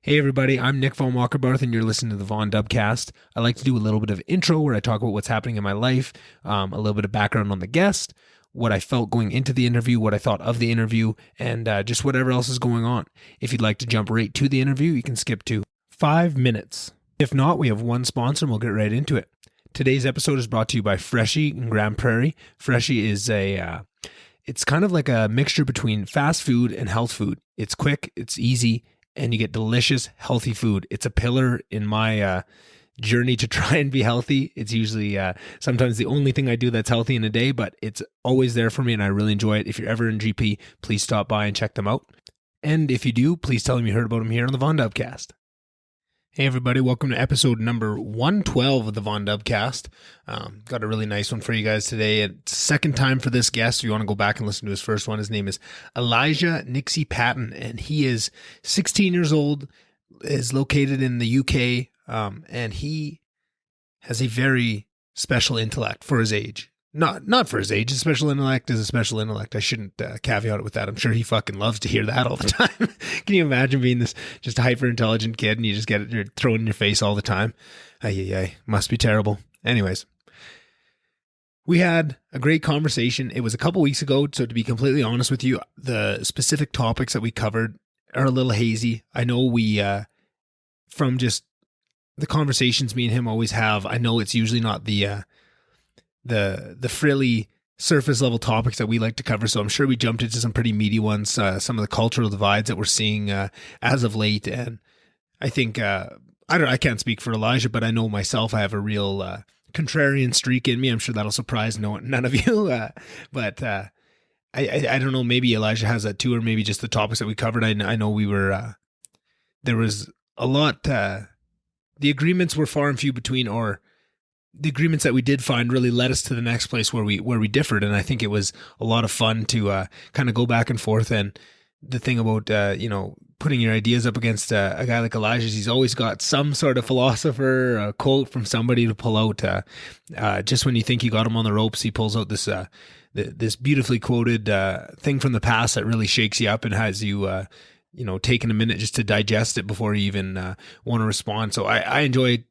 Hey everybody, I'm Nick Von Walkerbarth and you're listening to the Von Dubcast. I like to do a little bit of intro where I talk about what's happening in my life, a little bit of background on the guest, what I felt going into the interview, what I thought of the interview, and just whatever else is going on. If you'd like to jump right to the interview, you can skip to 5 minutes. If not, we have one sponsor and we'll get right into it. Today's episode is brought to you by Freshie in Grand Prairie. Freshie is it's kind of like a mixture between fast food and health food. It's quick, it's easy, and you get delicious, healthy food. It's a pillar in my journey to try and be healthy. It's usually sometimes the only thing I do that's healthy in a day, but it's always there for me and I really enjoy it. If you're ever in GP, please stop by and check them out. And if you do, please tell them you heard about them here on the Von Dubcast. Hey everybody, welcome to episode number 112 of the Von Dubcast. Got a really nice one for you guys today. It's second time for this guest. If you want to go back and listen to his first one, his name is Elijah Nixey-Paton, and he is 16 years old, is located in the UK, and he has a very special intellect for his age. Not for his age. A special intellect is a special intellect. I shouldn't caveat it with that. I'm sure he fucking loves to hear that all the time. Can you imagine being this just hyper intelligent kid and you just get it thrown in your face all the time? Must be terrible. Anyways, we had a great conversation. It was a couple weeks ago, so to be completely honest with you, the specific topics that we covered are a little hazy. I know we, from just the conversations me and him always have, I know it's usually not the frilly surface level topics that we like to cover. So I'm sure we jumped into some pretty meaty ones, some of the cultural divides that we're seeing as of late. And I think, I can't speak for Elijah, but I know myself, I have a real contrarian streak in me. I'm sure that'll surprise none of you. But I don't know, maybe Elijah has that too, or maybe just the topics that we covered. I know we were, there was a lot, the agreements were far and few between, or the agreements that we did find really led us to the next place where we differed. And I think it was a lot of fun to kind of go back and forth. And the thing about, putting your ideas up against a guy like Elijah is he's always got some sort of philosopher, a quote from somebody to pull out. Just when you think you got him on the ropes, he pulls out this beautifully quoted thing from the past that really shakes you up and has you taking a minute just to digest it before you even want to respond. So I enjoy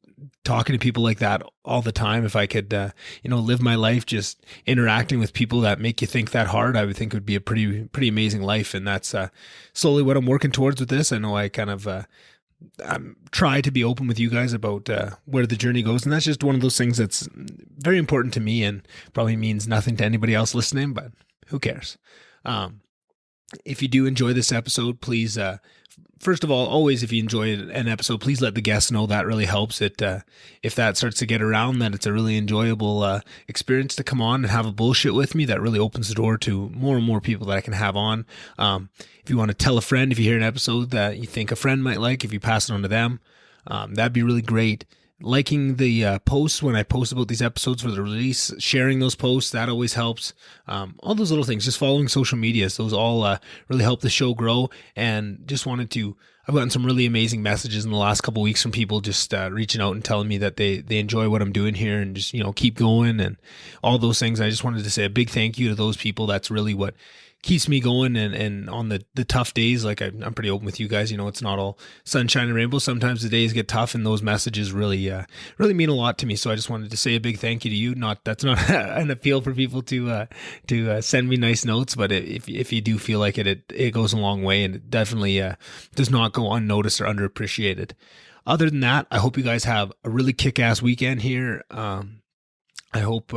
talking to people like that all the time. If I could, live my life just interacting with people that make you think that hard, I would think it would be a pretty amazing life. And that's slowly what I'm working towards with this. I know I kind of try to be open with you guys about where the journey goes. And that's just one of those things that's very important to me and probably means nothing to anybody else listening, but who cares? If you do enjoy this episode, please, first of all, always, if you enjoy an episode, please let the guests know. That really helps it. If that starts to get around, that it's a really enjoyable experience to come on and have a bullshit with me. That really opens the door to more and more people that I can have on. If you want to tell a friend, if you hear an episode that you think a friend might like, if you pass it on to them, that'd be really great. Liking the posts when I post about these episodes for the release, sharing those posts, that always helps. All those little things, just following social media, those all really help the show grow. And just I've gotten some really amazing messages in the last couple of weeks from people just reaching out and telling me that they enjoy what I'm doing here and just, keep going and all those things. I just wanted to say a big thank you to those people. That's really what keeps me going and on the tough days, like I'm pretty open with you guys, it's not all sunshine and rainbows. Sometimes the days get tough and those messages really mean a lot to me. So I just wanted to say a big thank you to you. That's not an appeal for people to send me nice notes, but if you do feel like it goes a long way and it definitely does not go unnoticed or underappreciated. Other than that, I hope you guys have a really kick-ass weekend here. I hope,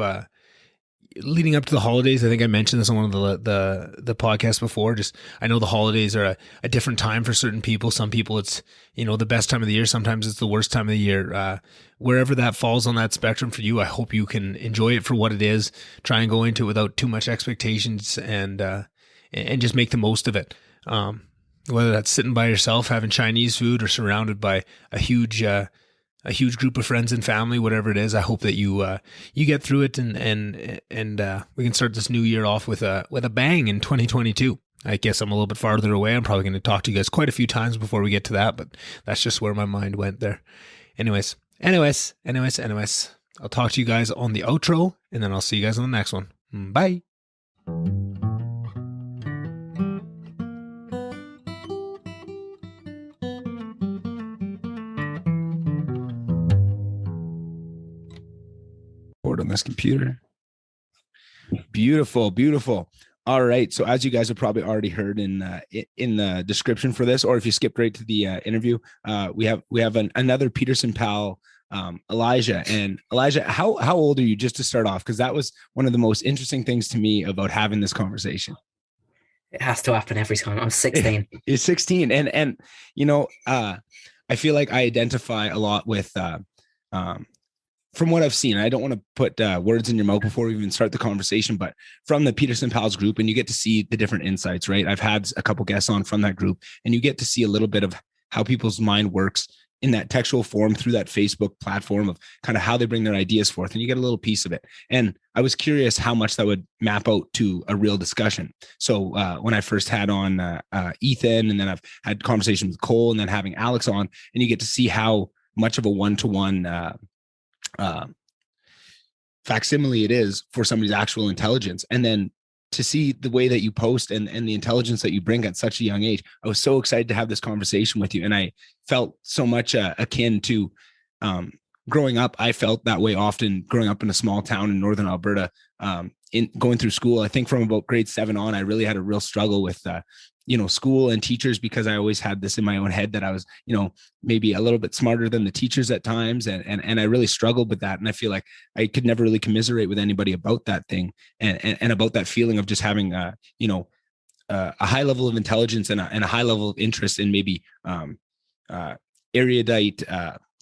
leading up to the holidays, I think I mentioned this on one of the podcasts before. Just, I know the holidays are a different time for certain people. Some people it's, the best time of the year. Sometimes it's the worst time of the year. Wherever that falls on that spectrum for you, I hope you can enjoy it for what it is. Try and go into it without too much expectations and just make the most of it. Whether that's sitting by yourself, having Chinese food, or surrounded by a huge group of friends and family, whatever it is, I hope that you get through it and we can start this new year off with a bang in 2022. I guess I'm a little bit farther away. I'm probably going to talk to you guys quite a few times before we get to that, but that's just where my mind went there. Anyways, I'll talk to you guys on the outro and then I'll see you guys on the next one. Bye. this computer. Beautiful, beautiful. All right. So as you guys have probably already heard in the description for this, or if you skipped right to the interview, we have another Peterson pal, Elijah. And Elijah, how old are you, just to start off? Because that was one of the most interesting things to me about having this conversation. It has to happen every time. I'm 16. You're 16, and I feel like I identify a lot with from what I've seen. I don't want to put words in your mouth before we even start the conversation, but from the Peterson Pals group, and you get to see the different insights, right? I've had a couple guests on from that group, and you get to see a little bit of how people's mind works in that textual form through that Facebook platform of kind of how they bring their ideas forth, and you get a little piece of it. And I was curious how much that would map out to a real discussion. So when I first had on Ethan, and then I've had conversations with Cole, and then having Alex on, and you get to see how much of a one-to-one facsimile it is for somebody's actual intelligence. And then to see the way that you post and the intelligence that you bring at such a young age, I was so excited to have this conversation with you. And I felt so much akin to growing up. I felt that way often growing up in a small town in Northern Alberta, in going through school. I think from about grade 7 on, I really had a real struggle with school and teachers, because I always had this in my own head that I was, maybe a little bit smarter than the teachers at times. And I really struggled with that. And I feel like I could never really commiserate with anybody about that thing and about that feeling of just having, a high level of intelligence and a high level of interest in maybe erudite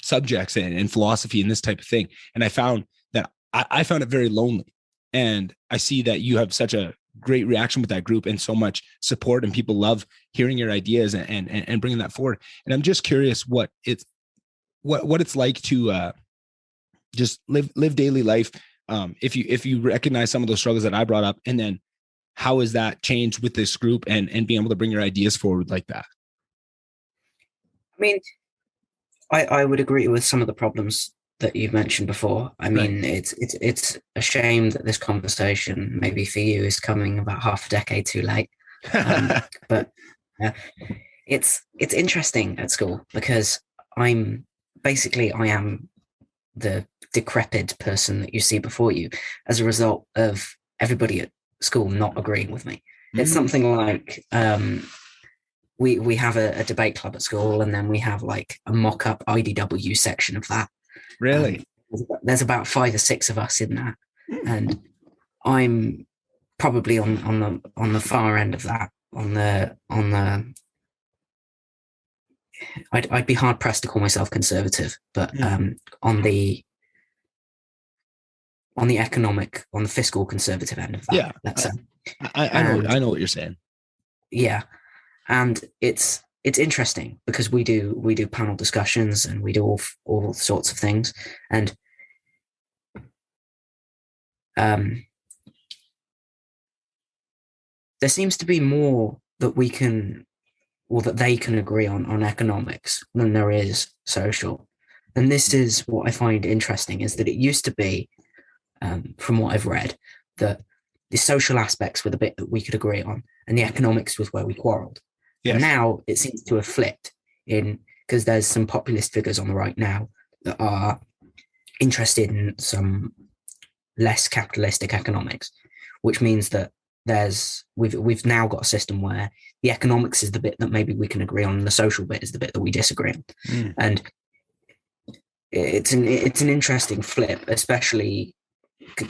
subjects and philosophy and this type of thing. And I found that I found it very lonely. And I see that you have such a great reaction with that group and so much support, and people love hearing your ideas and bringing that forward. And I'm just curious what it's like to just live daily life. If you recognize some of those struggles that I brought up, and then how has that changed with this group and being able to bring your ideas forward like that? I mean, I would agree with some of the problems that you've mentioned before. I mean, right. It's a shame that this conversation, maybe for you, is coming about half a decade too late. But it's interesting at school, because I am the decrepit person that you see before you as a result of everybody at school not agreeing with me. It's something like we have a debate club at school, and then we have like a mock-up IDW section of that. Really? There's about 5 or 6 of us in that, and I'm probably on the far end of that. I'd be hard pressed to call myself conservative, but on the fiscal conservative end of that. Yeah, let's say. I know what you're saying. Yeah, and it's interesting because we do panel discussions, and we do all sorts of things, and there seems to be more that we can, or that they can agree on economics than there is social. And this is what I find interesting, is that it used to be, from what I've read, that the social aspects were the bit that we could agree on, and the economics was where we quarreled. Yes. And now it seems to have flipped, because there's some populist figures on the right now that are interested in some less capitalistic economics, which means that we've now got a system where the economics is the bit that maybe we can agree on, and the social bit is the bit that we disagree on. And it's an interesting flip, especially,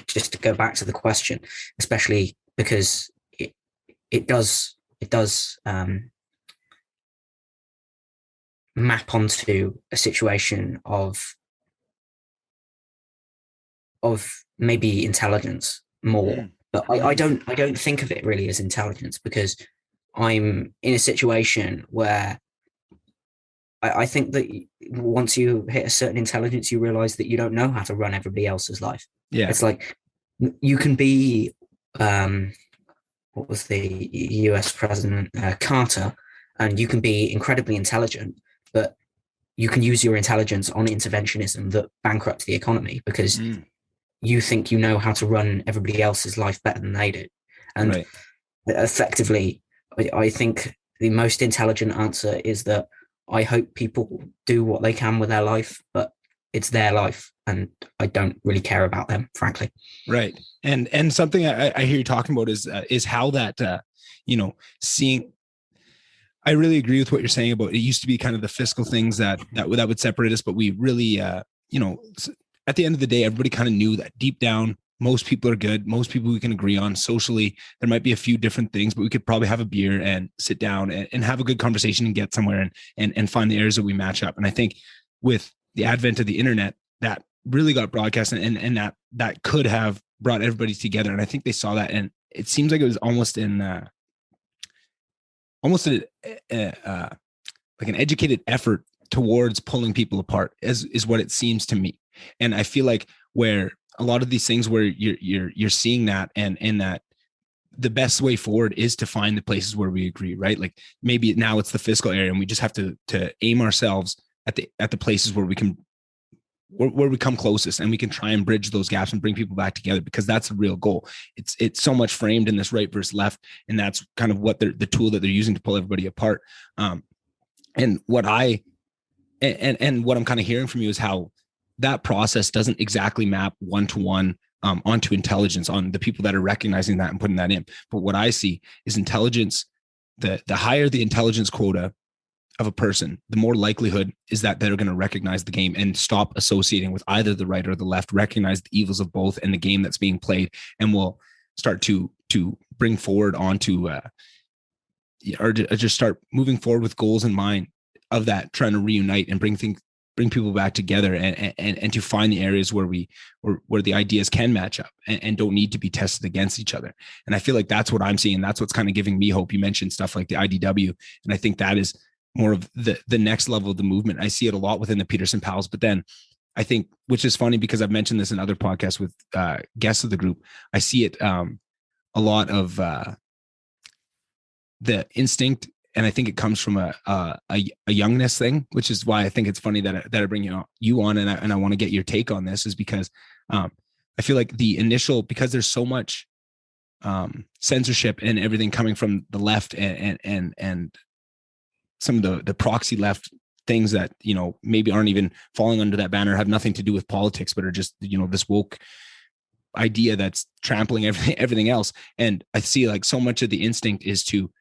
just to go back to the question, especially because it does map onto a situation of maybe intelligence more, but I don't think of it really as intelligence, because I'm in a situation where I think that once you hit a certain intelligence, you realize that you don't know how to run everybody else's life. Yeah, it's like you can be what was the US president, Carter, and you can be incredibly intelligent, but you can use your intelligence on interventionism that bankrupts the economy, because you think you know how to run everybody else's life better than they do. And effectively, I think the most intelligent answer is that I hope people do what they can with their life, but it's their life, and I don't really care about them, frankly. Right. And something I hear you talking about is how that, seeing, I really agree with what you're saying about it used to be kind of the fiscal things that would separate us, but we really, at the end of the day, everybody kind of knew that deep down, most people are good. Most people we can agree on socially. There might be a few different things, but we could probably have a beer and sit down and have a good conversation and get somewhere and find the areas that we match up. And I think with the advent of the internet, that really got broadcast and that could have brought everybody together. And I think they saw that. And it seems like it was almost like an educated effort towards pulling people apart is what it seems to me. And I feel like where a lot of these things where you're seeing that and that the best way forward is to find the places where we agree, right? Like maybe now it's the fiscal area and we just have to aim ourselves at the places where we come closest and we can try and bridge those gaps and bring people back together, because that's the real goal. It's so much framed in this right versus left. And that's kind of what the tool that they're using to pull everybody apart. And what I'm kind of hearing from you is how that process doesn't exactly map one-to-one onto intelligence, on the people that are recognizing that and putting that in. But what I see is intelligence, the higher the intelligence quota of a person, the more likelihood is that they're going to recognize the game and stop associating with either the right or the left, recognize the evils of both and the game that's being played, and will start to bring forward onto or just start moving forward with goals in mind of that, trying to reunite and bring people back together and to find the areas where the ideas can match up and don't need to be tested against each other. And I feel like that's what I'm seeing. That's what's kind of giving me hope. You mentioned stuff like the IDW, and I think that is more of the next level of the movement. I see it a lot within the Peterson pals, but then I think, which is funny because I've mentioned this in other podcasts with guests of the group, I see it a lot of the instinct. And I think it comes from a youngness thing, which is why I think it's funny that I bring you on and I want to get your take on this, is because I feel like the initial, because there's so much censorship and everything coming from the left and some of the proxy left things that, maybe aren't even falling under that banner, have nothing to do with politics, but are just, this woke idea that's trampling everything else. And I see like so much of the instinct is to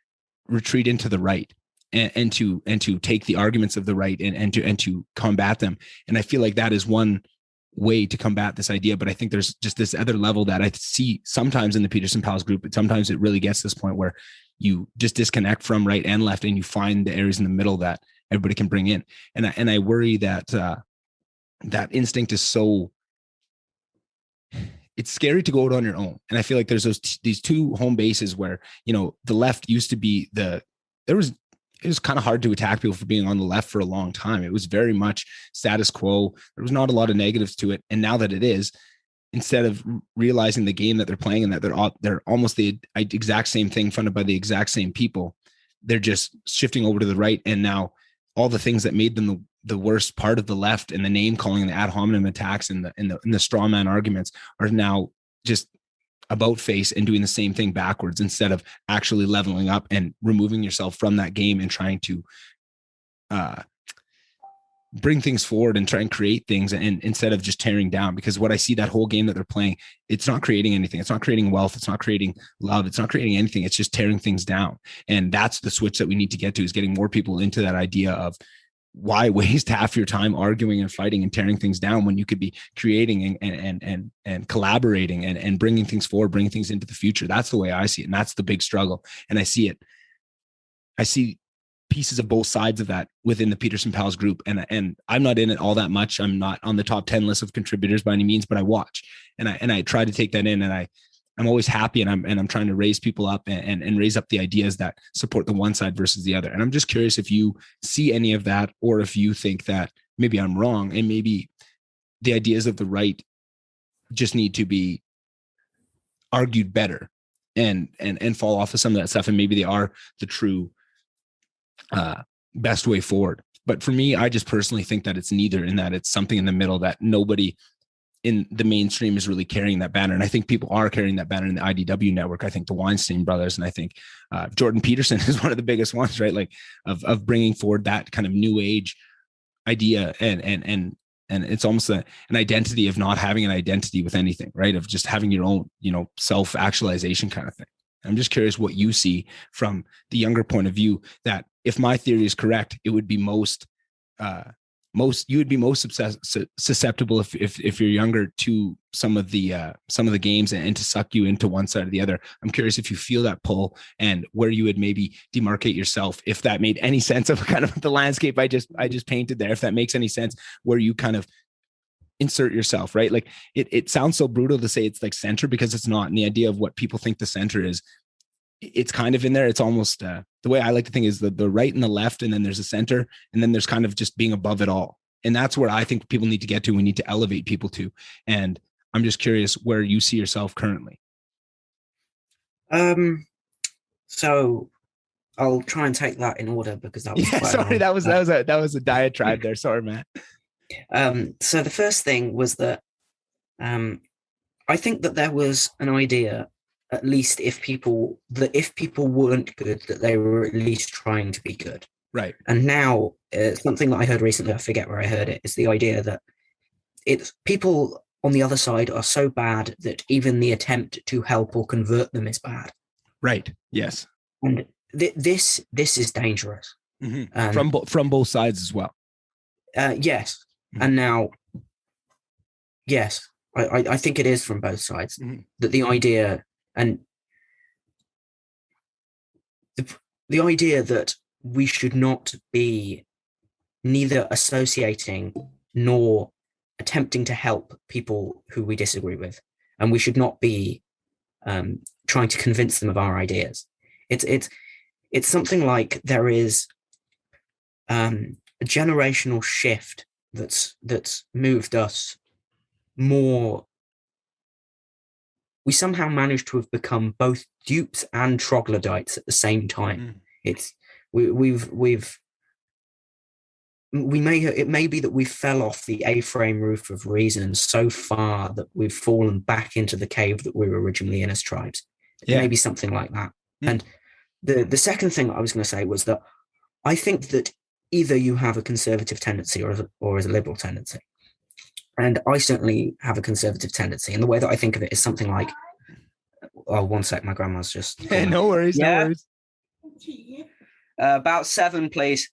retreat into the right and to take the arguments of the right and to combat them. And I feel like that is one way to combat this idea. But I think there's just this other level that I see sometimes in the Peterson Pals group, but sometimes it really gets to this point where you just disconnect from right and left and you find the areas in the middle that everybody can bring in. And I worry that that instinct is so, it's scary to go out on your own. And I feel like there's these two home bases where, the left used to be it was kind of hard to attack people for being on the left for a long time. It was very much status quo. There was not a lot of negatives to it. And now that it is, instead of realizing the game that they're playing and that they're almost the exact same thing funded by the exact same people, they're just shifting over to the right. And now all the things that made them the worst part of the left and the name calling and the ad hominem attacks and the straw man arguments are now just about face and doing the same thing backwards, instead of actually leveling up and removing yourself from that game and trying to bring things forward and try and create things, and instead of just tearing down. Because what I see, that whole game that they're playing, it's not creating anything. It's not creating wealth. It's not creating love. It's not creating anything. It's just tearing things down. And that's the switch that we need to get to, is getting more people into that idea of, why waste half your time arguing and fighting and tearing things down when you could be creating and collaborating and bringing things forward, bringing things into the future. That's the way I see it. And that's the big struggle. And I see pieces of both sides of that within the Peterson Pals group. And I'm not in it all that much. I'm not on the top 10 list of contributors by any means, but I watch and I try to take that in, and I'm always happy, and I'm trying to raise people up and raise up the ideas that support the one side versus the other. And I'm just curious if you see any of that, or if you think that maybe I'm wrong and maybe the ideas of the right just need to be argued better and fall off of some of that stuff. And maybe they are the true best way forward. But for me, I just personally think that it's neither, in that it's something in the middle that nobody in the mainstream is really carrying that banner. And I think people are carrying that banner in the IDW network. I think the Weinstein brothers, and I think Jordan Peterson is one of the biggest ones, right? Like of bringing forward that kind of new age idea and And it's almost an identity of not having an identity with anything, right? Of just having your own, self-actualization kind of thing. I'm just curious what you see from the younger point of view, that if my theory is correct, it would be you would be most susceptible if you're younger to some of the games and to suck you into one side or the other. I'm curious if you feel that pull and where you would maybe demarcate yourself, if that made any sense of kind of the landscape I just painted there, if that makes any sense, where you kind of insert yourself, right? Like it sounds so brutal to say it's like center, because it's not. And the idea of what people think the center is, it's kind of in there. It's almost the way I like to think is the right and the left, and then there's a center, and then there's kind of just being above it all. And that's where I think people need to get to. We need to elevate people to. And I'm just curious where you see yourself currently. So I'll try and take that in order, because that was that was a diatribe there. Sorry, man. So the first thing was that I think that there was an idea, at least if people weren't good, that they were at least trying to be good. Right. And now something that I heard recently, I forget where I heard it, is the idea that it's people on the other side are so bad that even the attempt to help or convert them is bad. Right. Yes. And this is dangerous. Mm-hmm. From both sides as well. Yes. Mm-hmm. And now, yes, I think it is from both sides, mm-hmm. that the idea and the idea that we should not be neither associating nor attempting to help people who we disagree with, and we should not be trying to convince them of our ideas. It's something like there is a generational shift that's moved us more. We somehow managed to have become both dupes and troglodytes at the same time. It may be that we fell off the A-frame roof of reason so far that we've fallen back into the cave that we were originally in as tribes. Yeah. Maybe something like that. And the second thing I was going to say was that I think that either you have a conservative tendency or a liberal tendency. And I certainly have a conservative tendency. And the way that I think of it is something like, oh, one sec, my grandma's just... No worries, yeah? No worries. About 7, please.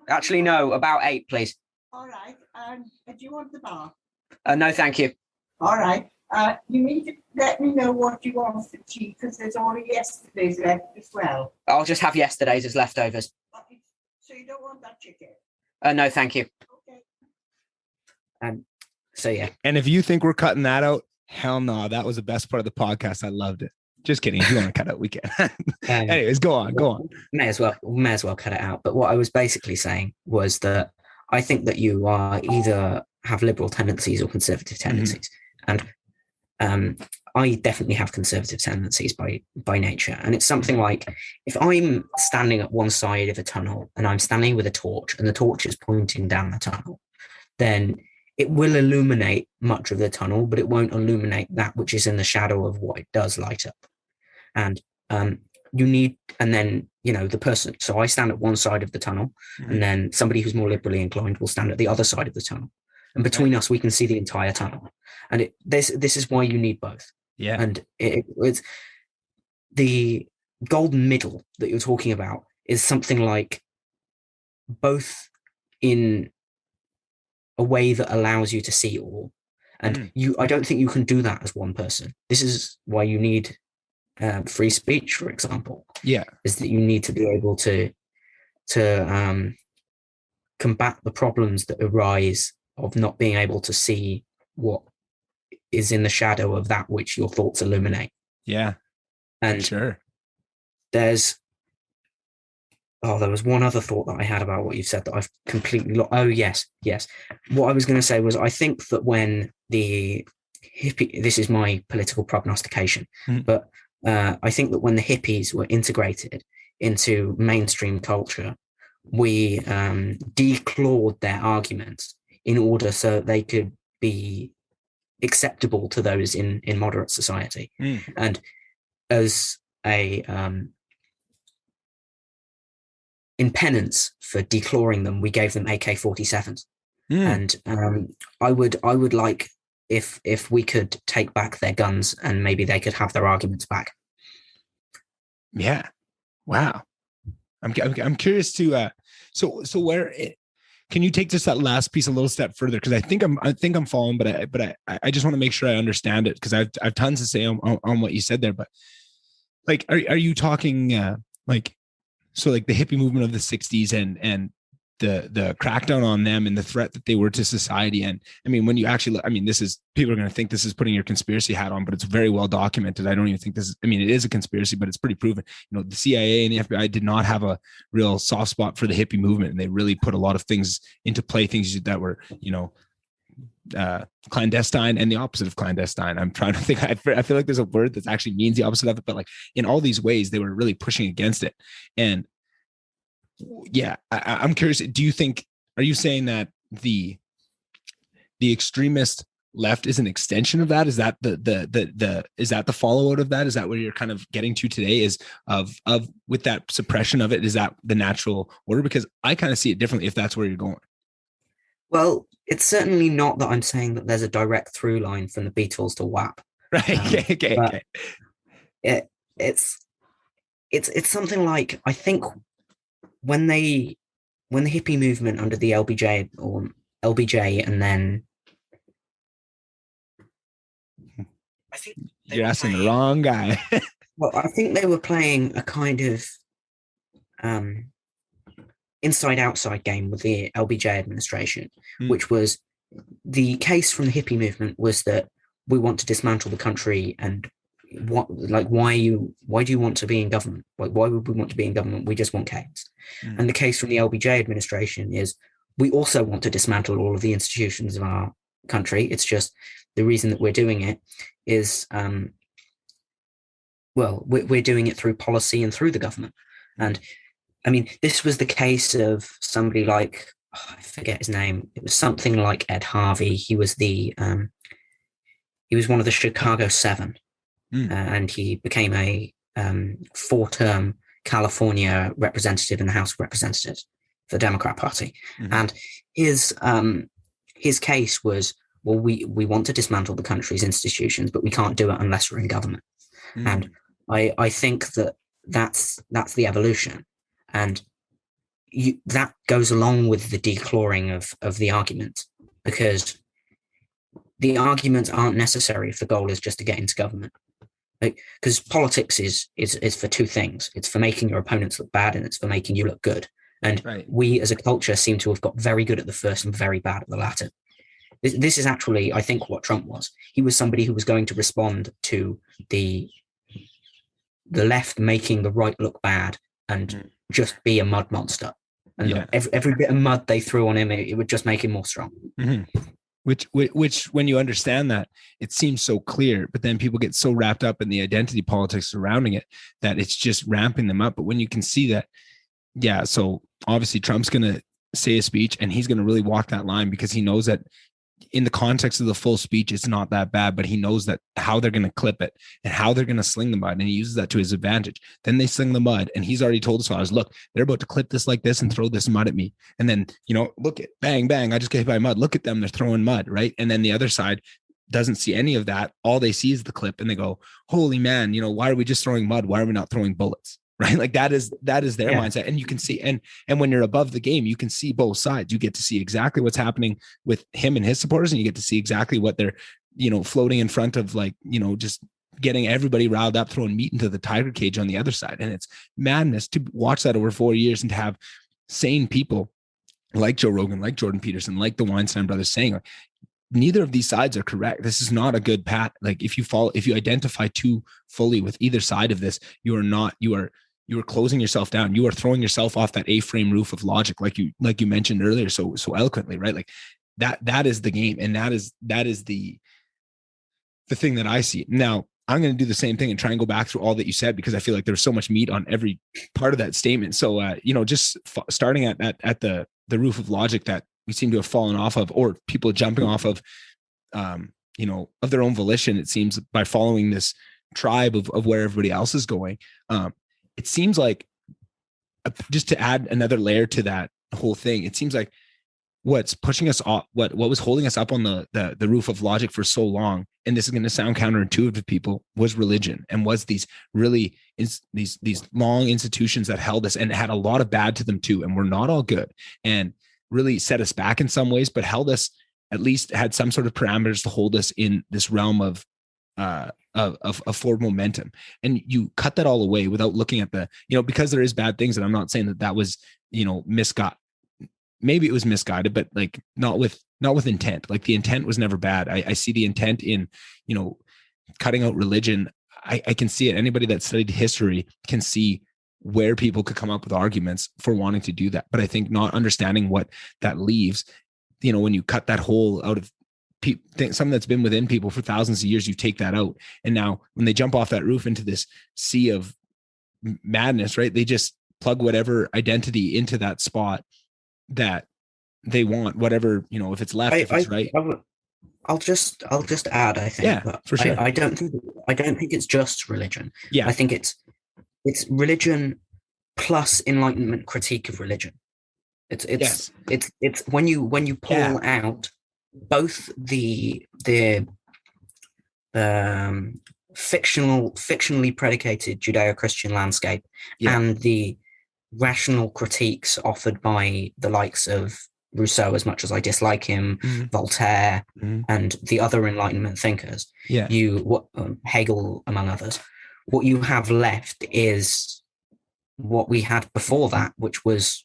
Actually, no, about 8, please. All right. Do you want the bar? No, thank you. All right. You need to let me know what you want for tea, because there's only yesterday's left as well. I'll just have yesterday's as leftovers. So you don't want that chicken? No, thank you. Okay. So, yeah. And if you think we're cutting that out, hell no, that was the best part of the podcast. I loved it. Just kidding. If you want to cut it, we can. Anyways, go on. May as well cut it out. But what I was basically saying was that I think that you are either have liberal tendencies or conservative tendencies. Mm-hmm. And I definitely have conservative tendencies by nature. And it's something like, if I'm standing at one side of a tunnel and I'm standing with a torch and the torch is pointing down the tunnel, then it will illuminate much of the tunnel, but it won't illuminate that which is in the shadow of what it does light up. And the person, so I stand at one side of the tunnel, mm-hmm. and then somebody who's more liberally inclined will stand at the other side of the tunnel. And between us, we can see the entire tunnel. And this is why you need both. Yeah. And it's the golden middle that you're talking about is something like both in a way that allows you to see all. And I don't think you can do that as one person. This is why you need free speech, for example. Yeah. Is that you need to be able to combat the problems that arise of not being able to see what is in the shadow of that which your thoughts illuminate. Yeah. And sure. There was one other thought that I had about what you said that I've completely lost. Oh, yes. What I was going to say was, I think that when the hippie, this is my political prognostication, but I think that when the hippies were integrated into mainstream culture, we declawed their arguments in order so they could be acceptable to those in moderate society. And as a in penance for declawing them, we gave them AK-47s. And I would like if we could take back their guns and maybe they could have their arguments back. Yeah. Wow. I'm curious to so where can you take just that last piece a little step further? Because I think I'm following, but I just want to make sure I understand it, because I've tons to say on what you said there. But like, are you talking like, so like the hippie movement of the 60s and the crackdown on them and the threat that they were to society? And I mean, when you actually look, I mean, this is, people are going to think this is putting your conspiracy hat on, but it's very well documented. I don't even think this is, I mean, it is a conspiracy, but it's pretty proven. You know, the CIA and the FBI did not have a real soft spot for the hippie movement, and they really put a lot of things into play, things that were, you know, clandestine and the opposite of clandestine. I'm trying to think, I feel like there's a word that actually means the opposite of it, but like in all these ways, they were really pushing against it. And yeah, I'm curious. Do you think, are you saying that the extremist left is an extension of that? Is that is that the fallout of that? Is that what you're kind of getting to today, is of with that suppression of it? Is that the natural order? Because I kind of see it differently if that's where you're going. Well, it's certainly not that I'm saying that there's a direct through line from the Beatles to WAP. Right. Okay. It's something like, I think when the hippie movement under the LBJ, and then I think you're asking the wrong guy. Well, I think they were playing a kind of inside-outside game with the LBJ administration, which was, the case from the hippie movement was that we want to dismantle the country, and why do you want to be in government? Like, why would we want to be in government? We just want chaos. And the case from the LBJ administration is, we also want to dismantle all of the institutions of our country. It's just the reason that we're doing it is, we're doing it through policy and through the government. And I mean, this was the case of somebody like, I forget his name. It was something like Ed Harvey. He was one of the Chicago Seven, and he became a 4-term California representative in the House of Representatives for the Democrat Party. And his case was, well, we want to dismantle the country's institutions, but we can't do it unless we're in government. And I think that's the evolution. And that goes along with the declawing of the argument, because the arguments aren't necessary if the goal is just to get into government. Because politics is for two things. It's for making your opponents look bad, and it's for making you look good. And we as a culture seem to have got very good at the first and very bad at the latter. This is actually, I think, what Trump was. He was somebody who was going to respond to the left making the right look bad and just be a mud monster. And every bit of mud they threw on him, it would just make him more strong. Which, when you understand that, it seems so clear, but then people get so wrapped up in the identity politics surrounding it that it's just ramping them up. But when you can see that, so obviously Trump's going to say a speech and he's going to really walk that line, because he knows that in the context of the full speech, it's not that bad, but he knows that how they're going to clip it and how they're going to sling the mud. And he uses that to his advantage. Then they sling the mud, and he's already told us, look, they're about to clip this like this and throw this mud at me. And then, look at bang, bang. I just get hit by mud. Look at them. They're throwing mud. Right. And then the other side doesn't see any of that. All they see is the clip, and they go, holy man, why are we just throwing mud? Why are we not throwing bullets? Right. Like that is their mindset. And you can see, and when you're above the game, you can see both sides. You get to see exactly what's happening with him and his supporters, and you get to see exactly what they're, floating in front of, like, just getting everybody riled up, throwing meat into the tiger cage on the other side. And it's madness to watch that over 4 years and to have sane people like Joe Rogan, like Jordan Peterson, like the Weinstein brothers saying, like, neither of these sides are correct. This is not a good path. Like, if you identify too fully with either side of this, you are closing yourself down. You are throwing yourself off that A-frame roof of logic, like you mentioned earlier so eloquently, right? Like that is the game, and that is the thing that I see. Now, I'm going to do the same thing and try and go back through all that you said, because I feel like there's so much meat on every part of that statement. So, just starting at the roof of logic that we seem to have fallen off of, or people jumping off of, of their own volition, it seems, by following this tribe of where everybody else is going. It seems like, just to add another layer to that whole thing, it seems like what's pushing us off, what was holding us up on the roof of logic for so long, and this is going to sound counterintuitive to people, was religion, and was these really these long institutions that held us and had a lot of bad to them too, and were not all good, and really set us back in some ways, but held us, at least had some sort of parameters to hold us in this realm of forward momentum. And you cut that all away without looking at the, because there is bad things, and I'm not saying that was, misguided. Maybe it was misguided, but like not with intent. Like the intent was never bad. I see the intent in, cutting out religion. I can see it. Anybody that studied history can see where people could come up with arguments for wanting to do that. But I think not understanding what that leaves, when you cut that hole out of something that's been within people for thousands of years, you take that out. And now when they jump off that roof into this sea of madness, right? They just plug whatever identity into that spot that they want, whatever, if it's left, if it's right. I'll just add, I think, yeah, for sure. I don't think it's just religion. Yeah. I think it's religion plus Enlightenment critique of religion. It's when you pull out both the fictionally predicated Judeo-Christian landscape and the rational critiques offered by the likes of Rousseau, as much as I dislike him, Voltaire, and the other Enlightenment thinkers, Hegel among others. What you have left is what we had before that, which was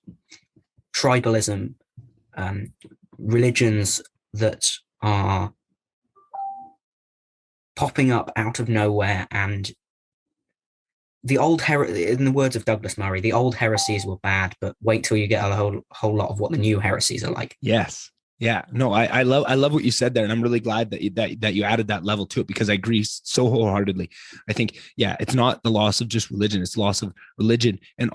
tribalism, religions that are popping up out of nowhere, and the old in the words of Douglas Murray, the old heresies were bad, but wait till you get a whole lot of what the new heresies are like. Yes. Yeah. No, I love what you said there. And I'm really glad that you added that level to it, because I agree so wholeheartedly. I think, it's not the loss of just religion. It's the loss of religion and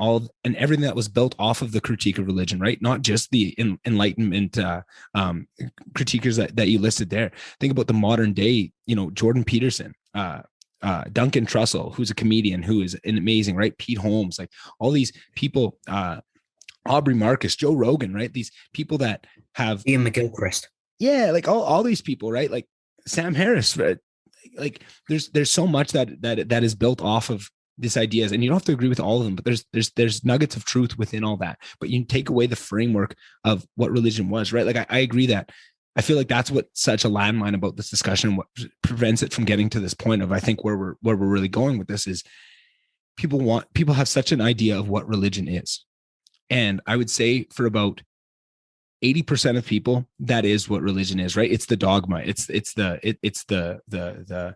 everything that was built off of the critique of religion, right? Not just the Enlightenment critiquers that you listed there. Think about the modern day, Jordan Peterson, Duncan Trussell, who's a comedian, who is an amazing, right? Pete Holmes, like all these people, Aubrey Marcus, Joe Rogan, right? These people that have Ian McGilchrist. Yeah. Like all these people, right? Like Sam Harris, right? Like there's so much that is built off of these ideas, and you don't have to agree with all of them, but there's nuggets of truth within all that. But you take away the framework of what religion was, right? Like I agree that I feel like that's what's such a landmine about this discussion, and what prevents it from getting to this point of, I think, where we're really going with this is people have such an idea of what religion is. And I would say for about 80% of people, that is what religion is, right? It's the dogma. It's the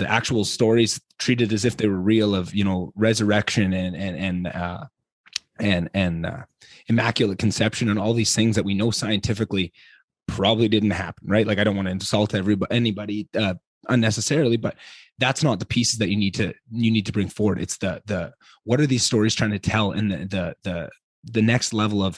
actual stories treated as if they were real, of, resurrection and immaculate conception and all these things that we know scientifically probably didn't happen, right? Like I don't want to insult anybody unnecessarily, but that's not the pieces that you need to bring forward. It's the what are these stories trying to tell, and the next level of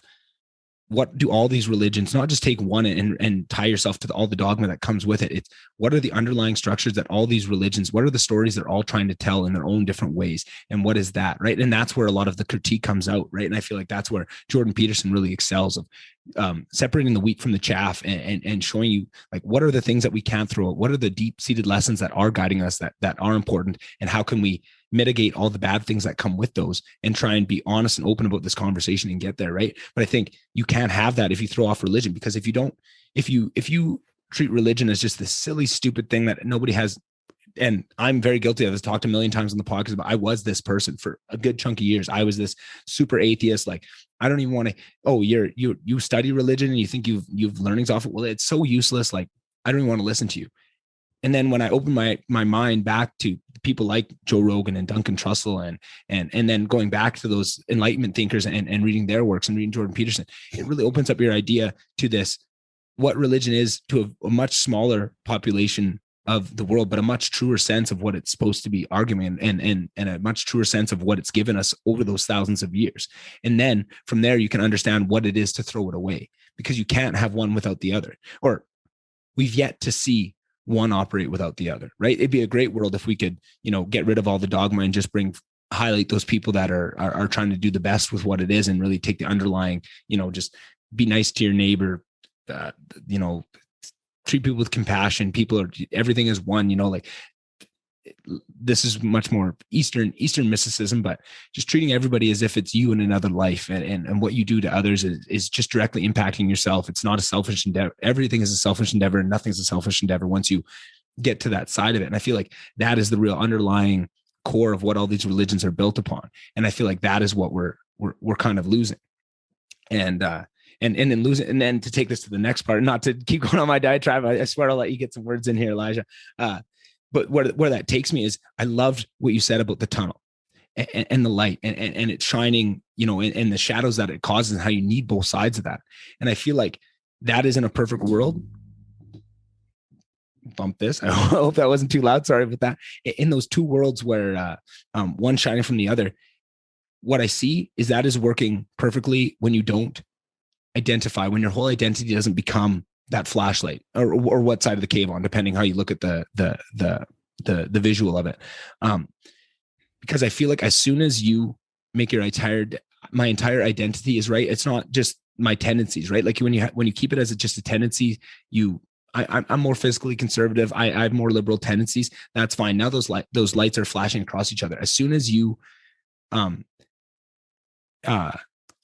what do all these religions, not just take one and tie yourself to all the dogma that comes with it. It's what are the underlying structures that all these religions, what are the stories they're all trying to tell in their own different ways? And what is that, right? And that's where a lot of the critique comes out, right? And I feel like that's where Jordan Peterson really excels, of separating the wheat from the chaff, and showing you, like, what are the things that we can't throw out? What are the deep-seated lessons that are guiding us that are important? And how can we mitigate all the bad things that come with those, and try and be honest and open about this conversation and get there, right? But I think you can't have that if you throw off religion, because if you treat religion as just this silly, stupid thing that nobody has, and I'm very guilty of this, talked a million times on the podcast, but I was this person for a good chunk of years. I was this super atheist. Like, I don't even want to, you study religion and you think you've learnings off it. Well, it's so useless. Like, I don't even want to listen to you. And then when I opened my mind back to people like Joe Rogan and Duncan Trussell and then going back to those Enlightenment thinkers and reading their works and reading Jordan Peterson, it really opens up your idea to this, what religion is to a much smaller population of the world, but a much truer sense of what it's supposed to be arguing, and a much truer sense of what it's given us over those thousands of years. And then from there, you can understand what it is to throw it away, because you can't have one without the other, or we've yet to see one operate without the other, right? It'd be a great world if we could, get rid of all the dogma and just highlight those people that are trying to do the best with what it is, and really take the underlying, just be nice to your neighbor, you know, treat people with compassion. Everything is one, you know, like this is much more Eastern mysticism, but just treating everybody as if it's you in another life, and what you do to others is just directly impacting yourself. It's not a selfish endeavor. Everything is a selfish endeavor, and nothing's a selfish endeavor once you get to that side of it. And I feel like that is the real underlying core of what all these religions are built upon. And I feel like that is what we're kind of losing. And then losing, and then to take this to the next part, not to keep going on my diatribe, I swear I'll let you get some words in here, Elijah. But where that takes me is, I loved what you said about the tunnel and the light and it shining, you know, and the shadows that it causes, and how you need both sides of that. And I feel like that is, in a perfect world, bump this, I hope that wasn't too loud, sorry about that. In those two worlds where one shining from the other, what I see is that is working perfectly when you don't identify, when your whole identity doesn't become that flashlight, or what side of the cave on, depending how you look at the visual of it. Because I feel like as soon as you make my entire identity is right, it's not just my tendencies, right? Like when you keep it as just a tendency, I'm more fiscally conservative. I have more liberal tendencies. That's fine. Now those lights are flashing across each other. As soon as you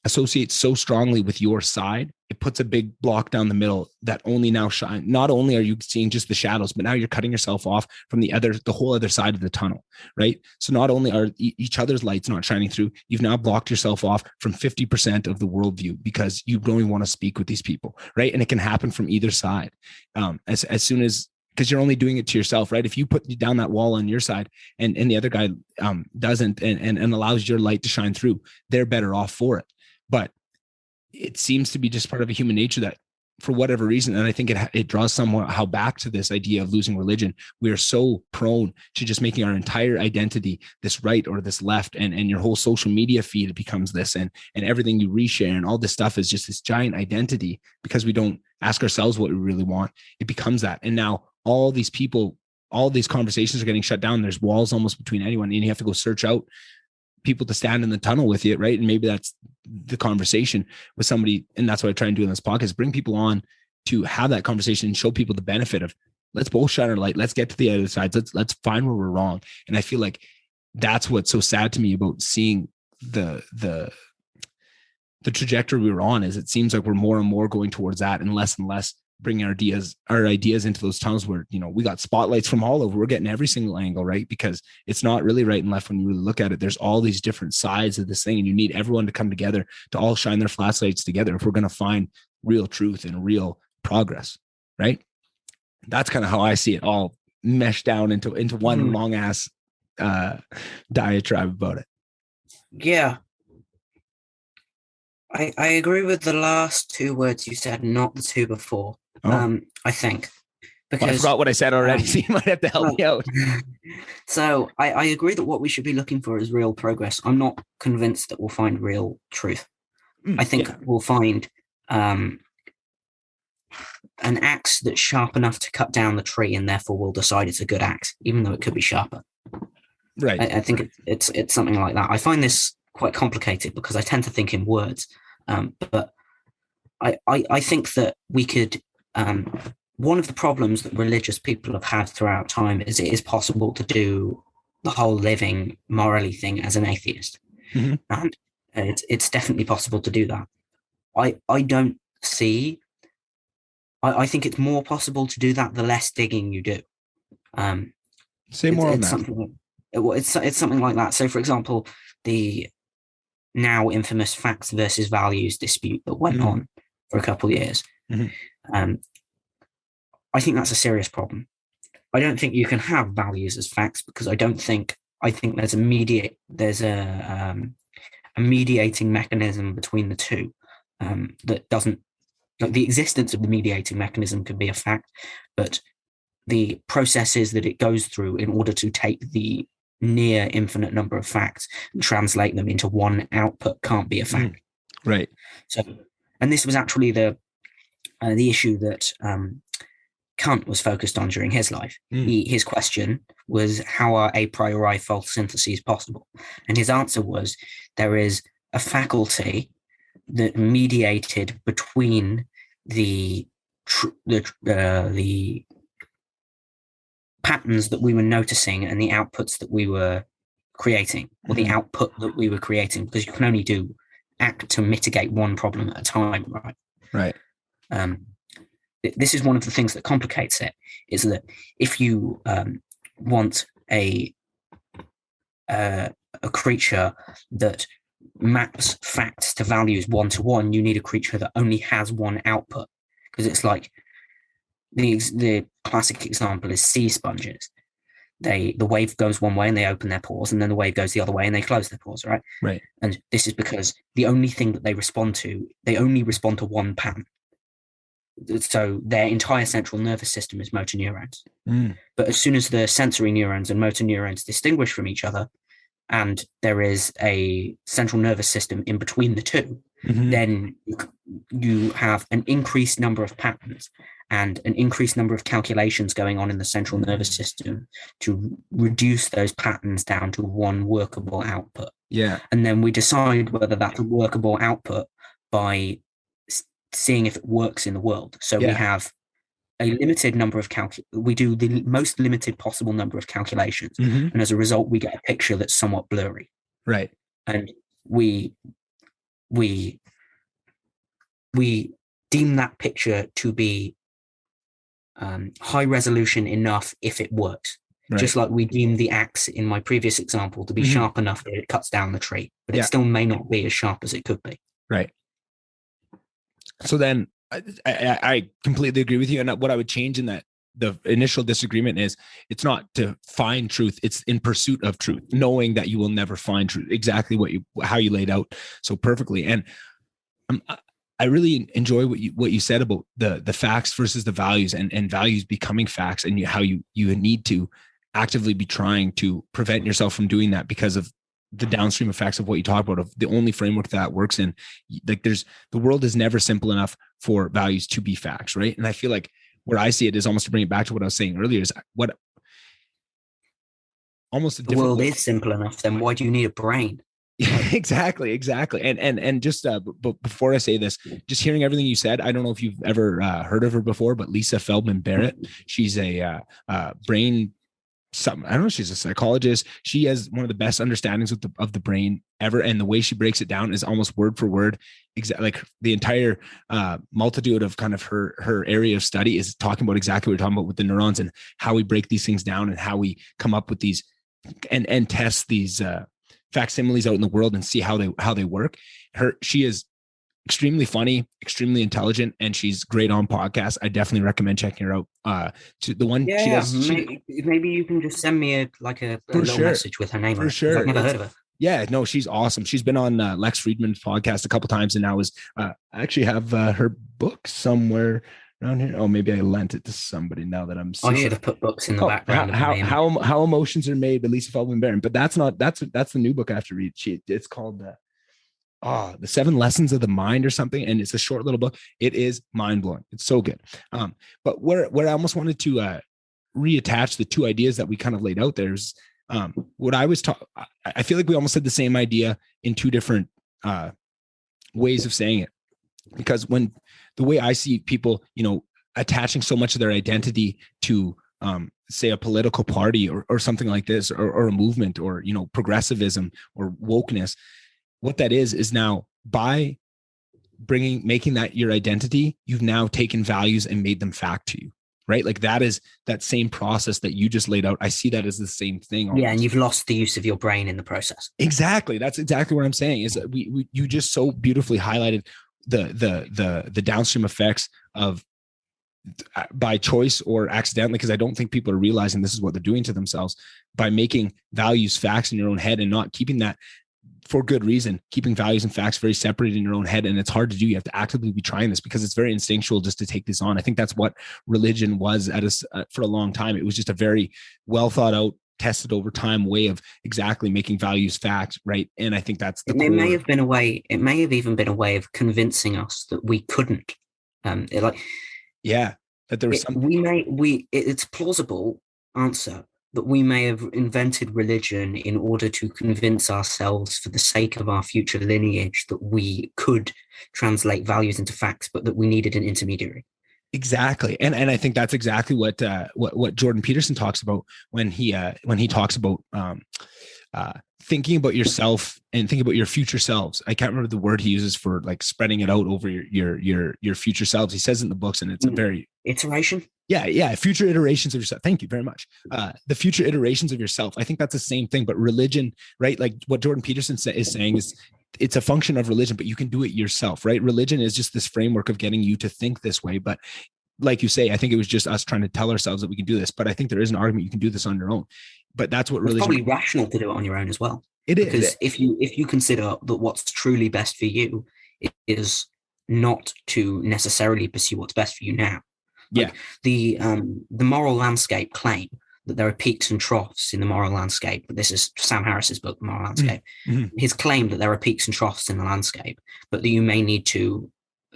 associate so strongly with your side, it puts a big block down the middle that only now shine. Not only are you seeing just the shadows, but now you're cutting yourself off from the whole other side of the tunnel, right? So not only are each other's lights not shining through, you've now blocked yourself off from 50% of the worldview, because you don't even want to speak with these people, right? And it can happen from either side. As soon as, because you're only doing it to yourself, right? If you put down that wall on your side and the other guy doesn't and allows your light to shine through, they're better off for it. But it seems to be just part of a human nature that, for whatever reason, and I think it draws somehow back to this idea of losing religion, we are so prone to just making our entire identity this right or this left, and your whole social media feed becomes this, and everything you reshare and all this stuff is just this giant identity, because we don't ask ourselves what we really want. It becomes that. And now all these people, all these conversations are getting shut down. There's walls almost between anyone, and you have to go search out people to stand in the tunnel with you, right? And maybe that's the conversation with somebody. And that's what I try and do in this podcast, bring people on to have that conversation and show people the benefit of, let's both shine our light. Let's get to the other side. Let's find where we're wrong. And I feel like that's what's so sad to me about seeing the trajectory we were on, is it seems like we're more and more going towards that, and less bringing our ideas into those tunnels where, you know, we got spotlights from all over. We're getting every single angle, right? Because it's not really right and left when you really look at it. There's all these different sides of this thing, and you need everyone to come together to all shine their flashlights together if we're going to find real truth and real progress, right? That's kind of how I see it all meshed down into one long ass diatribe about it. Yeah. I agree with the last two words you said, not the two before. I think. Because I forgot what I said already, so you might have to help me out. So I agree that what we should be looking for is real progress. I'm not convinced that we'll find real truth. I think we'll find an axe that's sharp enough to cut down the tree, and therefore we'll decide it's a good axe, even though it could be sharper. Right. I think it's something like that. I find this quite complicated because I tend to think in words, but I think that we could. One of the problems that religious people have had throughout time is it is possible to do the whole living morally thing as an atheist. Mm-hmm. And it's definitely possible to do that. I don't see, I think it's more possible to do that the less digging you do. Say more on that. It's something like that. So, for example, the now infamous facts versus values dispute that went on for a couple of years. Mm-hmm. I think that's a serious problem. I don't think you can have values as facts, because I think there's a mediating mechanism between the two that doesn't, like, the existence of the mediating mechanism could be a fact, but the processes that it goes through in order to take the near infinite number of facts and translate them into one output can't be a fact. Right. So, and this was actually the issue that Kant was focused on during his life. His question was, how are a priori false syntheses possible? And his answer was, there is a faculty mediated between the patterns that we were noticing and the outputs that we were creating, or the output that we were creating, because you can only act to mitigate one problem at a time, right? Right. This is one of the things that complicates it, is that if you want a creature that maps facts to values 1-to-1, you need a creature that only has one output, because it's like the classic example is sea sponges. The wave goes one way and they open their pores, and then the wave goes the other way and they close their pores, right? Right. And this is because the only thing that they only respond to one pattern. So their entire central nervous system is motor neurons. But as soon as the sensory neurons and motor neurons distinguish from each other, and there is a central nervous system in between the two, then you have an increased number of patterns and an increased number of calculations going on in the central nervous system to reduce those patterns down to one workable output. Yeah. And then we decide whether that's a workable output by seeing if it works in the world. So we have a limited number of we do the most limited possible number of calculations, and as a result we get a picture that's somewhat blurry, right? And we deem that picture to be high resolution enough if it works, right? Just like we deem the axe in my previous example to be sharp enough that it cuts down the tree, but it still may not be as sharp as it could be, right? So then I completely agree with you. And what I would change in that, the initial disagreement is, it's not to find truth, it's in pursuit of truth, knowing that you will never find truth. Exactly how you laid out so perfectly. And I really enjoy what you said about the facts versus the values, and values becoming facts, and how you need to actively be trying to prevent yourself from doing that because of the downstream effects of what you talk about, of the only framework that works in. Like, the world is never simple enough for values to be facts, right? And I feel like where I see it is, almost to bring it back to what I was saying earlier, is what almost a different world is simple enough. Then why do you need a brain? Yeah, exactly. And just but before I say this, just hearing everything you said, I don't know if you've ever heard of her before, but Lisa Feldman Barrett, she's a brain. I don't know. She's a psychologist. She has one of the best understandings of the brain ever, and the way she breaks it down is almost word for word. Like the entire multitude of kind of her area of study is talking about exactly what we're talking about with the neurons, and how we break these things down, and how we come up with these and test these facsimiles out in the world and see how they work. She is extremely funny, extremely intelligent, and she's great on podcasts. I definitely recommend checking her out. To the one she does. Maybe you can just send me a little message with her name. For sure. I've never heard of her. Yeah, no, she's awesome. She's been on Lex Friedman's podcast a couple times, and I actually have her book somewhere around here. Oh, maybe I lent it to somebody now that I'm seeing. I should have put books in the background. How Emotions Are Made by Lisa Feldman Barrett. But that's the new book I have to read. It's called The 7 Lessons of the Mind or something, and it's a short little book. It is mind-blowing. It's so good. But where I almost wanted to reattach the two ideas that we kind of laid out there is what I was talking. I feel like we almost said the same idea in two different ways of saying it, because when the way I see people, attaching so much of their identity to say a political party or something like this, or a movement, or progressivism or wokeness, what that is now, by making that your identity, you've now taken values and made them fact to you, right? Like, that is that same process that you just laid out. I see that as the same thing. Almost. Yeah, and you've lost the use of your brain in the process. Exactly. That's exactly what I'm saying, is that you just so beautifully highlighted the downstream effects of, by choice or accidentally, because I don't think people are realizing this is what they're doing to themselves, by making values facts in your own head and not keeping that, for good reason, keeping values and facts very separate in your own head. And it's hard to do. You have to actively be trying this, because it's very instinctual just to take this on. I think that's what religion was for a long time. It was just a very well thought out, tested over time way of exactly making values facts, right? And I think that's it may have been a way. It may have even been a way of convincing us that we couldn't. That there was something. It's a plausible answer, that we may have invented religion in order to convince ourselves, for the sake of our future lineage, that we could translate values into facts, but that we needed an intermediary. Exactly. And I think that's exactly what Jordan Peterson talks about when he talks about thinking about yourself and thinking about your future selves. I can't remember the word he uses for like spreading it out over your future selves. He says it in the books, and it's a very iteration. Yeah. Future iterations of yourself. Thank you very much. The future iterations of yourself. I think that's the same thing, but religion, right? Like what Jordan Peterson is saying is it's a function of religion, but you can do it yourself, right? Religion is just this framework of getting you to think this way. But like you say, I think it was just us trying to tell ourselves that we can do this. But I think there is an argument you can do this on your own. But that's what religion. It's probably rational to do it on your own as well. It is. Because if you consider that what's truly best for you is not to necessarily pursue what's best for you now. Like the moral landscape claim that there are peaks and troughs in the moral landscape. This is Sam Harris's book, The Moral Landscape. Mm-hmm. His claim that there are peaks and troughs in the landscape, but that you may need to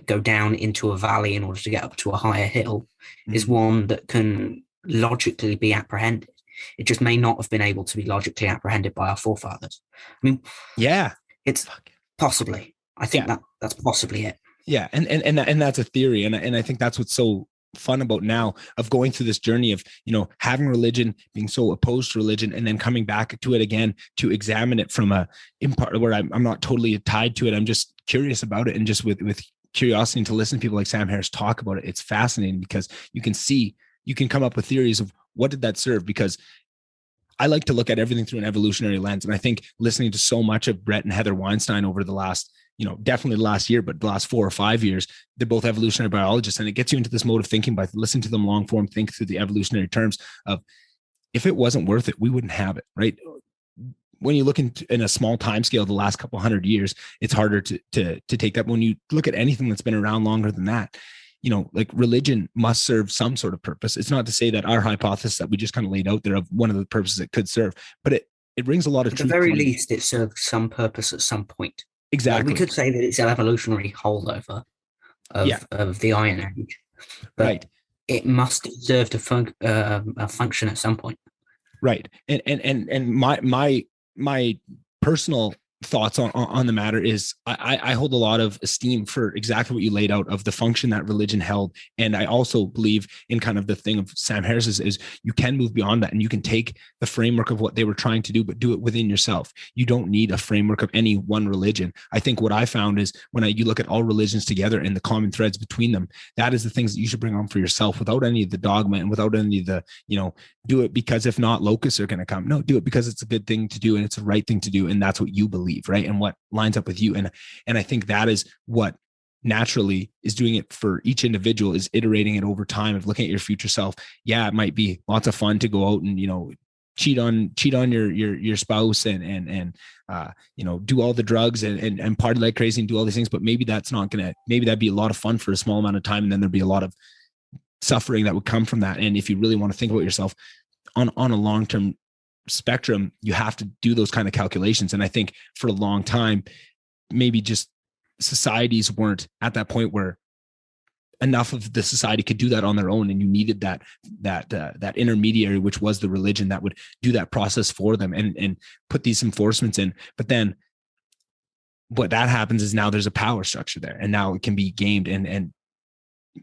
go down into a valley in order to get up to a higher hill, is one that can logically be apprehended. It just may not have been able to be logically apprehended by our forefathers. I mean, it's possibly. I think that's possibly it. Yeah, and that's a theory, and I think that's what's so fun about now of going through this journey of, you know, having religion, being so opposed to religion, and then coming back to it again to examine it from a in part where I'm not totally tied to it. I'm just curious about it, and just with curiosity to listen to people like Sam Harris talk about it. It's fascinating because you can come up with theories of what did that serve, because I like to look at everything through an evolutionary lens. And I think listening to so much of Brett and Heather Weinstein over the last, you know, definitely the last year, but the last 4 or 5 years, they're both evolutionary biologists. And it gets you into this mode of thinking by listening to them long form, think through the evolutionary terms of, if it wasn't worth it, we wouldn't have it, right? When you look in a small time scale, the last couple 100 years, it's harder to take that. When you look at anything that's been around longer than that, you know, like religion must serve some sort of purpose. It's not to say that our hypothesis that we just kind of laid out there of one of the purposes it could serve, but it brings a lot of truth. At the very least, it served some purpose at some point. Exactly. We could say that it's an evolutionary holdover of the Iron Age, but it must have served a function at some point. Right. And my personal thoughts on the matter is I hold a lot of esteem for exactly what you laid out of the function that religion held. And I also believe in kind of the thing of Sam Harris's is you can move beyond that, and you can take the framework of what they were trying to do, but do it within yourself. You don't need a framework of any one religion. I think what I found is when you look at all religions together and the common threads between them, that is the things that you should bring on for yourself without any of the dogma and without any of the, you know, do it because if not, locusts are going to come. No, do it because it's a good thing to do and it's the right thing to do. And that's what you believe, right? And what lines up with you. And I think that is what naturally is doing it for each individual, is iterating it over time of looking at your future self. Yeah, it might be lots of fun to go out and, you know, cheat on your spouse and you know, do all the drugs and party like crazy and do all these things. But maybe that's not going to, maybe that'd be a lot of fun for a small amount of time. And then there'd be a lot of suffering that would come from that. And if you really want to think about yourself on a long-term spectrum, you have to do those kind of calculations. And I think for a long time, maybe just societies weren't at that point where enough of the society could do that on their own. And you needed that intermediary, which was the religion that would do that process for them and put these enforcements in. But then what that happens is now there's a power structure there, and now it can be gamed, and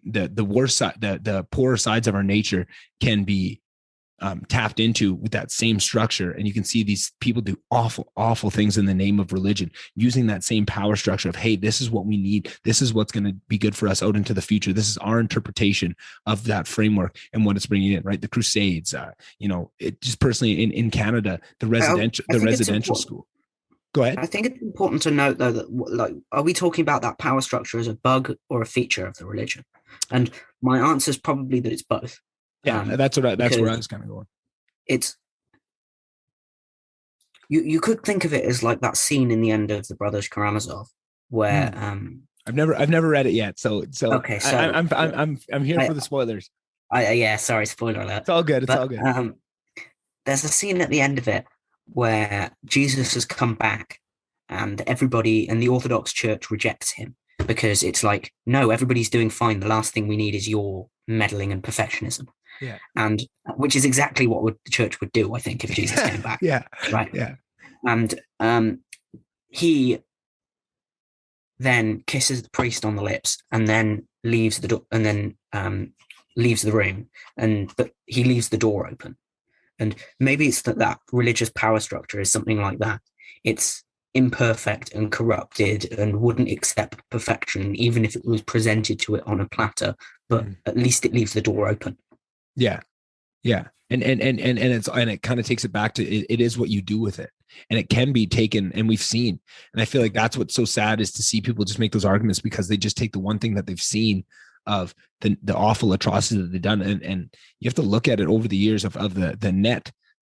the worst side, the poorer sides of our nature can be tapped into with that same structure. And you can see these people do awful things in the name of religion, using that same power structure of, hey, this is what we need. This is what's going to be good for us out into the future. This is our interpretation of that framework and what it's bringing in, right? The Crusades, you know, it just personally in Canada, the residential school. Go ahead. I think it's important to note, though, that like, are we talking about that power structure as a bug or a feature of the religion? And my answer is probably that it's both. Yeah, that's where I was kind of going. It's you could think of it as like that scene in the end of The Brothers Karamazov, where I've never read it yet, so okay, so I'm here for the spoilers. Sorry, spoiler alert. It's all good. All good. There's a scene at the end of it where Jesus has come back, and everybody and the Orthodox Church rejects him because it's like, no, everybody's doing fine. The last thing we need is your meddling and perfectionism. And which is exactly what the church would do, I think, if Jesus came back. Right. And he then kisses the priest on the lips and then leaves the door and then leaves the room, but he leaves the door open. And maybe it's that religious power structure is something like that. It's imperfect and corrupted and wouldn't accept perfection, even if it was presented to it on a platter, but at least it leaves the door open. Yeah. And it kind of takes it back to it is what you do with it. And it can be taken, and we've seen, and I feel like that's what's so sad is to see people just make those arguments because they just take the one thing that they've seen of the awful atrocities that they've done. And you have to look at it over the years of the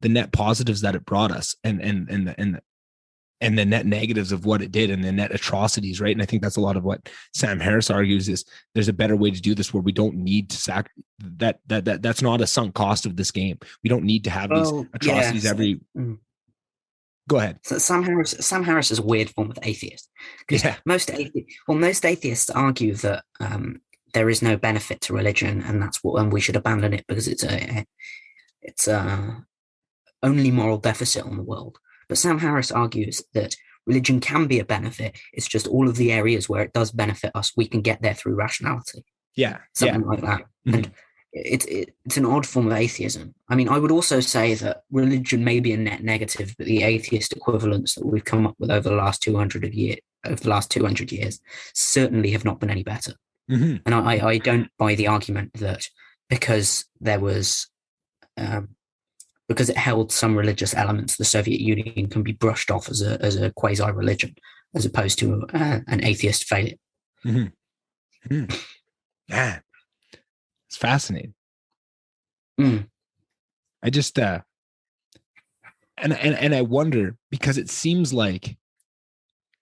net positives that it brought us and the net negatives of what it did and the net atrocities. Right. And I think that's a lot of what Sam Harris argues is there's a better way to do this where we don't need to that's not a sunk cost of this game. We don't need to have these atrocities every. Go ahead. So Sam Harris is a weird form of atheist. Because most atheists argue that there is no benefit to religion, and and we should abandon it because it's only moral deficit on the world. But Sam Harris argues that religion can be a benefit. It's just all of the areas where it does benefit us, we can get there through rationality. Something like that. Mm-hmm. And it's an odd form of atheism. I mean, I would also say that religion may be a net negative, but the atheist equivalents that we've come up with over the last 200 years certainly have not been any better. Mm-hmm. And I don't buy the argument that because there was because it held some religious elements, the Soviet Union can be brushed off as a quasi-religion, as opposed to an atheist failure. Mm-hmm. Mm. Yeah, it's fascinating. I just and I wonder, because it seems like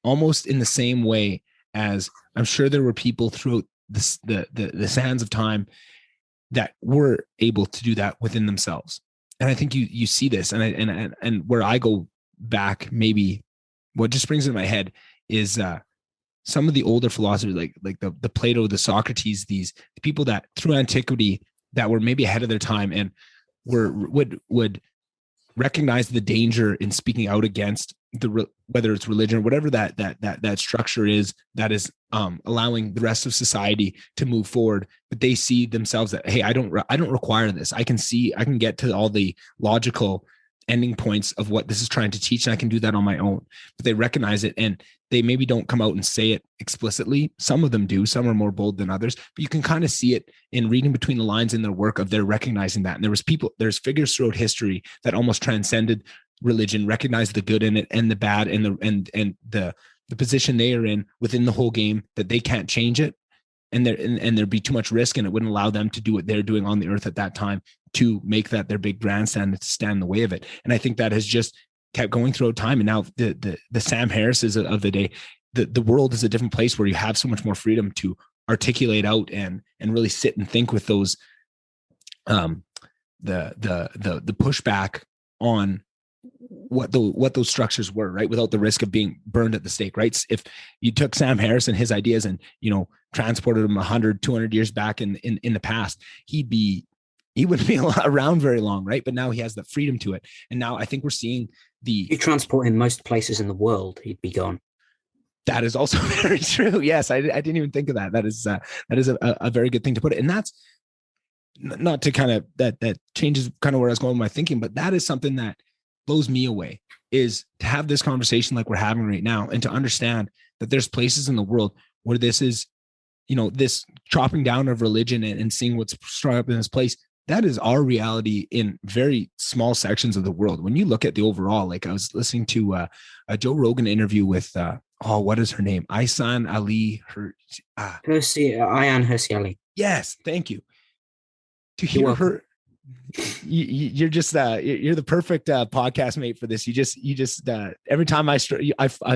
almost in the same way as I'm sure there were people throughout the sands of time that were able to do that within themselves. And I think you see this, and where I go back, maybe what just springs into my head is some of the older philosophers, like the Plato, the Socrates, the people that through antiquity that were maybe ahead of their time and would recognize the danger in speaking out against whether it's religion or whatever that structure is that is allowing the rest of society to move forward. But they see themselves that, hey, I don't require this. I can get to all the logical ending points of what this is trying to teach, and I can do that on my own. But they recognize it, and they maybe don't come out and say it explicitly. Some of them do. Some are more bold than others, but you can kind of see it in reading between the lines in their work of their recognizing that. And there's figures throughout history that almost transcended religion, recognized the good in it and the bad and the position they are in within the whole game, that they can't change it. And there'd be too much risk, and it wouldn't allow them to do what they're doing on the earth at that time to make that their big grandstand, to stand in the way of it. And I think that has just kept going throughout time. And now the Sam Harrises of the day, the world is a different place where you have so much more freedom to articulate out and really sit and think with those the pushback on what those structures were, right, without the risk of being burned at the stake, right? If you took Sam Harris and his ideas and transported them 100, 200 years back in the past, he wouldn't be around very long, right? But now he has the freedom to it, and now I think we're seeing you transport in most places in the world, he'd be gone. That is also very true. Yes, I didn't even think of that. That is a very good thing to put it, and that's not to kind of that changes kind of where I was going with my thinking, but that is something that blows me away, is to have this conversation like we're having right now, and to understand that there's places in the world where this is, this chopping down of religion and seeing what's strung up in this place. That is our reality in very small sections of the world. When you look at the overall, like I was listening to a Joe Rogan interview with, what is her name? Ayaan Hirsi Ali. Yes. Thank you. To hear her, you're just you're the perfect podcast mate for this. You just every time I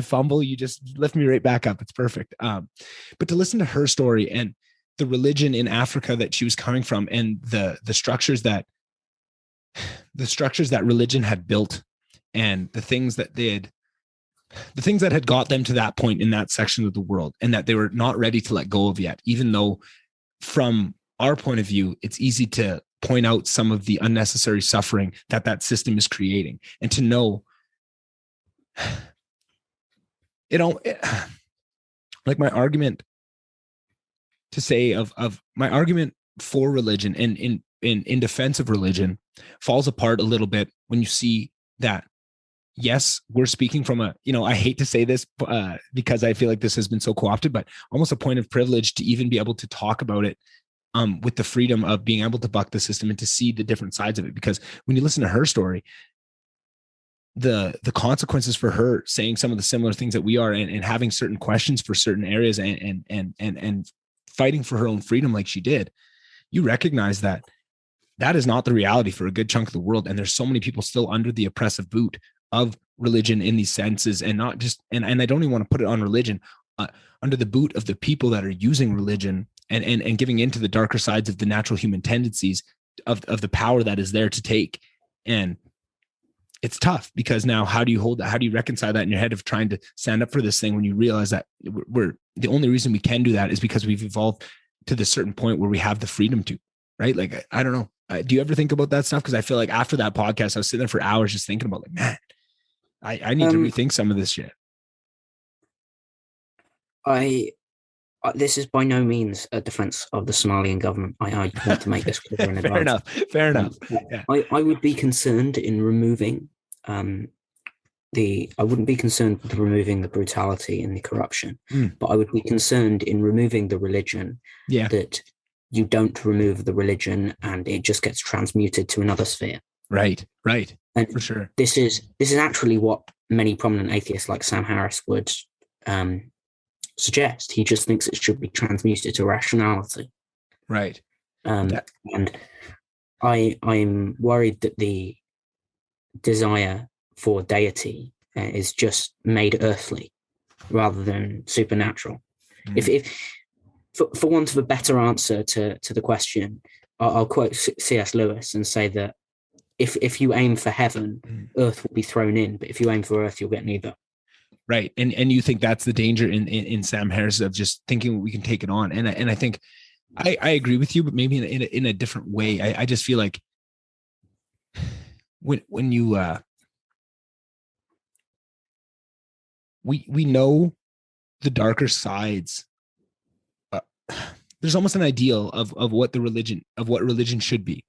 fumble, you just lift me right back up. It's perfect. But to listen to her story and the religion in Africa that she was coming from, and the structures that religion had built, and the things that had got them to that point in that section of the world, and that they were not ready to let go of yet, even though from our point of view, it's easy to point out some of the unnecessary suffering that system is creating, and to know like my argument to say of my argument for religion and in defense of religion falls apart a little bit when you see that, yes, we're speaking from a, I hate to say this because I feel like this has been so co-opted, but almost a point of privilege to even be able to talk about it with the freedom of being able to buck the system and to see the different sides of it. Because when you listen to her story, the consequences for her saying some of the similar things that we are, and having certain questions for certain areas and fighting for her own freedom like she did, you recognize that is not the reality for a good chunk of the world. And there's so many people still under the oppressive boot of religion in these senses, and not just, and I don't even want to put it on religion, under the boot of the people that are using religion and giving into the darker sides of the natural human tendencies of the power that is there to take. And it's tough, because now how do you hold that? How do you reconcile that in your head of trying to stand up for this thing when you realize that we're the only reason we can do that is because we've evolved to this certain point where we have the freedom to, right? Like, I don't know. Do you ever think about that stuff? Because I feel like after that podcast, I was sitting there for hours just thinking about, like, man, I need to rethink some of this shit. This is by no means a defense of the Somalian government. I want to make this clear in advance. Fair enough. Yeah. I would be concerned in removing I wouldn't be concerned with removing the brutality and the corruption, but I would be concerned in removing the religion. Yeah. That you don't remove the religion and it just gets transmuted to another sphere. Right. And for sure. This is actually what many prominent atheists like Sam Harris would suggest. He just thinks it should be transmuted to rationality. Right. And I'm worried that the desire for deity is just made earthly rather than supernatural. If for want of a better answer to the question, I'll quote C.S. Lewis and say that if you aim for heaven, earth will be thrown in, but if you aim for earth, you'll get neither. Right. And you think that's the danger in Sam Harris of just thinking we can take it on. And I think I agree with you, but maybe in a different way. I just feel like when you we know the darker sides. There's almost an ideal of what religion should be,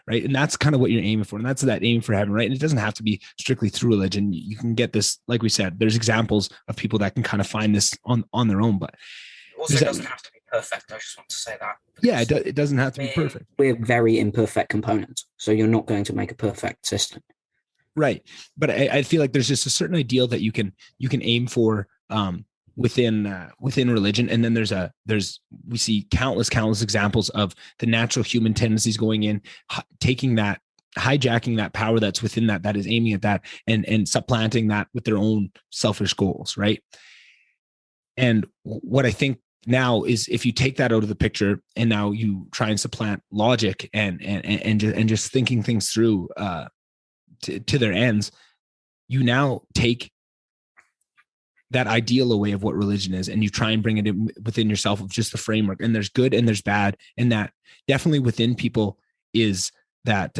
right? And that's kind of what you're aiming for, and that's that aim for heaven, right? And it doesn't have to be strictly through religion. You can get this, like we said, there's examples of people that can kind of find this on their own, but also it doesn't have to be perfect. I just want to say that. Yeah, it doesn't have to be perfect. We're very imperfect components, so you're not going to make a perfect system. Right. But I feel like there's just a certain ideal that you can aim for within religion. And then we see countless examples of the natural human tendencies going in, taking that, hijacking that power that's within that is aiming at that and supplanting that with their own selfish goals. Right. And what I think now is, if you take that out of the picture and now you try and supplant logic and just thinking things through to their ends, you now take that ideal away of what religion is, and you try and bring it in within yourself of just the framework. And there's good and there's bad, and that definitely within people is that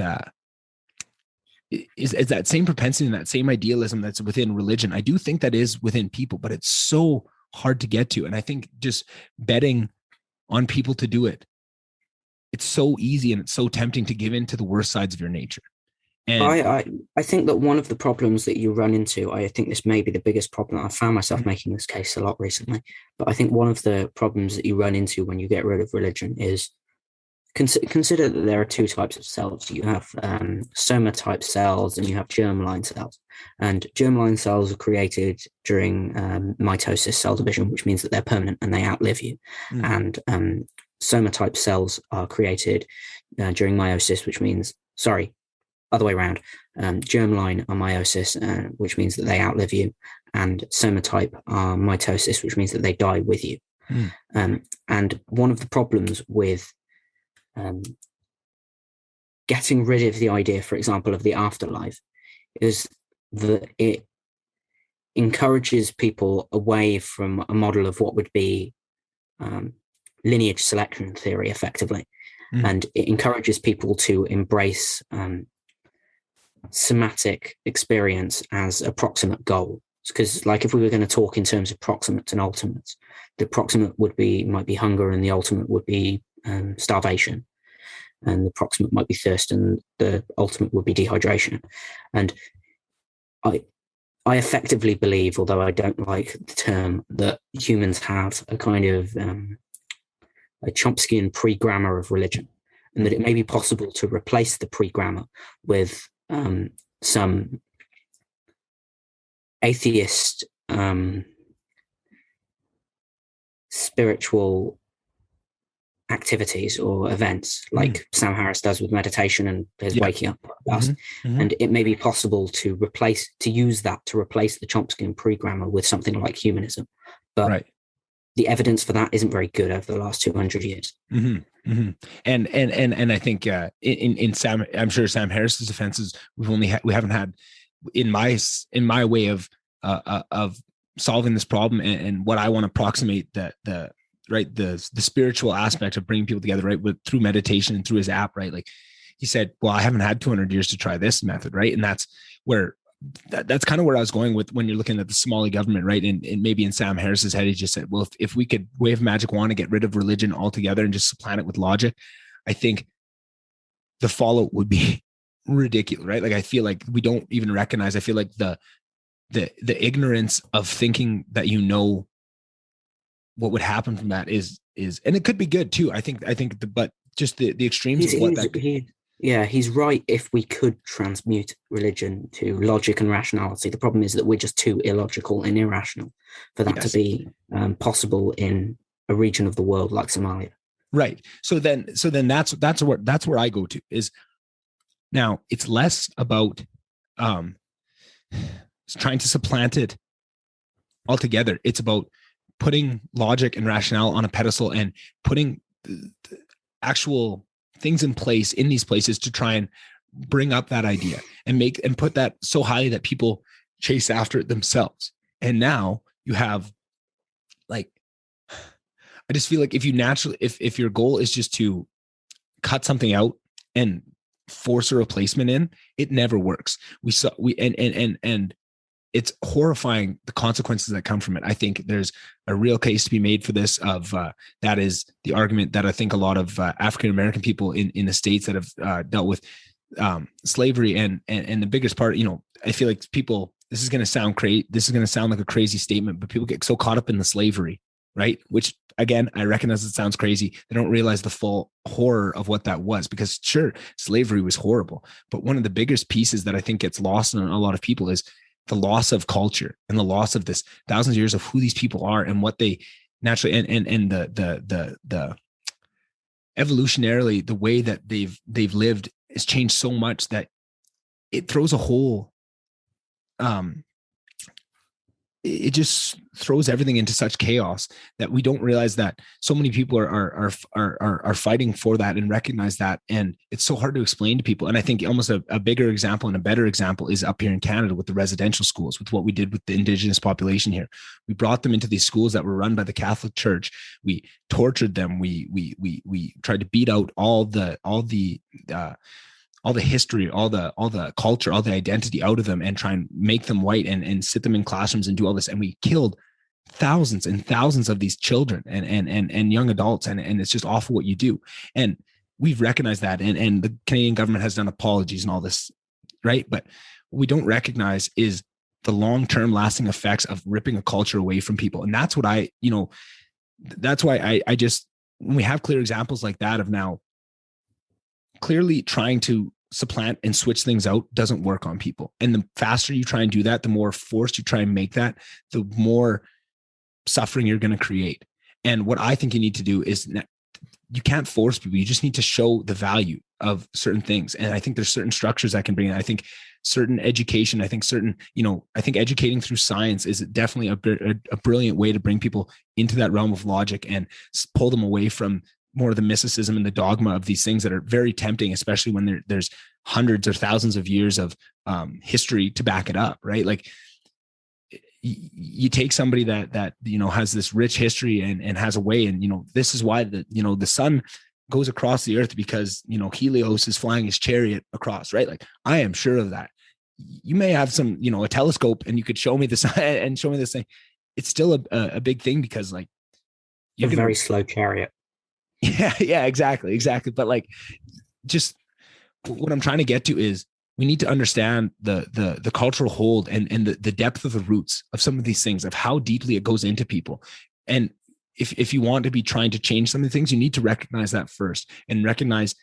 is that same propensity and that same idealism that's within religion. I do think that is within people, but it's so hard to get to. And I think just betting on people to do it, it's so easy and it's so tempting to give in to the worst sides of your nature. And I think that one of the problems that you run into, I think this may be the biggest problem. I found myself making this case a lot recently, but I think one of the problems that you run into when you get rid of religion is consider that there are two types of cells. You have soma type cells and you have germline cells. And germline cells are created during mitosis, cell division, which means that they're permanent and they outlive you. And soma type cells are created during meiosis, which means, other way around. Germline are meiosis, which means that they outlive you, and somatype are mitosis, which means that they die with you. And one of the problems with getting rid of the idea, for example, of the afterlife, is that it encourages people away from a model of what would be lineage selection theory, effectively. and it encourages people to embrace somatic experience as a proximate goal. Because, like, if we were going to talk in terms of proximates and ultimates, the proximate might be hunger, and the ultimate would be starvation, and the proximate might be thirst, and the ultimate would be dehydration. And I effectively believe, although I don't like the term, that humans have a kind of a Chomskyan pre-grammar of religion, and that it may be possible to replace the pre-grammar with some atheist spiritual activities or events, like Sam Harris does with meditation and his waking up podcast. And it may be possible to use that to replace the Chomskyan pre-grammar with something like humanism. But the evidence for that isn't very good over the last 200 years. And I think in Sam, I'm sure Sam Harris's defenses, we haven't had in my way of solving this problem and what I want to approximate the spiritual aspect of bringing people together, right, through meditation and through his app, right? Like he said, well, I haven't had 200 years to try this method, right? And that's where that's kind of where I was going with when you're looking at the Somali government, right? And maybe in Sam Harris's head, he just said, well, if we could wave a magic wand and get rid of religion altogether and just supplant it with logic, I think the fallout would be ridiculous, right? Like I feel like we don't even recognize. I feel like the ignorance of thinking that what would happen from that is, and it could be good too. I think, but just the extremes of what that. He's right. If we could transmute religion to logic and rationality, the problem is that we're just too illogical and irrational for that to be possible in a region of the world like Somalia. Right. So then that's where I go to is now it's less about trying to supplant it altogether. It's about putting logic and rationale on a pedestal and putting the actual things in place in these places to try and bring up that idea and put that so highly that people chase after it themselves. And now you have I just feel like if you naturally, if your goal is just to cut something out and force a replacement in, it never works. And it's horrifying the consequences that come from it. I think there's a real case to be made for this that is the argument that I think a lot of African-American people in the States that have dealt with slavery and the biggest part, I feel like people, this is going to sound like a crazy statement, but people get so caught up in the slavery, right? Which again, I recognize it sounds crazy. They don't realize the full horror of what that was, because sure, slavery was horrible, but one of the biggest pieces that I think gets lost on a lot of people is the loss of culture and the loss of this thousands of years of who these people are and what they naturally and the evolutionarily the way that they've lived has changed so much that it throws a whole it just throws everything into such chaos that we don't realize that so many people are fighting for that and recognize that. And it's so hard to explain to people. And I think almost a bigger example and a better example is up here in Canada with the residential schools, with what we did with the Indigenous population here. We brought them into these schools that were run by the Catholic Church. We tortured them. We tried to beat out all the history, all the culture, all the identity out of them and try and make them white and sit them in classrooms and do all this. And we killed thousands and thousands of these children and young adults. And it's just awful what you do. And we've recognized that. And the Canadian government has done apologies and all this, right? But what we don't recognize is the long-term lasting effects of ripping a culture away from people. And that's what that's why I just, when we have clear examples like that of now, clearly trying to supplant and switch things out doesn't work on people. And the faster you try and do that, the more forced you try and make that, the more suffering you're going to create. And what I think you need to do is you can't force people. You just need to show the value of certain things. And I think there's certain structures that can bring in. I think certain education, I think educating through science is definitely a brilliant way to bring people into that realm of logic and pull them away from more of the mysticism and the dogma of these things that are very tempting, especially when there's hundreds or thousands of years of history to back it up, right? Like you take somebody that has this rich history and has a way, and this is why the sun goes across the earth because, you know, Helios is flying his chariot across, right? Like, I am sure of that. You may have some, you know, a telescope and you could show me this and show me this thing. It's still a big thing because, like, a very slow chariot. Yeah, exactly. But like, just what I'm trying to get to is we need to understand the cultural hold and the depth of the roots of some of these things, of how deeply it goes into people. And if you want to be trying to change some of the things, you need to recognize that first, and recognize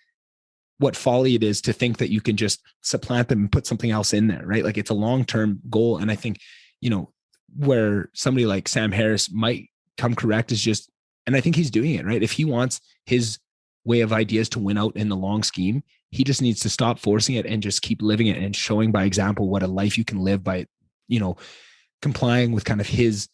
what folly it is to think that you can just supplant them and put something else in there, right? Like, it's a long-term goal. And I think, you know, where somebody like Sam Harris might come correct is just, and I think he's doing it, right? If he wants his way of ideas to win out in the long scheme, he just needs to stop forcing it and just keep living it and showing by example what a life you can live by, you know, complying with kind of his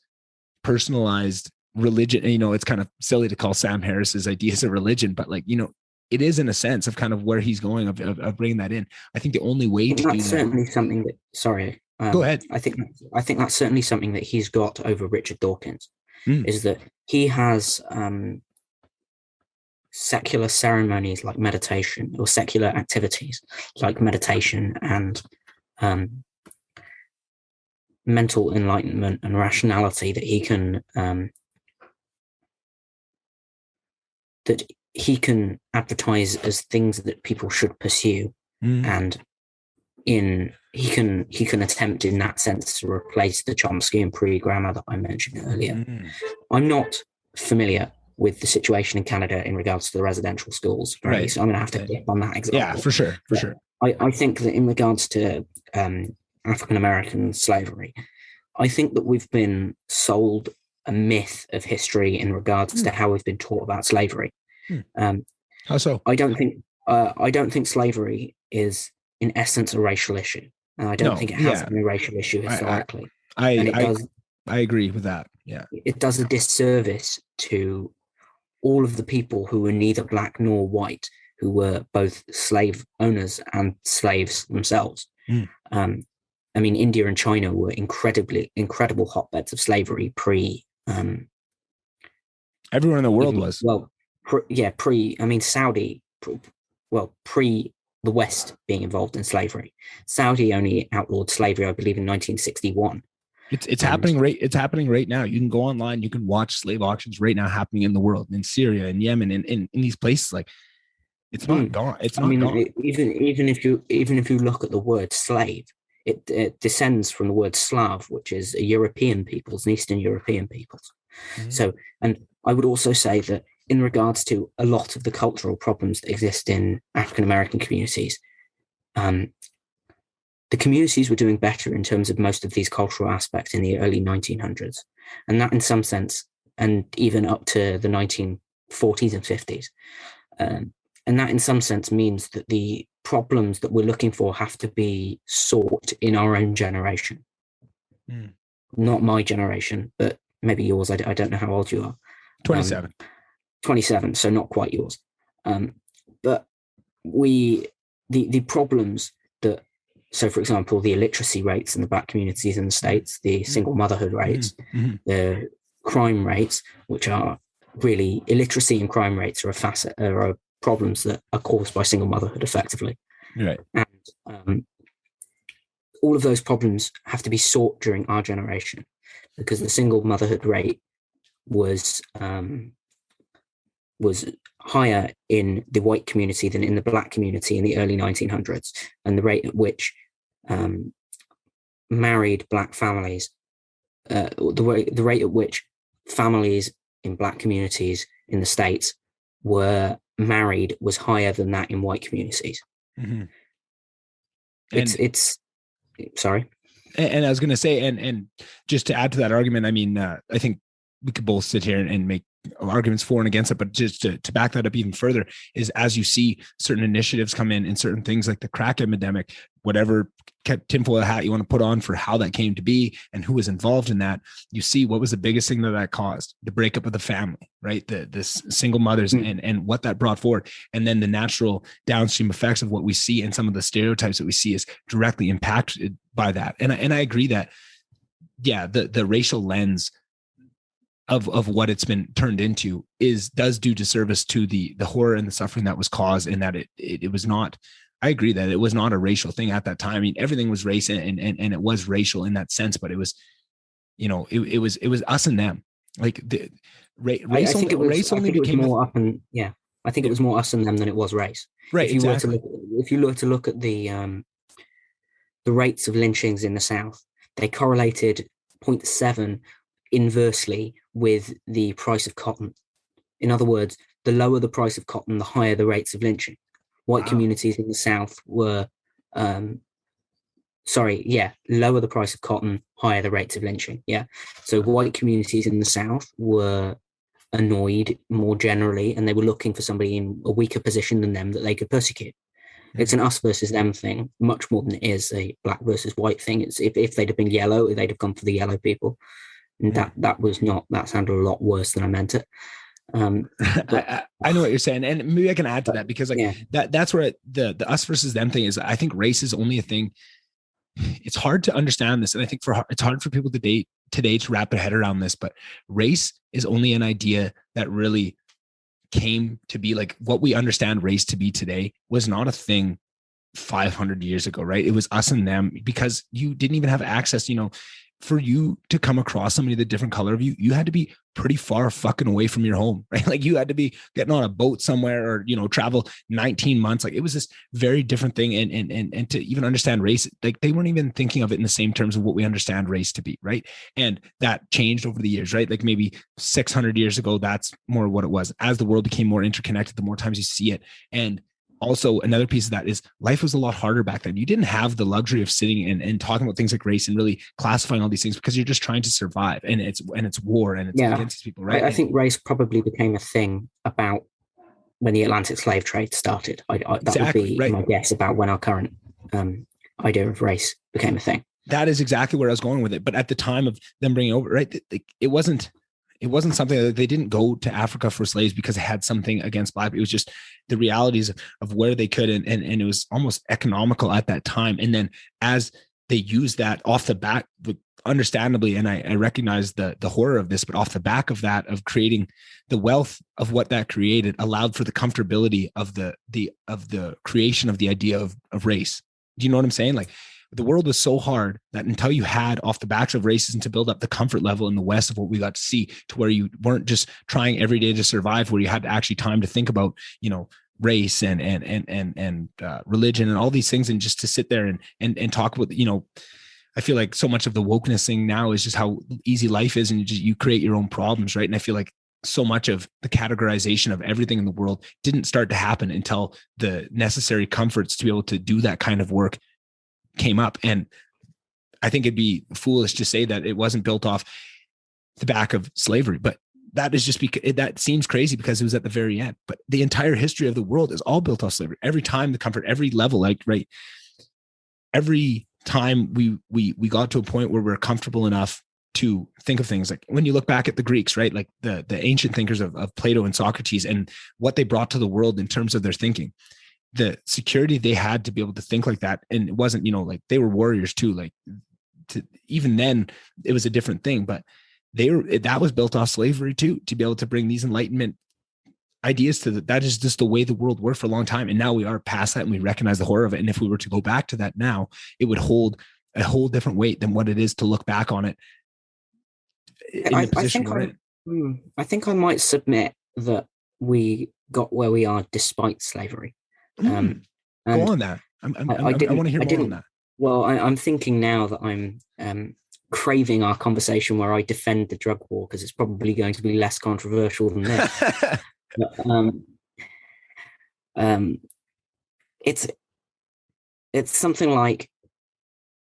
personalized religion. And, you know, it's kind of silly to call Sam Harris's ideas a religion, but, like, you know, it is in a sense of kind of where he's going of bringing that in. I think the only way to do that. That's certainly something that, sorry. Go ahead. I think that's certainly something that he's got over Richard Dawkins, is that he has secular ceremonies like meditation, or secular activities like meditation and mental enlightenment and rationality that he can advertise as things that people should pursue, and he can attempt in that sense to replace the Chomskyan pre-grammar that I mentioned earlier. I'm not familiar with the situation in Canada in regards to the residential schools, right? So I'm going to have to dip on that example. Yeah, for sure. I think that in regards to African-American slavery, I think that we've been sold a myth of history in regards to how we've been taught about slavery. How so? I don't think slavery is in essence a racial issue. And I don't think it has been a racial issue historically. I agree with that. Yeah. It does a disservice to all of the people who were neither black nor white, who were both slave owners and slaves themselves. I mean, India and China were incredible hotbeds of slavery everyone in the world was. Well, Saudi, pre the West being involved in slavery. Saudi only outlawed slavery, I believe, in 1961. It's happening right. It's happening right now. You can go online. You can watch slave auctions right now happening in the world, in Syria, in Yemen, in these places. Like, it's not gone. It's not gone. Even if you look at the word slave, it descends from the word Slav, which is a European peoples, an Eastern European peoples. So, and I would also say that in regards to a lot of the cultural problems that exist in African American communities, the communities were doing better in terms of most of these cultural aspects in the early 1900s. And that in some sense, and even up to the 1940s and 50s. And that in some sense means that the problems that we're looking for have to be sought in our own generation. Not my generation, but maybe yours. I don't know how old you are. 27. 27, so not quite yours. But the problems that, so for example, the illiteracy rates in the black communities in the States, the single motherhood rates, the crime rates, which are really, illiteracy and crime rates are problems that are caused by single motherhood effectively. Right. And all of those problems have to be sought during our generation, because the single motherhood rate was higher in the white community than in the black community in the early 1900s, and the rate at which married black families, the rate at which families in black communities in the States were married was higher than that in white communities. It's sorry. And I was going to say, and just to add to that argument, I mean, I think we could both sit here and make arguments for and against it, but just to back that up even further is, as you see certain initiatives come in and certain things like the crack epidemic, whatever tinfoil hat you want to put on for how that came to be and who was involved in that, you see what was the biggest thing that caused the breakup of the family, right? This single mothers and what that brought forward. And then the natural downstream effects of what we see and some of the stereotypes that we see is directly impacted by that. And I agree that, yeah, the racial lens of what it's been turned into does do disservice to the horror and the suffering that was caused, and that it was not. I agree that it was not a racial thing at that time. I mean, everything was race and it was racial in that sense, but it was, it was us and them. Like the race only became more up and I think it was more us and them than it was race. Right. If you were to look at the rates of lynchings in the South, they correlated 0.7 inversely with the price of cotton. In other words, the lower the price of cotton, the higher the rates of lynching. White communities in the South were, lower the price of cotton, higher the rates of lynching. Yeah. So white communities in the South were annoyed more generally, and they were looking for somebody in a weaker position than them that they could persecute. It's an us versus them thing, much more than it is a black versus white thing. It's if they'd have been yellow, they'd have gone for the yellow people. And that sounded a lot worse than I meant it. I know what you're saying, and maybe I can add to that, because that's where the us versus them thing is. I think race is only a thing. It's hard to understand this, and I think it's hard for people today to wrap their head around this. But race is only an idea that really came to be, like, what we understand race to be today was not a thing 500 years ago, right? It was us and them, because you didn't even have access, for you to come across somebody the different color of you, you had to be pretty far fucking away from your home, right? Like you had to be getting on a boat somewhere, or, travel 19 months. Like it was this very different thing. And to even understand race, like they weren't even thinking of it in the same terms of what we understand race to be. Right. And that changed over the years, right? Like maybe 600 years ago, that's more what it was. As the world became more interconnected, the more times you see it. And also another piece of that is life was a lot harder back then. You didn't have the luxury of sitting and talking about things like race and really classifying all these things, because you're just trying to survive, and it's war, and it's against these people, right? I think race probably became a thing about when the Atlantic slave trade started. That would be my guess about when our current idea of race became a thing. That is exactly where I was going with it. But at the time of them bringing it over, right, it wasn't something that they didn't go to Africa for slaves because it had something against black people. It was just the realities of where they could. And it was almost economical at that time. And then as they used that off the back, understandably, and I recognize the horror of this, but off the back of that, of creating the wealth of what that created, allowed for the comfortability of the creation of the idea of race. Do you know what I'm saying? Like, the world was so hard that until you had off the backs of racism to build up the comfort level in the West of what we got to see, to where you weren't just trying every day to survive, where you had actually time to think about, race and religion and all these things, and just to sit there and talk about, I feel like so much of the wokeness thing now is just how easy life is, and you create your own problems, right? And I feel like so much of the categorization of everything in the world didn't start to happen until the necessary comforts to be able to do that kind of work came up. And I think it'd be foolish to say that it wasn't built off the back of slavery, but that is just because that seems crazy because it was at the very end. But the entire history of the world is all built off slavery. Every time the comfort, every level, like, right, every time we got to a point where we're comfortable enough to think of things, like when you look back at the Greeks, right, like the ancient thinkers of Plato and Socrates, and what they brought to the world in terms of their thinking, the security they had to be able to think like that. And it wasn't, like they were warriors too. Like even then it was a different thing, but that was built off slavery too, to be able to bring these Enlightenment ideas to that is just the way the world worked for a long time. And now we are past that, and we recognize the horror of it. And if we were to go back to that now, it would hold a whole different weight than what it is to look back on it in the position we're in. I think I might submit that we got where we are despite slavery. Go on that. I want to hear more on that. Well, I'm thinking now that I'm craving our conversation where I defend the drug war, because it's probably going to be less controversial than this. But, it's something like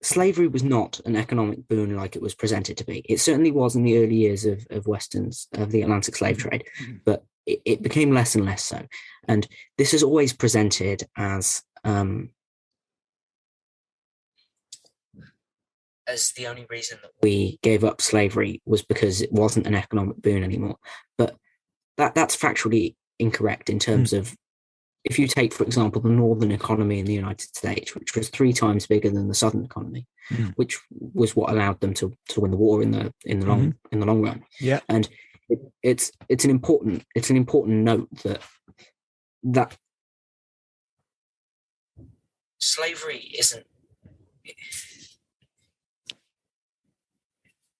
slavery was not an economic boon like it was presented to be. It certainly was in the early years of the Atlantic slave trade, but it became less and less so. And this is always presented as the only reason that we gave up slavery was because it wasn't an economic boon anymore. But that's factually incorrect in terms of, if you take, for example, the northern economy in the United States, which was 3 times bigger than the southern economy, which was what allowed them to win the war in the long run. Yeah. And it's an important note that slavery isn't.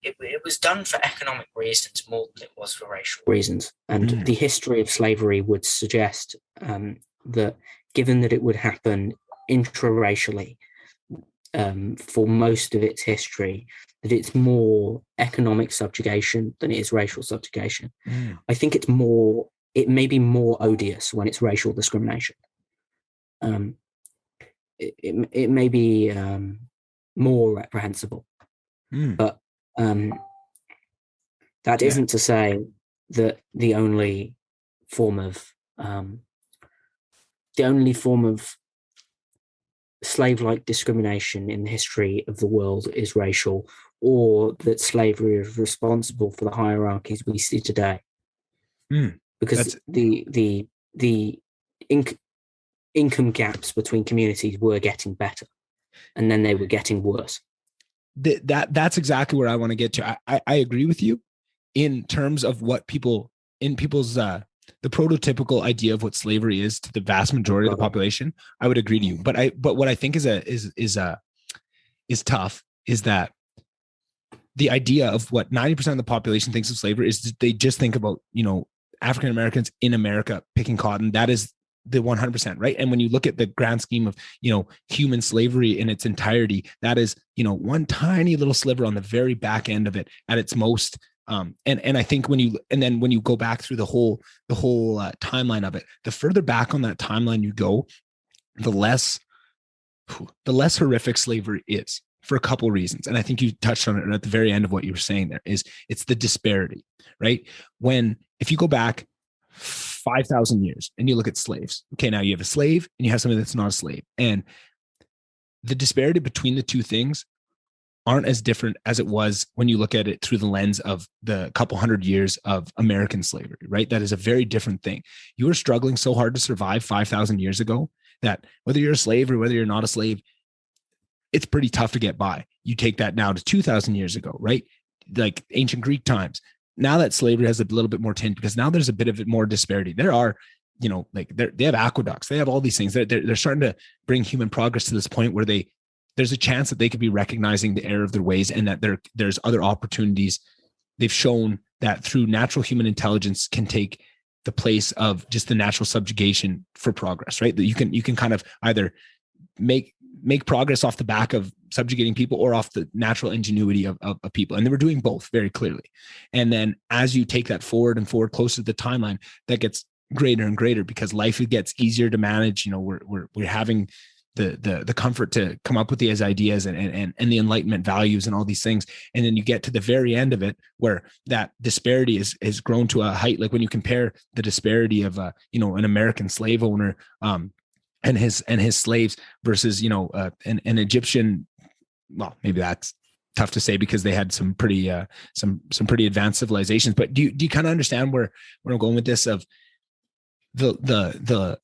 It was done for economic reasons more than it was for racial reasons. And the history of slavery would suggest that, given that it would happen intraracially for most of its history, that it's more economic subjugation than it is racial subjugation. I think it may be more odious when it's racial discrimination. It may be more reprehensible. But that isn't to say that the only form of slave-like discrimination in the history of the world is racial, or that slavery is responsible for the hierarchies we see today. Because the income gaps between communities were getting better, and then they were getting worse. That's exactly where I want to get to. I agree with you in terms of what people's the prototypical idea of what slavery is to the vast majority of the population. I would agree to you, but what I think is tough is that the idea of what 90% of the population thinks of slavery is they just think about, African Americans in America picking cotton. That is the 100%, right? And when you look at the grand scheme of, human slavery in its entirety, that is, one tiny little sliver on the very back end of it at its most. And I think when you go back through the whole timeline of it, the further back on that timeline you go, the less horrific slavery is, for a couple of reasons. And I think you touched on it at the very end of what you were saying there, is it's the disparity, right? If you go back 5,000 years and you look at slaves, okay, now you have a slave and you have something that's not a slave. And the disparity between the two things aren't as different as it was when you look at it through the lens of the couple hundred years of American slavery, right? That is a very different thing. You were struggling so hard to survive 5,000 years ago that whether you're a slave or whether you're not a slave, it's pretty tough to get by. You take that now to 2,000 years ago, right? Like ancient Greek times. Now that slavery has a little bit more tint, because now there's a bit of more disparity. There are, they have aqueducts, they have all these things. They're starting to bring human progress to this point where there's a chance that they could be recognizing the error of their ways, and that there's other opportunities. They've shown that through natural human intelligence can take the place of just the natural subjugation for progress, right? That you can kind of either make progress off the back of subjugating people or off the natural ingenuity of people. And they were doing both very clearly. And then as you take that forward and forward closer to the timeline, that gets greater and greater because life gets easier to manage. We're having the comfort to come up with these ideas and the Enlightenment values and all these things. And then you get to the very end of it where that disparity is grown to a height. Like when you compare the disparity of an American slave owner and his slaves versus an Egyptian. Well, maybe that's tough to say because they had some pretty advanced civilizations. But do you kind of understand where I'm going with this? Of the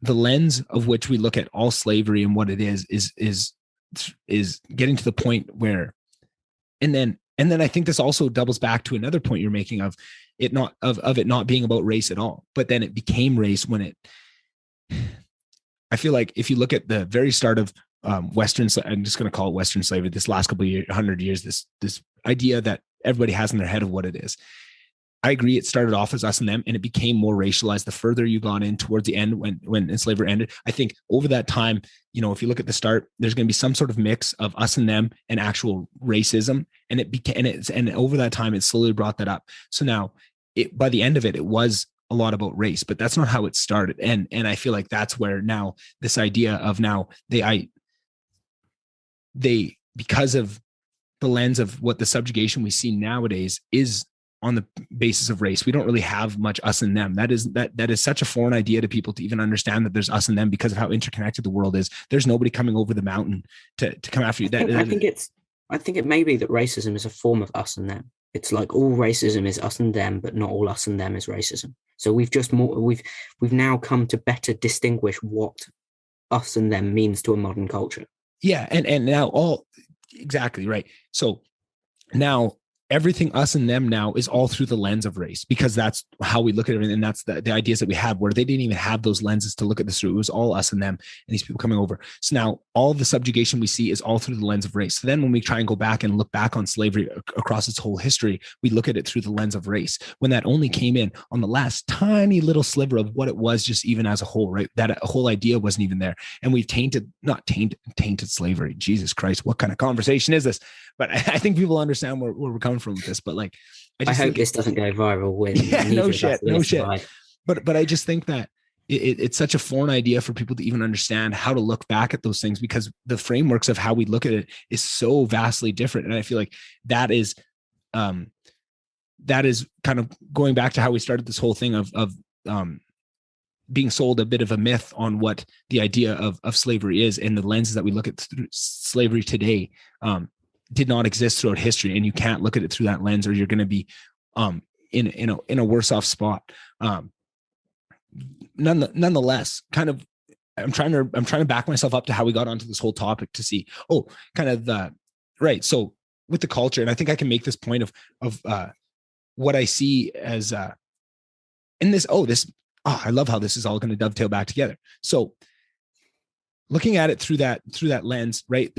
lens of which we look at all slavery and what it is getting to the point where, and then I think this also doubles back to another point you're making of it not being about race at all, but then it became race when I feel like if you look at the very start of Western, I'm just going to call it Western slavery, this last couple of 100 years, this idea that everybody has in their head of what it is. I agree. It started off as us and them, and it became more racialized the further you got in towards the end when slavery ended. I think over that time, if you look at the start, there's going to be some sort of mix of us and them and actual racism. And and over that time, it slowly brought that up. So now by the end of it, it was a lot about race, but that's not how it started. And I feel like that's where now this idea of now they because of the lens of what the subjugation we see nowadays is on the basis of race. We don't really have much us and them. That is such a foreign idea to people to even understand that there's us and them because of how interconnected the world is. There's nobody coming over the mountain to come after you. I think it may be that racism is a form of us and them. It's like all racism is us and them, but not all us and them is racism. So we've now come to better distinguish what us and them means to a modern culture. Yeah. And now exactly right. So now everything us and them now is all through the lens of race, because that's how we look at everything. And that's the ideas that we had, where they didn't even have those lenses to look at this through. It was all us and them and these people coming over. So now all the subjugation we see is all through the lens of race. So then when we try and go back and look back on slavery across its whole history, we look at it through the lens of race, when that only came in on the last tiny little sliver of what it was, just even as a whole, right? That whole idea wasn't even there. And we've tainted slavery. Jesus Christ, what kind of conversation is this? But I think people understand where we're coming from with this. But like, I hope this doesn't go viral with no shit. But I just think that it's such a foreign idea for people to even understand how to look back at those things, because the frameworks of how we look at it is so vastly different. And I feel like that is kind of going back to how we started this whole thing of being sold a bit of a myth on what the idea of slavery is, and the lenses that we look at through slavery today did not exist throughout history. And you can't look at it through that lens, or you're going to be in a worse off spot. Nonetheless, kind of, I'm trying to back myself up to how we got onto this whole topic to see, right. So with the culture, and I think I can make this point of what I see as in this. I love how this is all going to dovetail back together. So looking at it through that lens, right?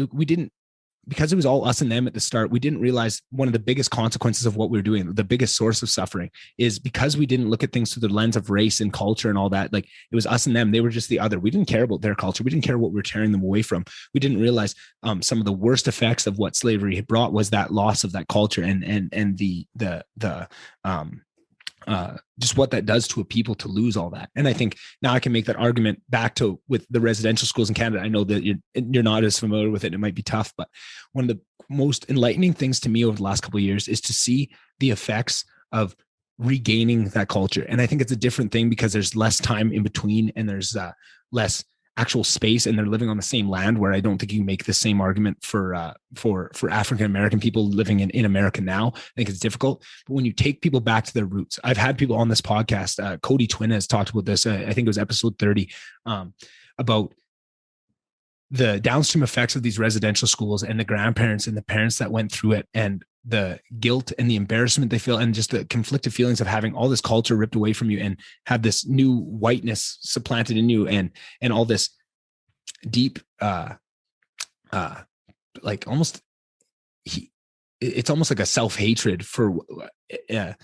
Because it was all us and them at the start, we didn't realize one of the biggest consequences of what we were doing, the biggest source of suffering, is because we didn't look at things through the lens of race and culture and all that. Like, it was us and them. They were just the other. We didn't care about their culture. We didn't care what we were tearing them away from. We didn't realize some of the worst effects of what slavery had brought was that loss of that culture and just what that does to a people to lose all that. And I think now I can make that argument back to with the residential schools in Canada. I know that you're not as familiar with it. It might be tough, but one of the most enlightening things to me over the last couple of years is to see the effects of regaining that culture. And I think it's a different thing because there's less time in between, and there's less actual space, and they're living on the same land, where I don't think you make the same argument for African-American people living in America now. I think it's difficult. But when you take people back to their roots, I've had people on this podcast, Cody Twin has talked about this. I think it was episode 30, about the downstream effects of these residential schools and the grandparents and the parents that went through it, and the guilt and the embarrassment they feel, and just the conflicted feelings of having all this culture ripped away from you and have this new whiteness supplanted in you, and all this deep, like almost, it's almost like a self-hatred for, it's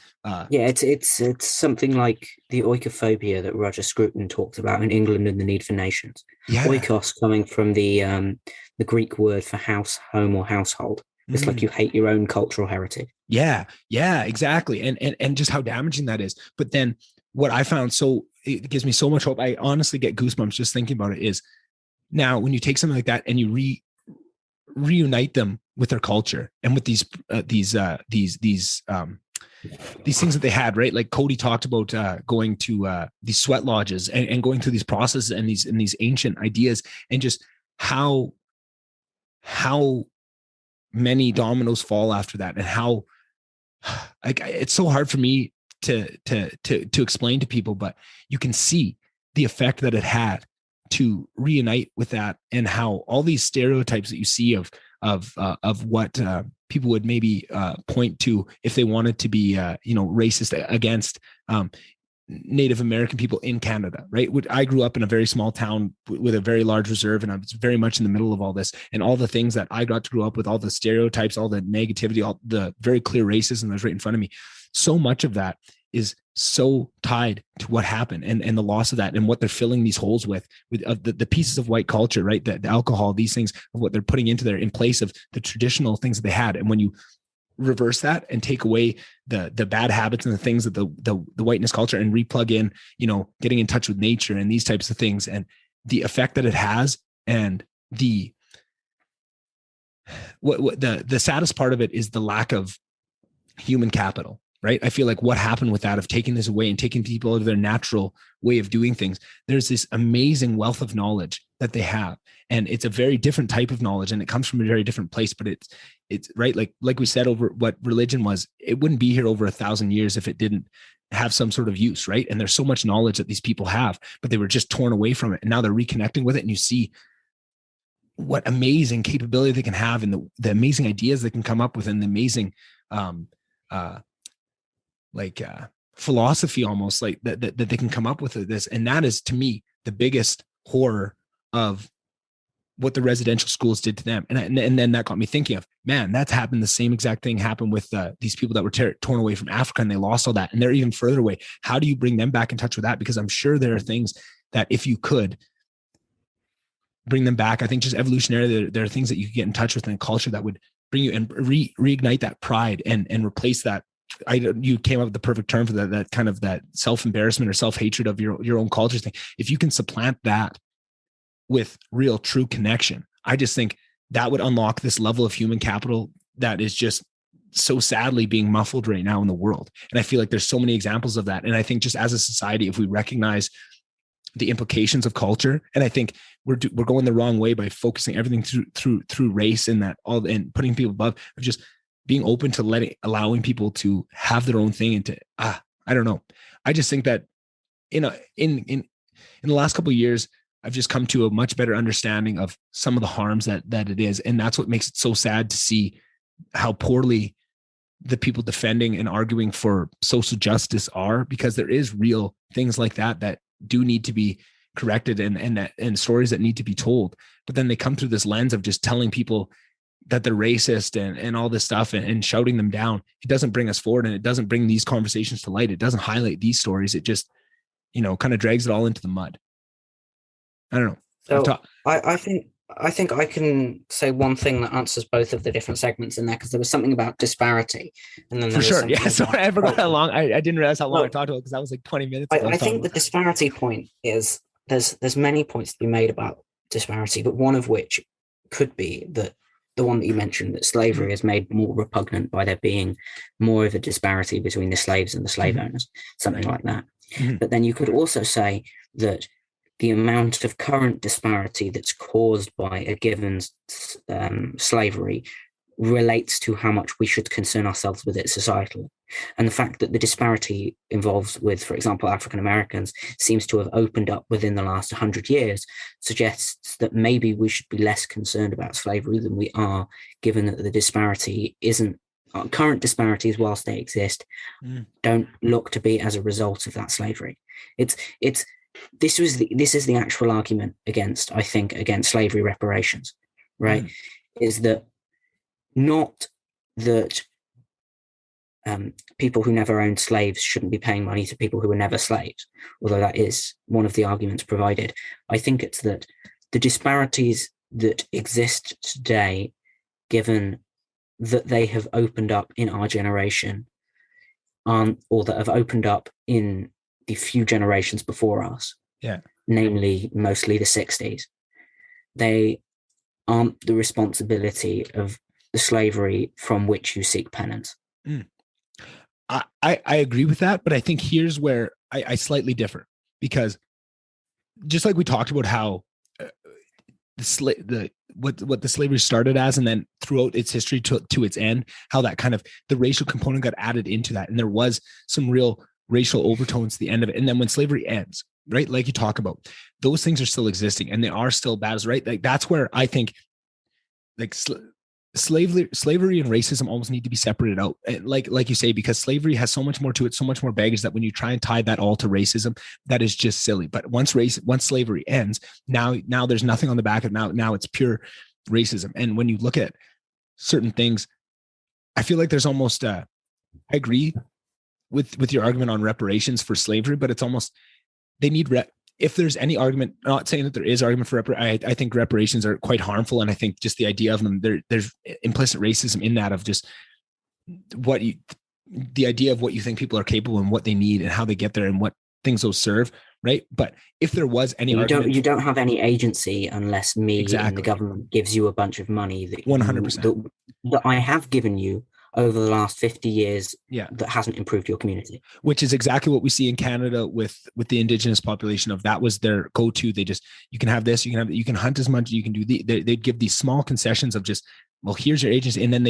something like the oikophobia that Roger Scruton talked about in England and the Need for Nations. Yeah. Oikos coming from the Greek word for house, home, or household. It's like you hate your own cultural heritage. Yeah, exactly. And just how damaging that is. But then what I found, so it gives me so much hope. I honestly get goosebumps just thinking about it, is now when you take something like that and you reunite them with their culture and with these things that they had, right? Like Cody talked about going to these sweat lodges and going through these processes and these ancient ideas, and just how many dominoes fall after that, and how it's so hard for me to explain to people, but you can see the effect that it had to reunite with that, and how all these stereotypes that you see of what people would maybe point to if they wanted to be racist against Native American people in Canada, right? I grew up in a very small town with a very large reserve, and I was very much in the middle of all this, and all the things that I got to grow up with, all the stereotypes, all the negativity, all the very clear racism that was right in front of me. So much of that is so tied to what happened and the loss of that, and what they're filling these holes with the pieces of white culture, right? The alcohol, these things, of what they're putting into there in place of the traditional things that they had. And when you reverse that and take away the bad habits and the things that the whiteness culture, and replug in, getting in touch with nature and these types of things, and the effect that it has, and the saddest part of it is the lack of human capital, right? I feel like what happened with that, of taking this away and taking people out of their natural way of doing things, there's this amazing wealth of knowledge that they have. And it's a very different type of knowledge, and it comes from a very different place, but it's right. Like we said, over what religion was, it wouldn't be here over 1,000 years if it didn't have some sort of use, right? And there's so much knowledge that these people have, but they were just torn away from it. And now they're reconnecting with it. And you see what amazing capability they can have, and the amazing ideas they can come up with, and the amazing philosophy almost, like that they can come up with this. And that is, to me, the biggest horror of what the residential schools did to them. And then that got me thinking of, man, that's happened. The same exact thing happened with these people that were torn away from Africa, and they lost all that. And they're even further away. How do you bring them back in touch with that? Because I'm sure there are things that if you could bring them back, I think just evolutionarily, there are things that you could get in touch with in a culture that would bring you and reignite that pride and replace that. You came up with the perfect term for that kind of that self-embarrassment or self-hatred of your own culture thing. If you can supplant that with real, true connection, I just think that would unlock this level of human capital that is just so sadly being muffled right now in the world. And I feel like there's so many examples of that. And I think just as a society, if we recognize the implications of culture, and I think we're going the wrong way by focusing everything through race and that all, and putting people above, of just being open to allowing people to have their own thing and to, I don't know. I just think that in the last couple of years, I've just come to a much better understanding of some of the harms that it is. And that's what makes it so sad to see how poorly the people defending and arguing for social justice are, because there is real things like that do need to be corrected and stories that need to be told. But then they come through this lens of just telling people that they're racist and all this stuff and shouting them down. It doesn't bring us forward, and it doesn't bring these conversations to light. It doesn't highlight these stories. It just, kind of drags it all into the mud. I don't know. So I think I can say one thing that answers both of the different segments in there, because there was something about disparity, and then there for was sure. something Yeah. Sorry, I forgot how long. I didn't realize how long No. I talked about, because that was like 20 minutes. I think the disparity point is there's many points to be made about disparity, but one of which could be that the one that you mentioned, that slavery is made more repugnant by there being more of a disparity between the slaves and the slave owners, something like that. Mhm. But then you could also say that the amount of current disparity that's caused by a given slavery relates to how much we should concern ourselves with it societally. And the fact that the disparity involved with, for example, African Americans seems to have opened up within the last 100 years suggests that maybe we should be less concerned about slavery than we are, given that the disparity isn't, current disparities, whilst they exist, don't look to be as a result of that slavery. This is the actual argument against slavery reparations, right? Is that not that people who never owned slaves shouldn't be paying money to people who were never slaves, although that is one of the arguments provided. I think it's that the disparities that exist today, given that they have opened up in our generation, or that have opened up in the few generations before us, namely mostly the 60s, they aren't the responsibility of the slavery from which you seek penance. I agree with that, but I think here's where I slightly differ, because just like we talked about how what the slavery started as, and then throughout its history to its end, how that kind of the racial component got added into that, and there was some real racial overtones at the end of it. And then when slavery ends, right, like you talk about, those things are still existing and they are still bad, right? Like that's where I think like slavery and racism almost need to be separated out, like you say, because slavery has so much more to it, so much more baggage, that when you try and tie that all to racism, that is just silly. But once slavery ends, now there's nothing on the back of now it's pure racism. And when you look at certain things, I feel like there's almost I agree with your argument on reparations for slavery, but it's almost they need if there's any argument, not saying that there is argument for I think reparations are quite harmful. And I think just the idea of them, there's implicit racism in that, of just the idea of what you think people are capable and what they need and how they get there and what things those serve. Right. But if there was any argument, you don't have any agency unless me and the government gives you a bunch of money that 100% that I have given you over the last 50 years, that hasn't improved your community. Which is exactly what we see in Canada with the Indigenous population. Of that was their go-to. They just, you can have this, you can hunt as much, you can do they'd give these small concessions of just, well, here's your agency. And then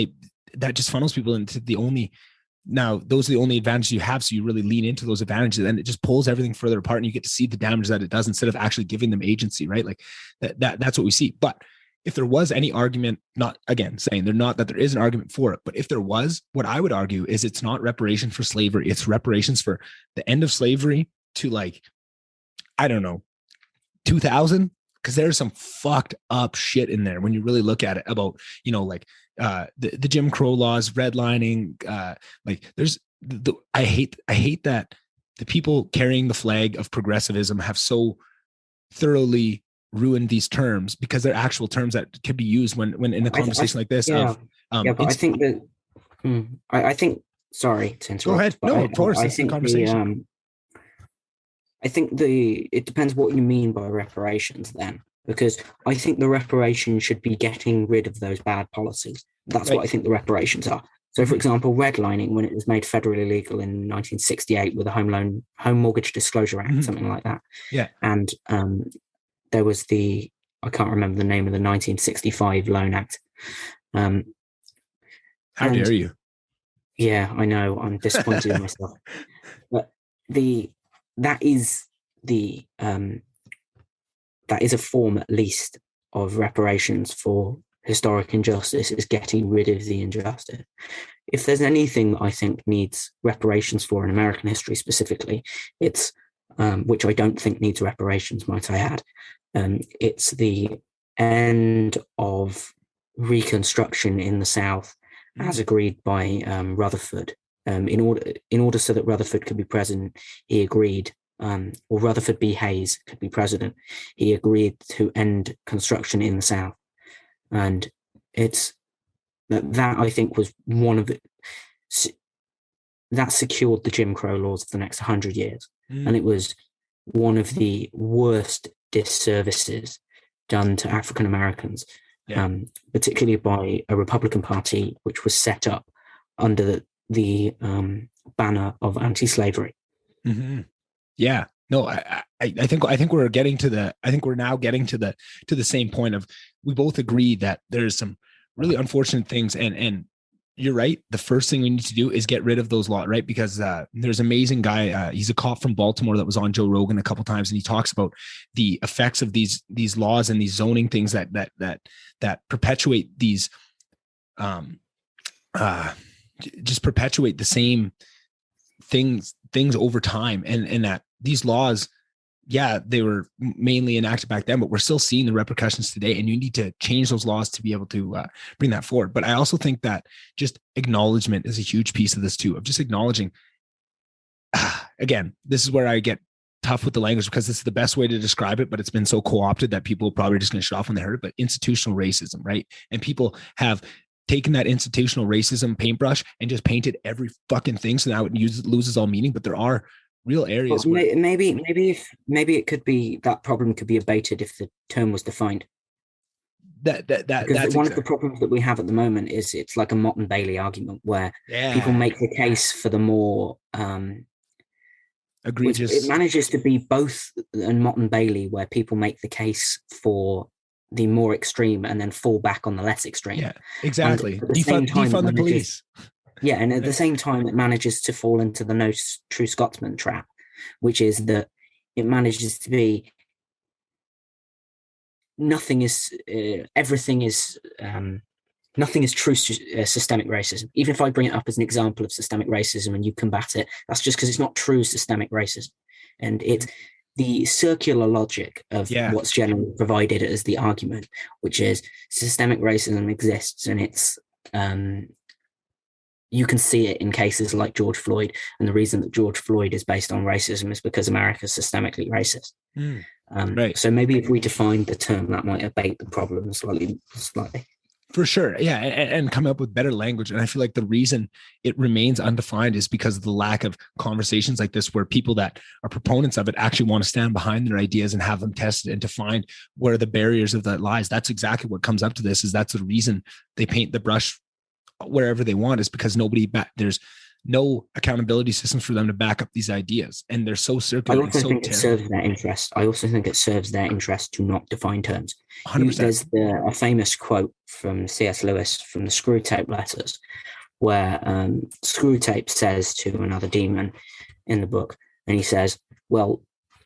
that just funnels people into those are the only advantages you have. So you really lean into those advantages, and it just pulls everything further apart, and you get to see the damage that it does instead of actually giving them agency, right? Like that's what we see. But if there was any argument, not again saying they're not, that there is an argument for it, but if there was, what I would argue is it's not reparation for slavery. It's reparations for the end of slavery to, like, I don't know, 2000, because there's some fucked up shit in there when you really look at it about, like the Jim Crow laws, redlining, like there's I hate that the people carrying the flag of progressivism have so thoroughly ruined these terms, because they're actual terms that could be used when in a conversation like this. But I think that I think, sorry to interrupt. Go ahead. No, of course. I it's think a conversation. I think it depends what you mean by reparations then, because I think the reparations should be getting rid of those bad policies. That's right. What I think the reparations are. So, for example, redlining, when it was made federally legal in 1968 with the Home Mortgage Disclosure Act, something like that. Yeah. And there was I can't remember the name of the 1965 Loan Act. How dare you? Yeah, I know. I'm disappointed in myself. But that is a form, at least, of reparations for historic injustice, is getting rid of the injustice. If there's anything that I think needs reparations for in American history specifically, it's which I don't think needs reparations, might I add. It's the end of Reconstruction in the South, as agreed by Rutherford. In order so that Rutherford could be president, he agreed, or Rutherford B. Hayes could be president, he agreed to end construction in the South. And it's that I think was one of it that secured the Jim Crow laws for the next 100 years. And it was one of the worst disservices done to African Americans, particularly by a Republican Party which was set up under the banner of anti-slavery. Mm-hmm. Yeah, no, I think we're getting to I think we're now getting to the same point of, we both agree that there's some really unfortunate things, and you're right. The first thing we need to do is get rid of those laws, right? Because there's an amazing guy. He's a cop from Baltimore that was on Joe Rogan a couple times, and he talks about the effects of these laws and these zoning things that perpetuate these, just perpetuate the same things over time, and that these laws, they were mainly enacted back then, but we're still seeing the repercussions today, and you need to change those laws to be able to bring that forward. But I also think that just acknowledgement is a huge piece of this too, of just acknowledging, again, this is where I get tough with the language, because this is the best way to describe it, but it's been so co-opted that people are probably just going to shut off when they heard it. But institutional racism, right? And people have taken that institutional racism paintbrush and just painted every fucking thing, so now it loses all meaning. But there are real areas where maybe it could be, that problem could be abated if the term was defined. That's one of the problems that we have at the moment is it's like a Mott and Bailey argument, where people make the case for the more egregious. It manages to be both a Mott and Bailey, where people make the case for the more extreme and then fall back on the less extreme. Yeah, exactly. Defund the police. Yeah, and at the same time, it manages to fall into the no true Scotsman trap, which is that it manages to be nothing is true systemic racism. Even if I bring it up as an example of systemic racism and you combat it, that's just because it's not true systemic racism. And it's the circular logic of what's generally provided as the argument, which is systemic racism exists, and it's you can see it in cases like George Floyd, and the reason that George Floyd is based on racism is because America is systemically racist. Right. So maybe if we define the term, that might abate the problem slightly. For sure. Yeah. And come up with better language. And I feel like the reason it remains undefined is because of the lack of conversations like this, where people that are proponents of it actually want to stand behind their ideas and have them tested and to find where the barriers of that lies. That's exactly what comes up to this, is that's the reason they paint the brush wherever they want, is because there's no accountability systems for them to back up these ideas. And they're so circular. I also think it serves their interest. I also think it serves their interest to not define terms. 100%. There's a famous quote from C.S. Lewis from the Screwtape Letters, where Screwtape says to another demon in the book, and he says, well,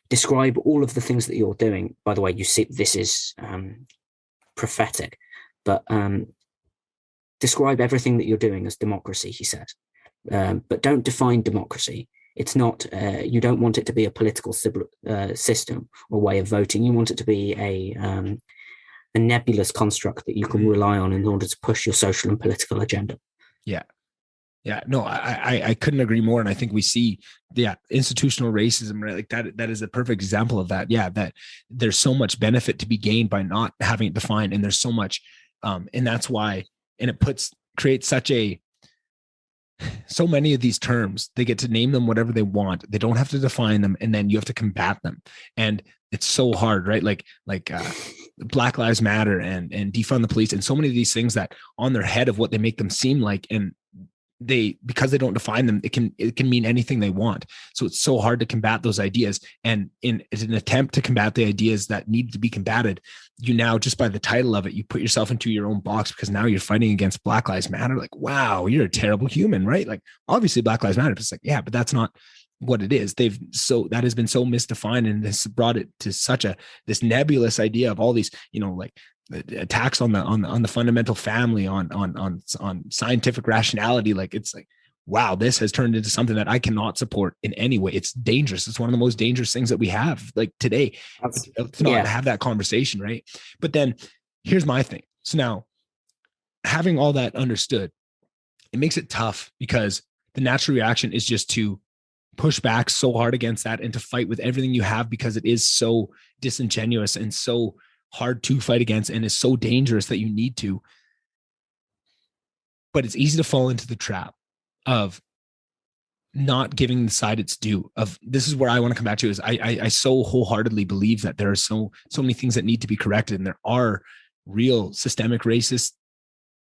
describe all of the things that you're doing. By the way, you see, this is prophetic, but describe everything that you're doing as democracy, he said. But don't define democracy. It's not, you don't want it to be a political system or way of voting. You want it to be a nebulous construct that you can rely on in order to push your social and political agenda. Yeah. Yeah, no, I couldn't agree more. And I think we see, institutional racism, right? Like that is a perfect example of that. Yeah, that there's so much benefit to be gained by not having it defined. And there's so much, and that's why, and it creates so many of these terms, they get to name them whatever they want. They don't have to define them. And then you have to combat them. And it's so hard, right? Like Black Lives Matter and defund the police and so many of these things that on their head of what they make them seem like, and because they don't define them, it can mean anything they want. So it's so hard to combat those ideas. And in an attempt to combat the ideas that need to be combated, you now, just by the title of it, you put yourself into your own box, because now you're fighting against Black Lives Matter. Like, wow, you're a terrible human, right? Like, obviously Black Lives Matter. It's like, yeah, but that's not what it is. That has been so misdefined, and has brought it to such this nebulous idea of all these, like attacks on the fundamental family, on scientific rationality. Like, it's like, wow, this has turned into something that I cannot support in any way. It's dangerous. It's one of the most dangerous things that we have, like, today, to not have that conversation, right? But then here's my thing. So now, having all that understood, it makes it tough, because the natural reaction is just to push back so hard against that and to fight with everything you have, because it is so disingenuous and so hard to fight against, and is so dangerous that you need to. But it's easy to fall into the trap of not giving the side its due. Of this is where I want to come back to, is I so wholeheartedly believe that there are so many things that need to be corrected, and there are real systemic racist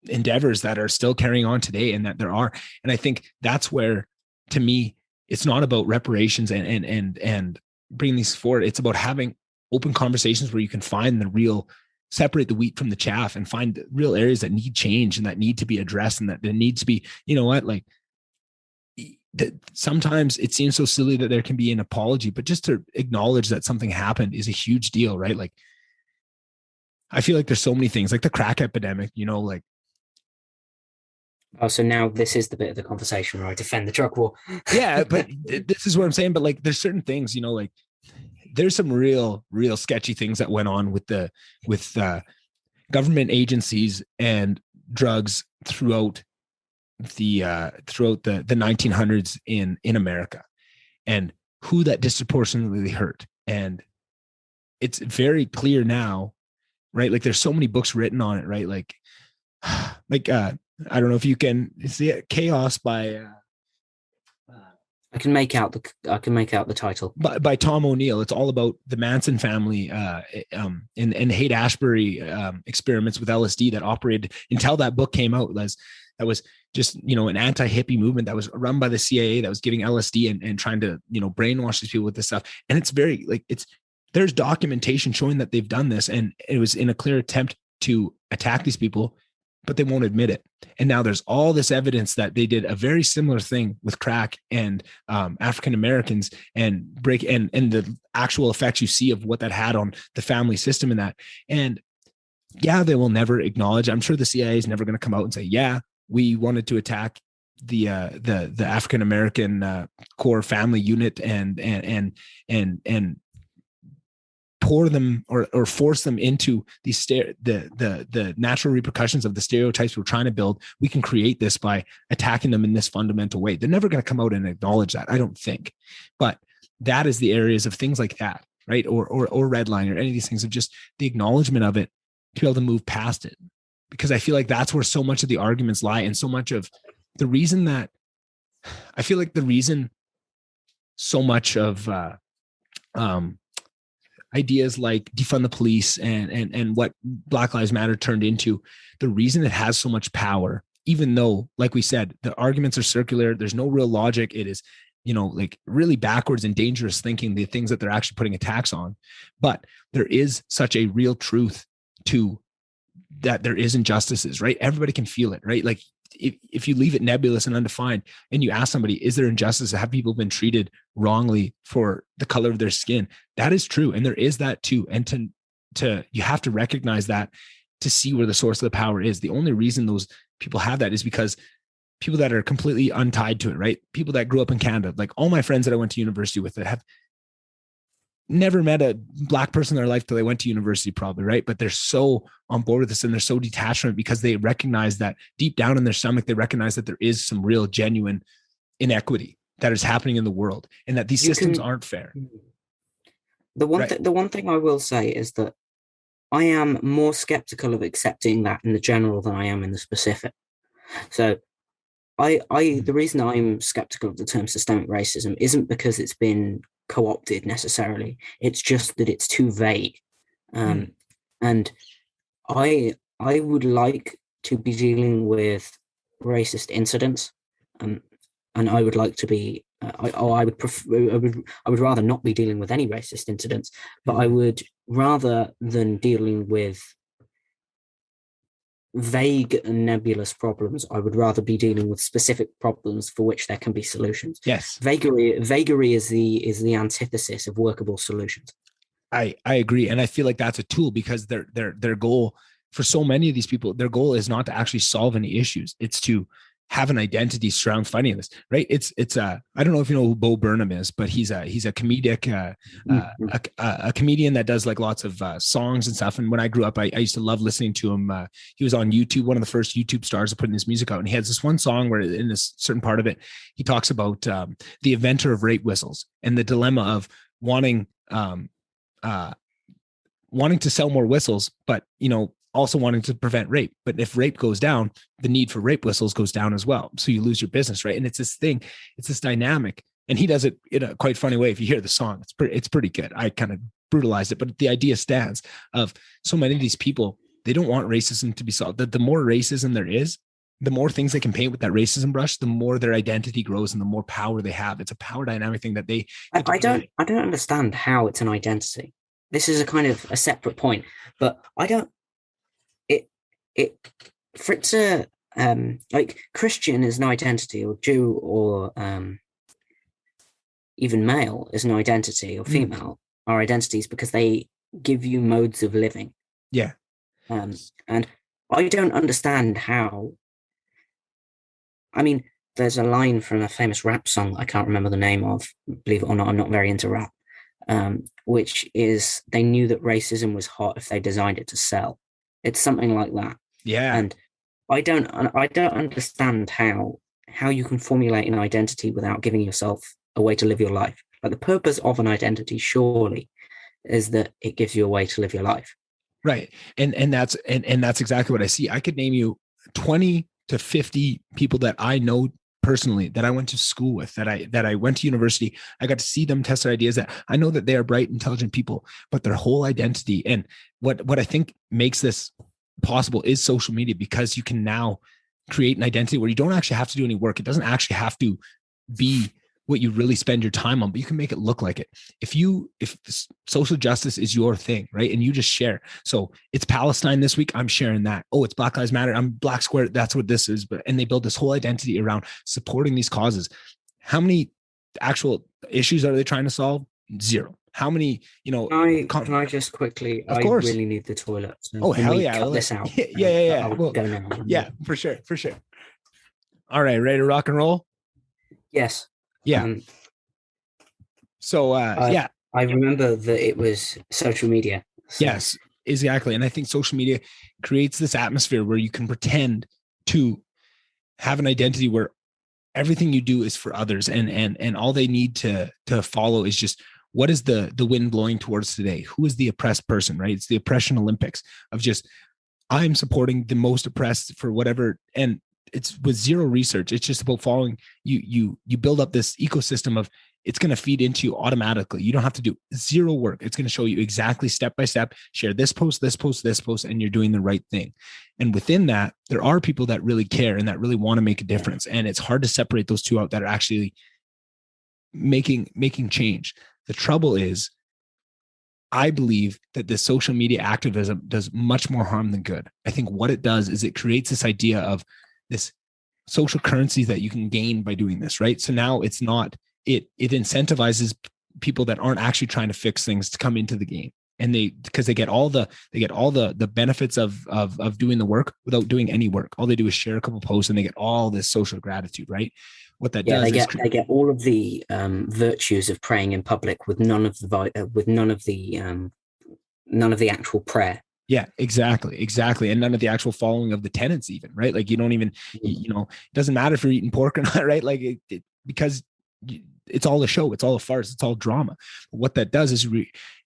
endeavors that are still carrying on today, and I think that's where, to me, it's not about reparations and bringing these forward. It's about having open conversations where you can separate the wheat from the chaff, and find real areas that need change and that need to be addressed, and that there needs to be, sometimes it seems so silly that there can be an apology, but just to acknowledge that something happened is a huge deal, right? Like, I feel like there's so many things, like the crack epidemic, Oh, so now this is the bit of the conversation where I defend the drug war. Yeah, but this is what I'm saying. But like, there's certain things, there's some real sketchy things that went on with government agencies and drugs throughout the 1900s in America, and who that disproportionately hurt. And it's very clear now, right? Like, there's so many books written on it, right? Like I don't know if you can see it, Chaos by I can make out the title by Tom O'Neill. It's all about the Manson family and Haight-Ashbury experiments with LSD that operated until that book came out. That was just, an anti-hippie movement that was run by the CIA that was giving LSD and trying to, brainwash these people with this stuff. And it's very there's documentation showing that they've done this, and it was in a clear attempt to attack these people, but they won't admit it. And now there's all this evidence that they did a very similar thing with crack and African Americans, and the actual effects you see of what that had on the family system and that. And yeah, they will never acknowledge. I'm sure the CIA is never going to come out and say, yeah, we wanted to attack the African American core family unit and pour them or force them into the natural repercussions of the stereotypes we're trying to build. We can create this by attacking them in this fundamental way. They're never going to come out and acknowledge that, I don't think. But that is the areas of things like that, right? Or redline, or any of these things, of just the acknowledgement of it, to be able to move past it. Because I feel like that's where so much of the arguments lie, and so much of the reason that I feel like the reason so much of ideas like defund the police and what Black Lives Matter turned into, the reason it has so much power, even though, like we said, the arguments are circular, there's no real logic, it is, really backwards and dangerous thinking, the things that they're actually putting attacks on. But there is such a real truth to that. There is injustices, right? Everybody can feel it, right? Like, if you leave it nebulous and undefined, and you ask somebody, is there injustice? Have people been treated wrongly for the color of their skin? That is true. And there is that too. And you have to recognize that to see where the source of the power is. The only reason those people have that is because people that are completely untied to it, right? People that grew up in Canada, like all my friends that I went to university with that have never met a black person in their life till they went to university probably, right? But they're so on board with this and they're so detached from it because they recognize that deep down in their stomach, they recognize that there is some real genuine inequity that is happening in the world and that these systems aren't fair. The one thing I will say is that I am more skeptical of accepting that in the general than I am in the specific. So the reason I'm skeptical of the term systemic racism isn't because it's been co-opted necessarily. It's just that it's too vague. And I would like to be dealing with racist incidents, and I would like to be. I would rather not be dealing with any racist incidents, but I would rather than dealing with vague and nebulous problems, I would rather be dealing with specific problems for which there can be solutions. Yes. Vagary is the antithesis of workable solutions. I agree. And I feel like that's a tool because their goal for so many of these people, their goal is not to actually solve any issues. It's to have an identity surround fighting this, right? It's I don't know if you know who Bo Burnham is, but he's a comedic, a comedian that does like lots of songs and stuff. And when I grew up, I used to love listening to him. He was on YouTube, one of the first YouTube stars of putting his music out. And he has this one song where in this certain part of it, he talks about the inventor of rape whistles and the dilemma of wanting to sell more whistles, but also wanting to prevent rape. But if rape goes down, the need for rape whistles goes down as well. So you lose your business, right? And it's this thing, it's this dynamic. And he does it in a quite funny way. If you hear the song, it's pretty good. I kind of brutalized it, but the idea stands of so many of these people, they don't want racism to be solved. The more racism there is, the more things they can paint with that racism brush, the more their identity grows and the more power they have. It's a power dynamic thing that they. I don't understand how it's an identity. This is a kind of a separate point, but I don't. For it to like Christian is an identity, or Jew, or even male is an identity, or female are identities because they give you modes of living. Yeah. And I don't understand how. I mean, there's a line from a famous rap song I can't remember the name of. Believe it or not, I'm not very into rap. Which is they knew that racism was hot if they designed it to sell. It's something like that. Yeah. And I don't understand how you can formulate an identity without giving yourself a way to live your life. Like the purpose of an identity surely is that it gives you a way to live your life. Right. And that's exactly what I see. I could name you 20 to 50 people that I know personally, that I went to school with, that I went to university. I got to see them test their ideas. That I know that they are bright, intelligent people, but their whole identity and what I think makes this possible is social media, because you can now create an identity where you don't actually have to do any work. It doesn't actually have to be what you really spend your time on, but you can make it look like it. If social justice is your thing, right? And you just share. So it's Palestine this week, I'm sharing that. Oh, it's Black Lives Matter, I'm Black Square, that's what this is. And they build this whole identity around supporting these causes. How many actual issues are they trying to solve? Zero. How many, Can I just quickly, of course. I really need the toilet. So oh, hell yeah. Cut this out. Yeah. I'll go now. Yeah, for sure. All right. Ready to rock and roll? Yes. Yeah. I remember that it was social media. So. Yes, exactly. And I think social media creates this atmosphere where you can pretend to have an identity where everything you do is for others, and all they need to follow is just what is the wind blowing towards today? Who is the oppressed person, right? It's the oppression Olympics of just, I'm supporting the most oppressed for whatever. And it's with zero research. It's just about following you build up this ecosystem of it's going to feed into you automatically. You don't have to do zero work. It's going to show you exactly step by step, share this post, and you're doing the right thing. And within that, there are people that really care and that really want to make a difference. And it's hard to separate those two out that are actually making change. The trouble is, I believe that this social media activism does much more harm than good. I think what it does is it creates this idea of this social currency that you can gain by doing this, right? So now it's not, it incentivizes people that aren't actually trying to fix things to come into the game. And because they get all the benefits of doing the work without doing any work. All they do is share a couple posts and they get all this social gratitude, right? What that does is they get all of the virtues of praying in public with none of the actual prayer. Yeah, exactly. And none of the actual following of the tenets even, right? Like you don't even, it doesn't matter if you're eating pork or not, right? Like because it's all a show. It's all a farce. It's all drama. But what that does is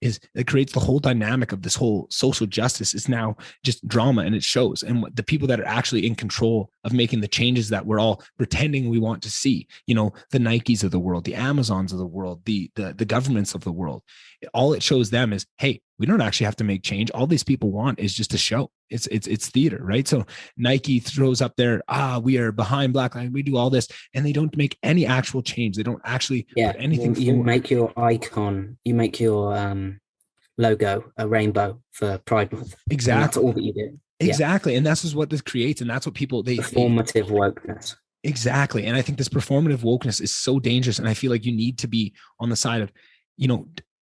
it creates the whole dynamic of this whole social justice is now just drama, and it shows. And the people that are actually in control of making the changes that we're all pretending we want to see, the Nikes of the world, the Amazons of the world, the governments of the world, all it shows them is, hey, we don't actually have to make change. All these people want is just a show. It's theater, right? So Nike throws up there, we are behind Black Lives, we do all this, and they don't make any actual change. They don't actually put anything you forward. Make your icon, you make your logo a rainbow for Pride Month. Exactly. That's all that you do. Exactly. And that's just what this creates. And that's what people, performative wokeness. Exactly. And I think this performative wokeness is so dangerous. And I feel like you need to be on the side of,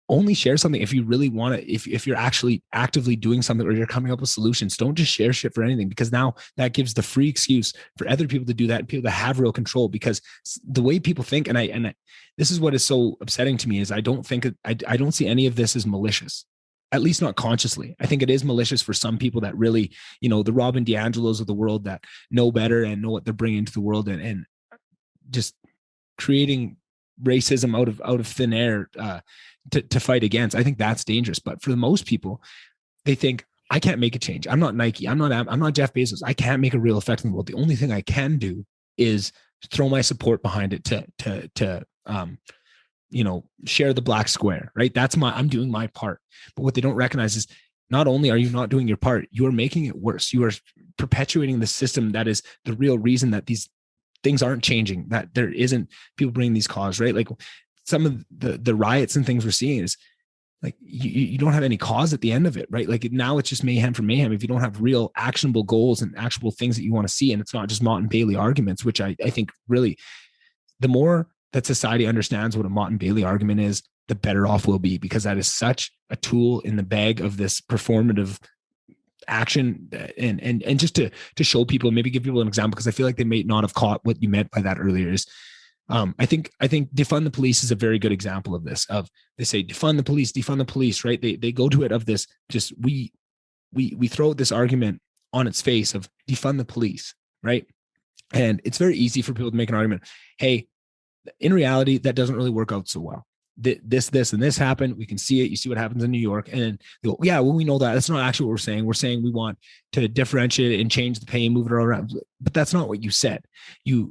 only share something if you really want to, if you're actually actively doing something or you're coming up with solutions. Don't just share shit for anything, because now that gives the free excuse for other people to do that and people to have real control. Because the way people think, and this is what is so upsetting to me, is I don't see any of this as malicious, at least not consciously. I think it is malicious for some people that really, the Robin DiAngelos of the world that know better and know what they're bringing to the world, and just creating racism out of thin air to fight against. I think that's dangerous. But for the most people, they think, I can't make a change. I'm not Nike. I'm not Jeff Bezos. I can't make a real effect in the world. The only thing I can do is throw my support behind it to share the black square, right? I'm doing my part. But what they don't recognize is, not only are you not doing your part, you are making it worse. You are perpetuating the system that is the real reason that these things aren't changing, that there isn't people bringing these causes, right? Like some of the riots and things we're seeing is like, you don't have any cause at the end of it, right? Like now it's just mayhem for mayhem. If you don't have real actionable goals and actionable things that you want to see, and it's not just Mott and Bailey arguments, which I think really, the more that society understands what a Mott and Bailey argument is, the better off we'll be, because that is such a tool in the bag of this performative action, and just to show people, maybe give people an example, because I feel like they may not have caught what you meant by that earlier, is I think defund the police is a very good example of this. Of they say defund the police, right? They go to it of this, just we throw out this argument on its face of defund the police, right? And it's very easy for people to make an argument. Hey, in reality, that doesn't really work out so well. This, and this happened. We can see it. You see what happens in New York. And then they go, yeah, well, we know that. That's not actually what we're saying. We're saying we want to differentiate and change the pay and move it all around. But that's not what you said. You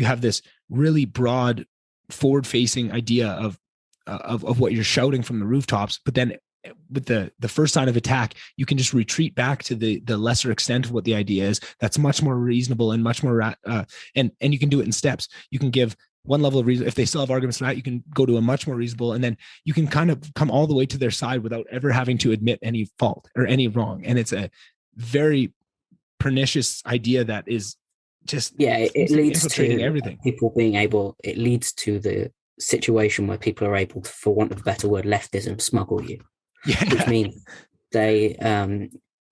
have this really broad, forward-facing idea of what you're shouting from the rooftops. But then with the first sign of attack, you can just retreat back to the lesser extent of what the idea is. That's much more reasonable and much more, and you can do it in steps. You can give one level of reason. If they still have arguments for that, you can go to a much more reasonable, and then you can kind of come all the way to their side without ever having to admit any fault or any wrong. And it's a very pernicious idea that is just, it leads to everything. People being able, it leads to the situation where people are able to, for want of a better word, leftism, smuggle you. Yeah. Which means they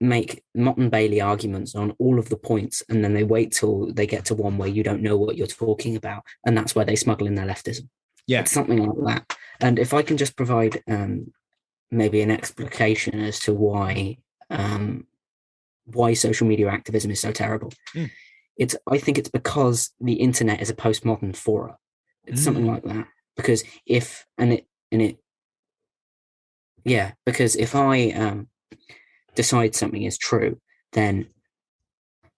make Mott and Bailey arguments on all of the points, and then they wait till they get to one where you don't know what you're talking about, and that's where they smuggle in their leftism. Yeah, it's something like that. And if I can just provide maybe an explication as to why social media activism is so terrible, I think it's because the internet is a postmodern fora. It's something like that. Because if I decide something is true, then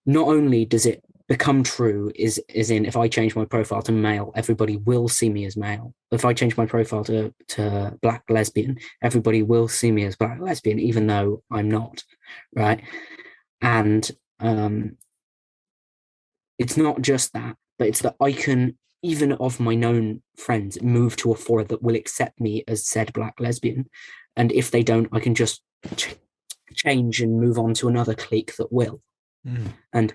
not only does it become true, is in, if I change my profile to male, everybody will see me as male. If I change my profile to black lesbian, everybody will see me as black lesbian, even though I'm not, right? And it's not just that, but it's that I can, even of my known friends, move to a fora that will accept me as said black lesbian. And if they don't, I can just change and move on to another clique that will. And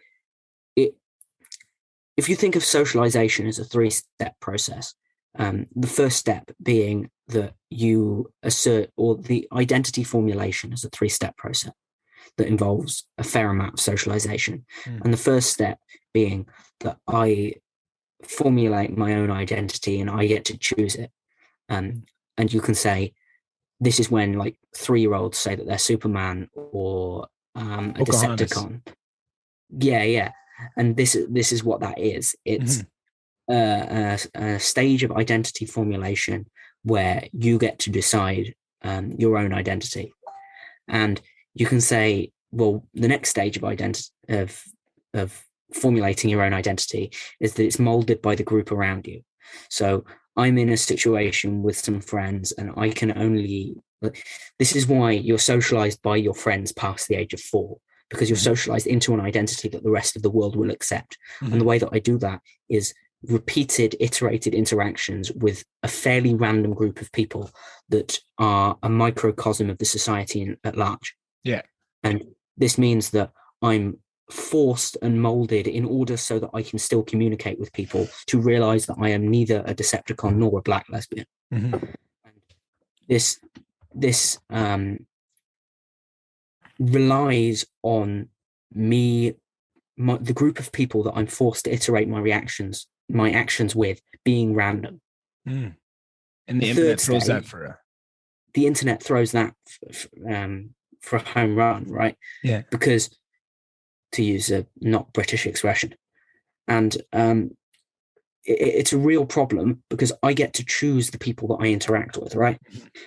if you think of socialization as a 3-step process, The first step being that you assert, or the identity formulation is a 3-step process that involves a fair amount of socialization. And the first step being that I formulate my own identity and I get to choose it. And you can say, this is when like 3-year-olds say that they're Superman or a Decepticon. Yeah. And this is what that is. It's a stage of identity formulation where you get to decide your own identity. And you can say, well, the next stage of identity of formulating your own identity is that it's molded by the group around you. So I'm in a situation with some friends and I can only, this is why you're socialized by your friends past the age of 4, because you're socialized into an identity that the rest of the world will accept. And the way that I do that is repeated, iterated interactions with a fairly random group of people that are a microcosm of the society at large. Yeah. And this means that I'm forced and molded in order so that I can still communicate with people to realize that I am neither a Decepticon nor a black lesbian. And this relies on me, the group of people that I'm forced to iterate my actions with being random. And the internet throws that for the internet throws that for a home run, right? Yeah. Because, to use a not British expression, and it's a real problem because I get to choose the people that I interact with, right?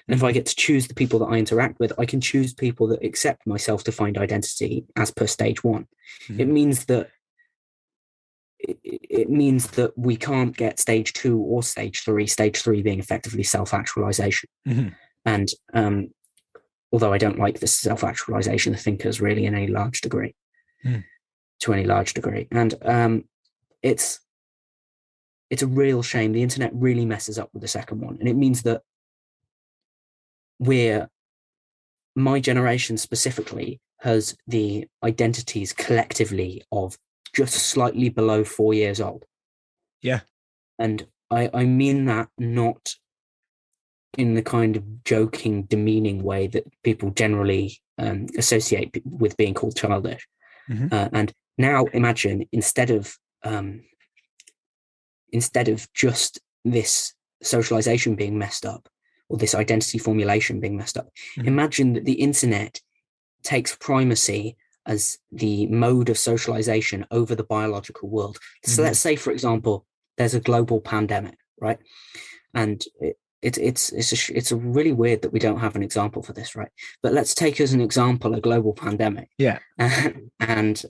And if I get to choose the people that I interact with, I can choose people that accept my self-defined identity as per stage 1. It means that we can't get stage 2 or stage 3, stage 3 being effectively self-actualization. And although I don't like the self-actualization thinkers really in any large degree, to any large degree. And it's a real shame. The internet really messes up with the second one. And it means that my generation specifically has the identities collectively of just slightly below 4 years old. Yeah. And I mean that not in the kind of joking, demeaning way that people generally associate with being called childish. And now imagine instead of just this socialization being messed up or this identity formulation being messed up, imagine that the internet takes primacy as the mode of socialization over the biological world. So let's say, for example, there's a global pandemic, right? And it's really weird that we don't have an example for this, right? But let's take as an example a global pandemic. Yeah. And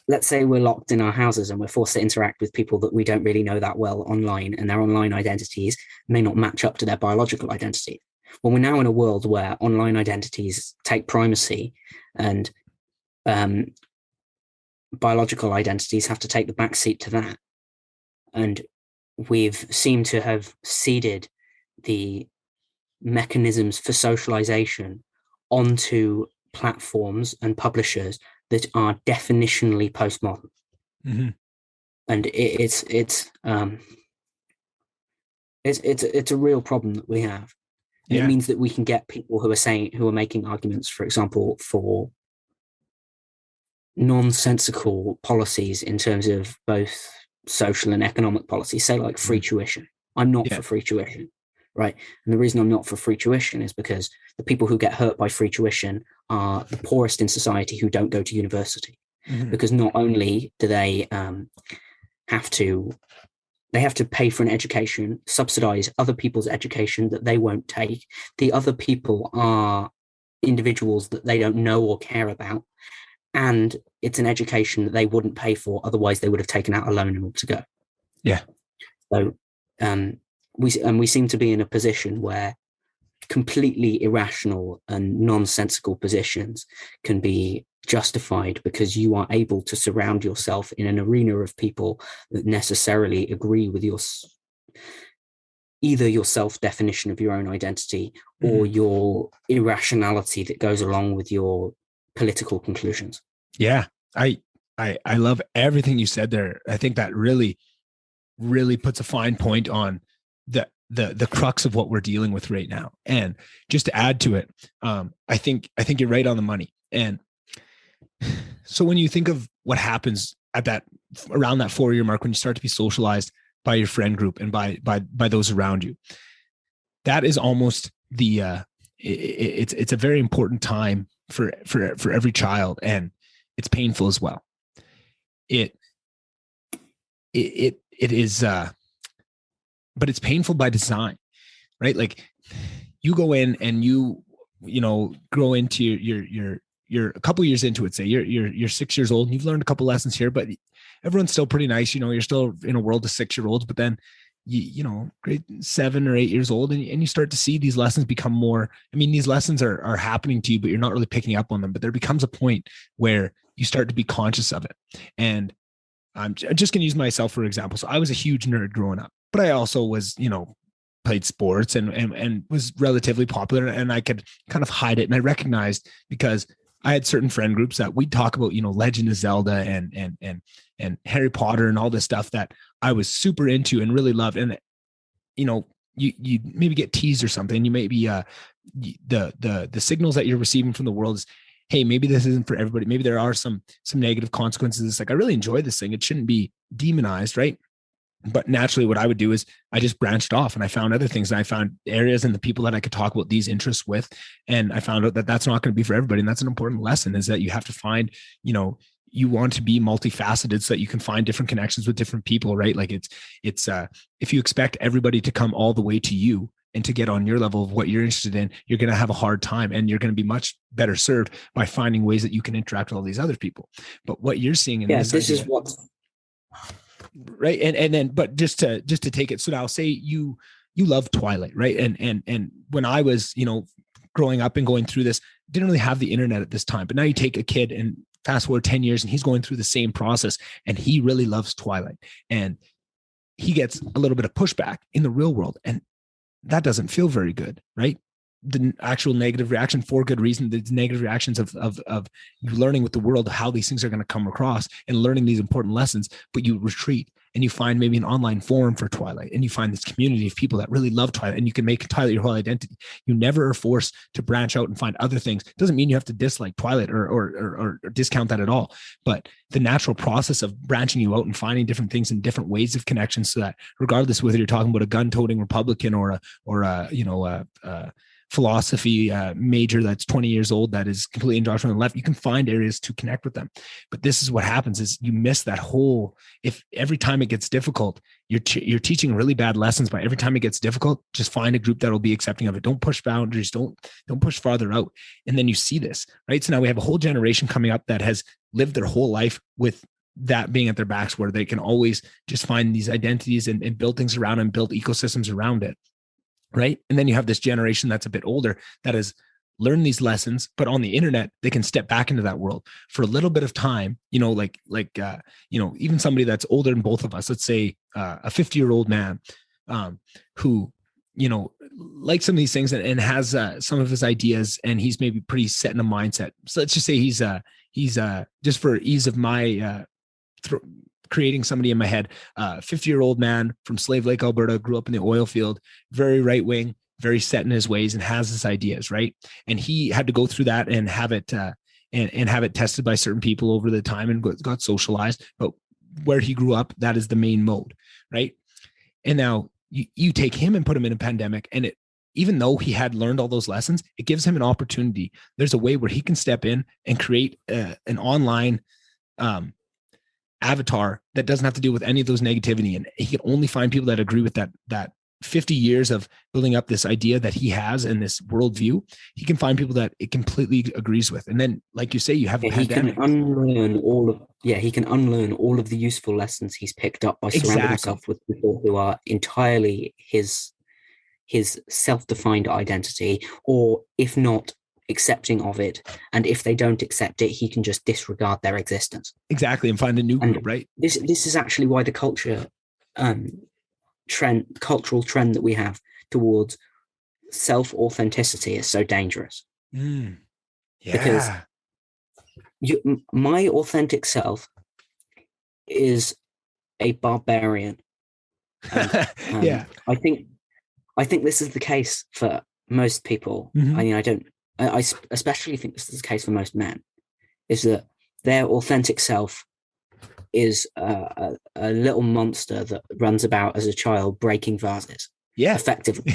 let's say we're locked in our houses and we're forced to interact with people that we don't really know that well online, and their online identities may not match up to their biological identity. Well, we're now in a world where online identities take primacy and biological identities have to take the back seat to that. And we've seemed to have ceded the mechanisms for socialization onto platforms and publishers that are definitionally postmodern. And it's a real problem that we have. It means that we can get people who are making arguments, for example, for nonsensical policies in terms of both social and economic policy, say like free tuition. I'm not for free tuition, right? And the reason I'm not for free tuition is because the people who get hurt by free tuition are the poorest in society who don't go to university. Because not only do they have to pay for an education, subsidize other people's education that they won't take. The other people are individuals that they don't know or care about. And it's an education that they wouldn't pay for. Otherwise, they would have taken out a loan in order to go. Yeah. So we seem to be in a position where completely irrational and nonsensical positions can be justified because you are able to surround yourself in an arena of people that necessarily agree with either your self-definition of your own identity or your irrationality that goes along with your political conclusions. Yeah. I love everything you said there. I think that really really puts a fine point on the crux of what we're dealing with right now. And just to add to it, I think you're right on the money. And so when you think of what happens at that around that 4-year mark, when you start to be socialized by your friend group and by those around you, that is almost it's a very important time for every child, and it's painful as well. It is but it's painful by design, right? Like you go in and you grow into you're a couple years into it, say you're 6 years old and you've learned a couple lessons here, but everyone's still pretty nice. You're still in a world of 6-year-olds, but then grade 7 or 8 years old, and you start to see these lessons become more. I mean, these lessons are happening to you, but you're not really picking up on them. But there becomes a point where you start to be conscious of it. And I'm just going to use myself for example. So I was a huge nerd growing up, but I also was, played sports and was relatively popular, and I could kind of hide it. And I recognized, because I had certain friend groups that we'd talk about, Legend of Zelda and Harry Potter and all this stuff that I was super into and really loved. And, you maybe get teased or something. You maybe, the signals that you're receiving from the world is, hey, maybe this isn't for everybody. Maybe there are some negative consequences. It's like, I really enjoy this thing. It shouldn't be demonized, right? But naturally what I would do is I just branched off and I found other things. And I found areas and the people that I could talk about these interests with. And I found out that that's not going to be for everybody. And that's an important lesson, is that you have to find, you want to be multifaceted so that you can find different connections with different people, right? Like it's if you expect everybody to come all the way to you and to get on your level of what you're interested in, you're going to have a hard time, and you're going to be much better served by finding ways that you can interact with all these other people. But what you're seeing in this is what, right. And then, but just to take it. So now say you love Twilight, right? And when I was, growing up and going through this, didn't really have the internet at this time, but now you take a kid and fast forward 10 years and he's going through the same process, and he really loves Twilight, and he gets a little bit of pushback in the real world. And that doesn't feel very good, right? The actual negative reaction, for good reason, the negative reactions of you learning with the world how these things are going to come across and learning these important lessons, but you retreat and you find maybe an online forum for Twilight, and you find this community of people that really love Twilight, and you can make Twilight your whole identity. You never are forced to branch out and find other things. It doesn't mean you have to dislike Twilight or discount that at all, but the natural process of branching you out and finding different things and different ways of connection, so that regardless whether you're talking about a gun-toting Republican or a philosophy major that's 20 years old that is completely indoctrinated on the left, you can find areas to connect with them. But this is what happens, is you miss that whole, if every time it gets difficult, you're teaching really bad lessons. But every time it gets difficult, just find a group that will be accepting of it. Don't push boundaries. Don't push farther out. And then you see this, right? So now we have a whole generation coming up that has lived their whole life with that being at their backs, where they can always just find these identities and build things around and build ecosystems around it. Right. And then you have this generation that's a bit older that has learned these lessons, but on the internet, they can step back into that world for a little bit of time, even somebody that's older than both of us, let's say a 50-year-old man who, likes some of these things and has some of his ideas, and he's maybe pretty set in a mindset. So let's just say he's just for ease of my creating somebody in my head, 50-year-old man from Slave Lake, Alberta, grew up in the oil field, very right wing, very set in his ways, and has his ideas, right? And he had to go through that and have it and have it tested by certain people over the time and got socialized. But where he grew up, that is the main mode, right? And now you take him and put him in a pandemic, and even though he had learned all those lessons, it gives him an opportunity. There's a way where he can step in and create an online avatar that doesn't have to deal with any of those negativity, and he can only find people that agree with that 50 years of building up this idea that he has and this worldview. He can find people that it completely agrees with, and then, like you say, you have he can unlearn all of the useful lessons he's picked up by surrounding himself with people who are entirely his self-defined identity, or if not, accepting of it. And if they don't accept it, he can just disregard their existence. Exactly. And find a new group, right? This is actually why the cultural trend that we have towards self-authenticity is so dangerous. Yeah. Because my authentic self is a barbarian And, Yeah. I think this is the case for most people. Mhm. I mean, I especially think this is the case for most men, is that their authentic self is a little monster that runs about as a child breaking vases. Yeah. Effectively.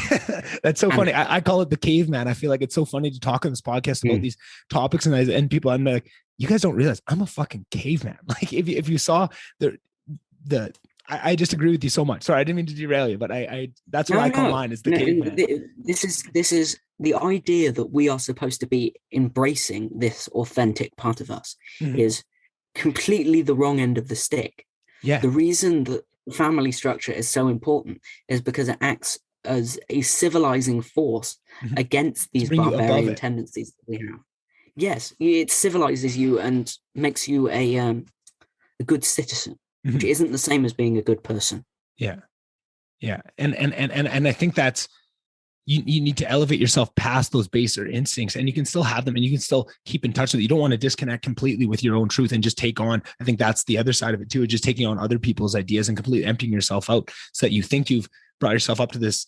That's so funny. I call it the caveman. I feel like it's so funny to talk on this podcast about these topics and people. I'm like, you guys don't realize I'm a fucking caveman. Like if you saw I just agree with you so much. Sorry, I didn't mean to derail you, but I that's what I call mine is the caveman. This is the idea that we are supposed to be embracing this authentic part of us is completely the wrong end of the stick. Yeah. The reason that family structure is so important is because it acts as a civilizing force against these barbarian tendencies that we have. Yes, it civilizes you and makes you a good citizen, which isn't the same as being a good person. Yeah. Yeah. And I think that's, you need to elevate yourself past those baser instincts, and you can still have them and you can still keep in touch with it. You don't want to disconnect completely with your own truth and just take on, I think that's the other side of it too, just taking on other people's ideas and completely emptying yourself out so that you think you've brought yourself up to this.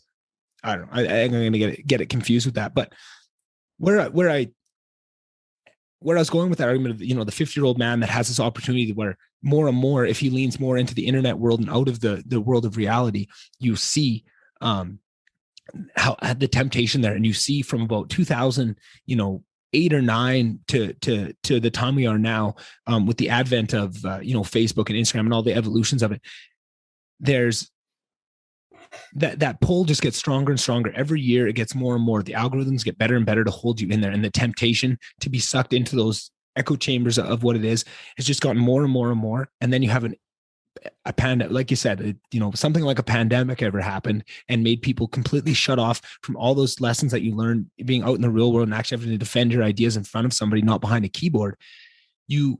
I don't know. I'm going to get it confused with that, but where I was going with that argument of, the 50-year-old man that has this opportunity where more and more, if he leans more into the internet world and out of the world of reality, you see, how the temptation there, and you see from about 2008 or 9 to the time we are now, with the advent of Facebook and Instagram and all the evolutions of it, there's that pull just gets stronger and stronger every year. It gets more and more. The algorithms get better and better to hold you in there, and the temptation to be sucked into those echo chambers of what it is has just gotten more and more and more. And then you have a pandemic, like you said, something like a pandemic ever happened and made people completely shut off from all those lessons that you learned being out in the real world and actually having to defend your ideas in front of somebody, not behind a keyboard. You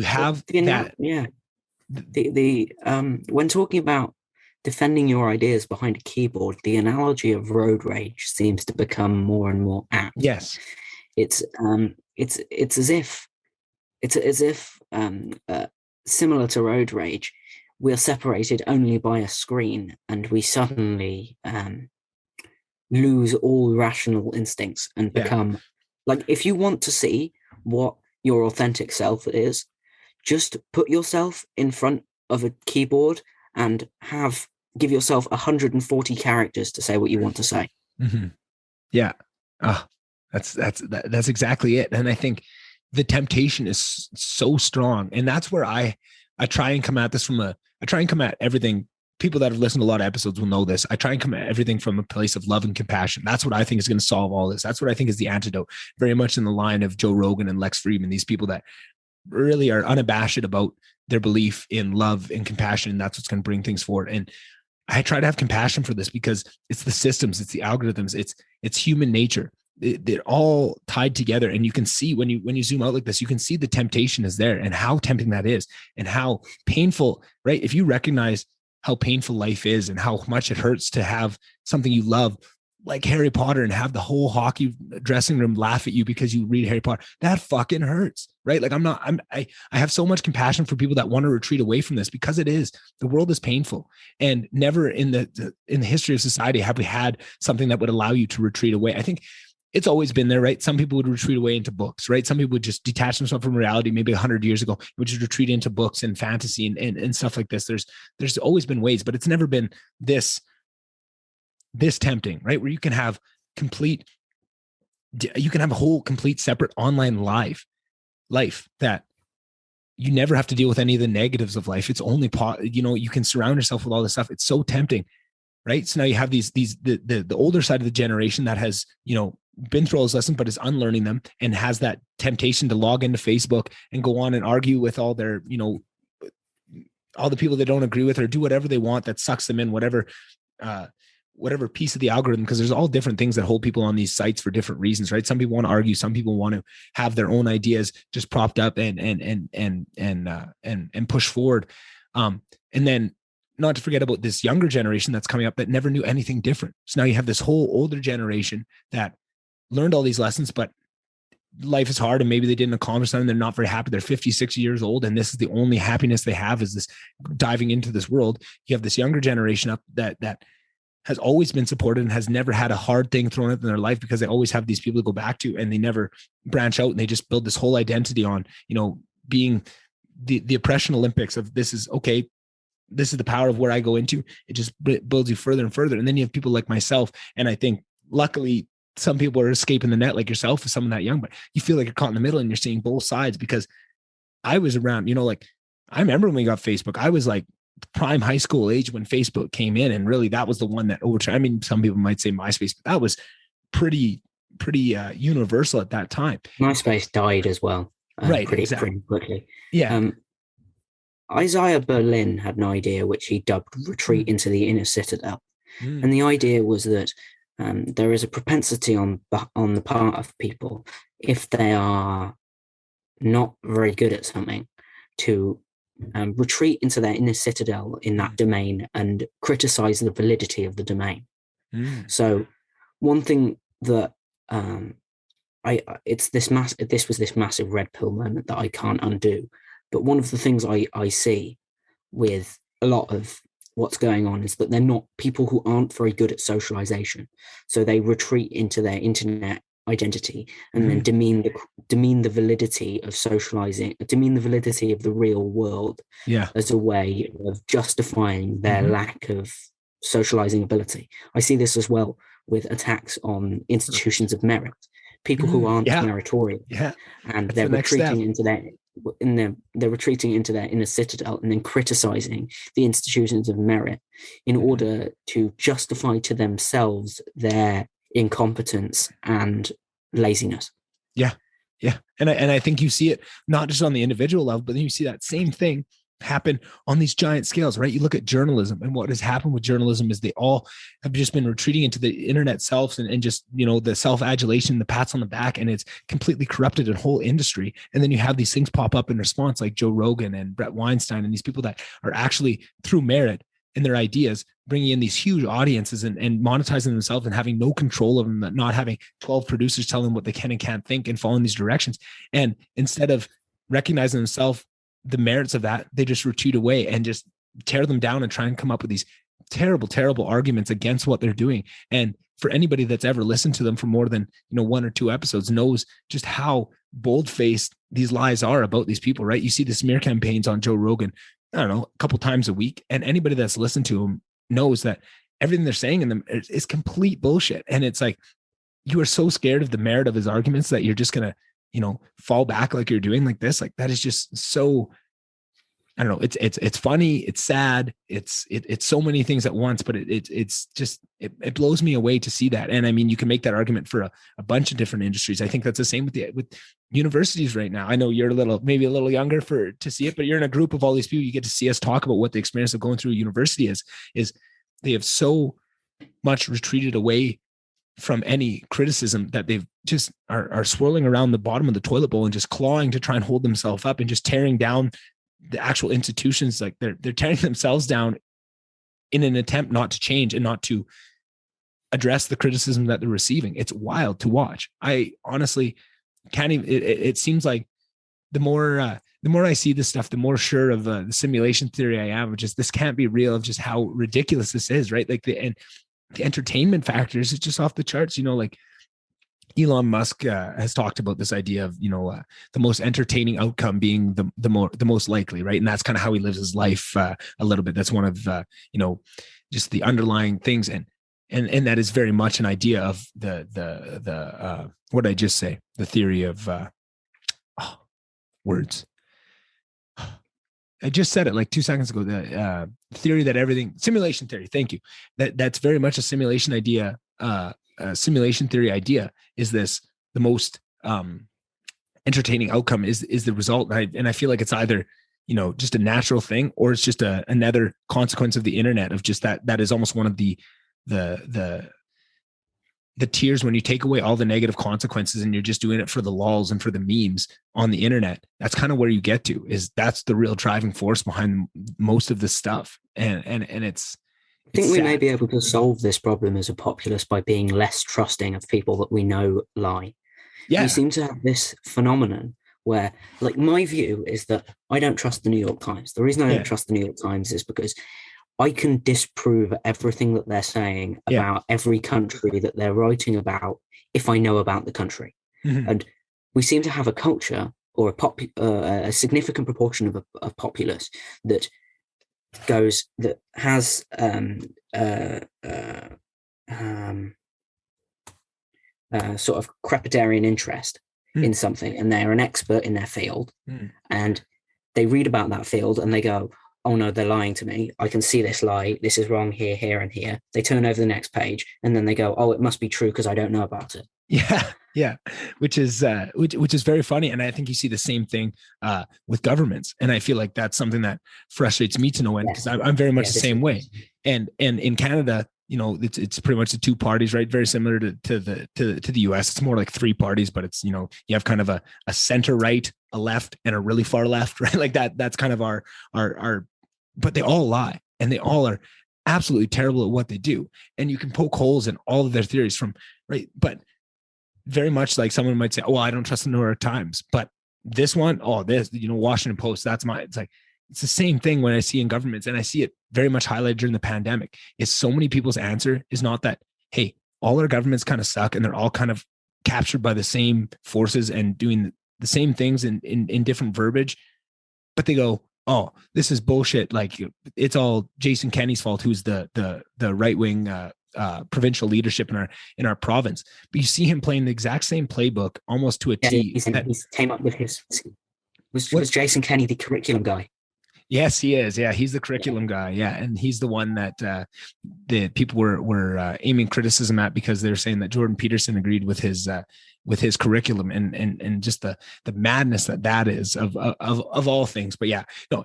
have that. Yeah. When talking about defending your ideas behind a keyboard, the analogy of road rage seems to become more and more apt. Yes. It's as if similar to road rage, we're separated only by a screen, and we suddenly lose all rational instincts and become like, if you want to see what your authentic self is, just put yourself in front of a keyboard and give yourself 140 characters to say what you want to say. Yeah. That's exactly it. And I think the temptation is so strong. And that's where I try and come at this I try and come at everything. People that have listened to a lot of episodes will know this. I try and come at everything from a place of love and compassion. That's what I think is going to solve all this. That's what I think is the antidote, very much in the line of Joe Rogan and Lex Fridman, these people that really are unabashed about their belief in love and compassion. And that's what's going to bring things forward. And I try to have compassion for this because it's the systems, it's the algorithms, it's human nature. They're all tied together, and you can see when you zoom out like this, you can see the temptation is there and how tempting that is and how painful, right? If you recognize how painful life is and how much it hurts to have something you love like Harry Potter and have the whole hockey dressing room laugh at you because you read Harry Potter, that fucking hurts, right? Like I have so much compassion for people that want to retreat away from this, because the world is painful, and never in the history of society have we had something that would allow you to retreat away. I think it's always been there, right? Some people would retreat away into books, right? Some people would just detach themselves from reality. Maybe 100 years ago, would just retreat into books and fantasy and stuff like this. There's always been ways, but it's never been this tempting, right? Where you can have a whole complete separate online life that you never have to deal with any of the negatives of life. It's only you can surround yourself with all this stuff. It's so tempting, right? So now you have the older side of the generation that has, been through all those lessons, but is unlearning them and has that temptation to log into Facebook and go on and argue with all their, all the people they don't agree with, or do whatever they want that sucks them in, whatever piece of the algorithm, because there's all different things that hold people on these sites for different reasons, right? Some people want to argue, some people want to have their own ideas just propped up and push forward. And then not to forget about this younger generation that's coming up that never knew anything different. So now you have this whole older generation that learned all these lessons, but life is hard and maybe they didn't accomplish something. They're not very happy. They're 50, 60 years old. And this is the only happiness they have, is this diving into this world. You have this younger generation up that has always been supported and has never had a hard thing thrown at in their life, because they always have these people to go back to, and they never branch out, and they just build this whole identity on, being the oppression Olympics of, this is okay. This is the power of where I go into. It just builds you further and further. And then you have people like myself. And I think luckily some people are escaping the net like yourself, as someone that young, but you feel like you're caught in the middle and you're seeing both sides. Because I was around, I remember when we got Facebook, I was like prime high school age when Facebook came in. And really that was the one that overturned. I mean, some people might say MySpace, but that was pretty universal at that time. MySpace died as well. Right. Pretty quickly. Yeah. Isaiah Berlin had an idea which he dubbed retreat into the inner citadel. And the idea was that there is a propensity on the part of people, if they are not very good at something, to retreat into their inner citadel in that domain and criticize the validity of the domain. So one thing that this was this massive red pill moment that I can't undo. But one of the things I see with a lot of what's going on is that they're not people who aren't very good at socialization. So they retreat into their internet identity and then demean the validity of socializing, demean the validity of the real world as a way of justifying their lack of socializing ability. I see this as well with attacks on institutions of merit, people who aren't meritorious, and they're retreating into they're retreating into their inner citadel and then criticizing the institutions of merit in order to justify to themselves their incompetence and laziness. And I think you see it not just on the individual level, but then you see that same thing happen on these giant scales, right? You look at journalism, and what has happened with journalism is they all have just been retreating into the internet selves and just, the self-adulation, the pats on the back, and it's completely corrupted a whole industry. And then you have these things pop up in response, like Joe Rogan and Brett Weinstein, and these people that are actually through merit in their ideas, bringing in these huge audiences and monetizing themselves and having no control of them, not having 12 producers telling them what they can and can't think and following these directions. And instead of recognizing themselves the merits of that, they just retreat away and just tear them down and try and come up with these terrible arguments against what they're doing. And for anybody that's ever listened to them for more than, 1 or 2 episodes knows just how bold-faced these lies are about these people, right? You see the smear campaigns on Joe Rogan, I don't know, a couple times a week. And anybody that's listened to them knows that everything they're saying in them is complete bullshit. And it's like, you are so scared of the merit of his arguments that you're just going to, fall back like you're doing like this. Like that is just so, I don't know. It's funny. It's sad. It's so many things at once, but it's just, it blows me away to see that. And I mean, you can make that argument for a bunch of different industries. I think that's the same with universities right now. I know you're maybe a little younger to see it, but you're in a group of all these people. You get to see us talk about what the experience of going through a university is they have so much retreated away from any criticism that they've just are swirling around the bottom of the toilet bowl and just clawing to try and hold themselves up and just tearing down the actual institutions. Like they're tearing themselves down in an attempt not to change and not to address the criticism that they're receiving. It's wild to watch. I honestly can't even, it seems like the more I see this stuff, the more sure of the simulation theory I am of just, this can't be real, of just how ridiculous this is, right? Like the entertainment factors is just off the charts. Like Elon Musk has talked about this idea of, the most entertaining outcome being the most likely, right? And that's kind of how he lives his life a little bit. That's one of, just the underlying things. And that is very much an idea of the what did I just say? The theory of words. I just said it like 2 seconds ago. The theory that everything, simulation theory. Thank you. That's very much a simulation idea. Simulation theory idea is this: the most entertaining outcome is the result. And I feel like it's either just a natural thing, or it's just another consequence of the internet, of just that is almost one of the tiers when you take away all the negative consequences and you're just doing it for the lulz and for the memes on the internet. That's kind of where you get to, is that's the real driving force behind most of this stuff. And it's, I think we sad. may be able to solve this problem as a populace by being less trusting of people that we know lie. Yeah. We seem to have this phenomenon where, like, my view is that I don't trust the New York Times. The reason I don't trust the New York Times is because I can disprove everything that they're saying about every country that they're writing about if I know about the country. And we seem to have a culture or a significant proportion of a populace that has sort of crepidarian interest in something, and they're an expert in their field, and they read about that field and they go, oh no, they're lying to me. I can see this lie. This is wrong here, here, and here. They turn over the next page and then they go, oh, it must be true because I don't know about it. Yeah. Which is very funny. And I think you see the same thing with governments. And I feel like that's something that frustrates me to no end, because I'm very much the same way. And in Canada, you know, it's pretty much the two parties, right? Very similar to the US. It's more like three parties, but it's, you know, you have kind of a center right, a left, and a really far left, right? Like that's kind of our, but they all lie, and they all are absolutely terrible at what they do. And you can poke holes in all of their theories from, right? But very much like someone might say, oh, I don't trust the New York Times, but this one, Washington Post, that's mine. It's like, it's the same thing when I see in governments, and I see it very much highlighted during the pandemic, is so many people's answer is not that, hey, all our governments kind of suck and they're all kind of captured by the same forces and doing the same things in different verbiage, but they go, oh, this is bullshit. Like, it's all Jason Kenney's fault, who's the right-wing provincial leadership in our province. But you see him playing the exact same playbook almost to a T. He's came up with his. Was Jason Kenney the curriculum guy? Yes, he is. Yeah, he's the curriculum guy. Yeah, and he's the one that the people were aiming criticism at, because they're saying that Jordan Peterson agreed with his curriculum, and just the madness that is of all things. But yeah, no,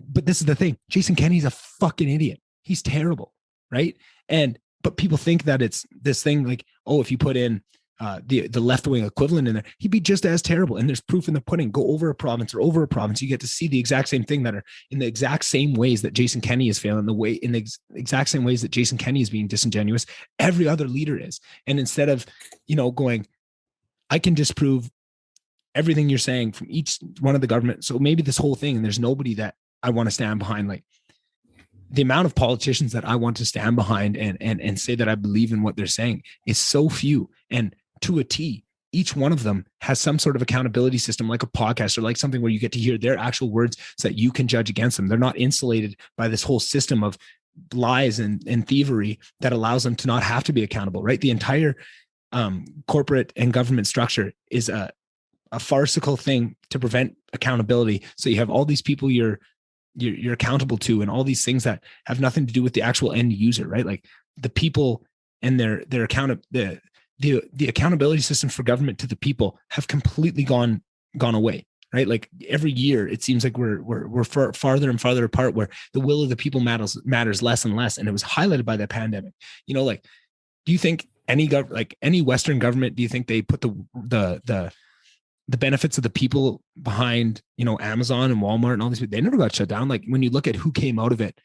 but this is the thing. Jason Kenney's a fucking idiot. He's terrible, right? But people think that it's this thing like, oh, if you put in the left-wing equivalent in there, he'd be just as terrible. And there's proof in the pudding. Go over a province, you get to see the exact same thing, that are in the exact same ways that Jason Kenney is failing, in the exact same ways that Jason Kenney is being disingenuous, every other leader is. And instead of, going, I can disprove everything you're saying from each one of the government. So maybe this whole thing, and there's nobody that I want to stand behind. Like, the amount of politicians that I want to stand behind and say that I believe in what they're saying is so few. And to a T, each one of them has some sort of accountability system, like a podcast or like something where you get to hear their actual words so that you can judge against them. They're not insulated by this whole system of lies and thievery that allows them to not have to be accountable, right? The entire corporate and government structure is a farcical thing to prevent accountability. So you have all these people you're accountable to, and all these things that have nothing to do with the actual end user, right? Like the people and their the accountability system for government to the people have completely gone away, right? Like every year it seems like we're farther and farther apart, where the will of the people matters less and less. And it was highlighted by the pandemic. Like, do you think any Western government, do you think they put the benefits of the people behind, Amazon and Walmart and all these people? They never got shut down. Like, when you look at who came out of it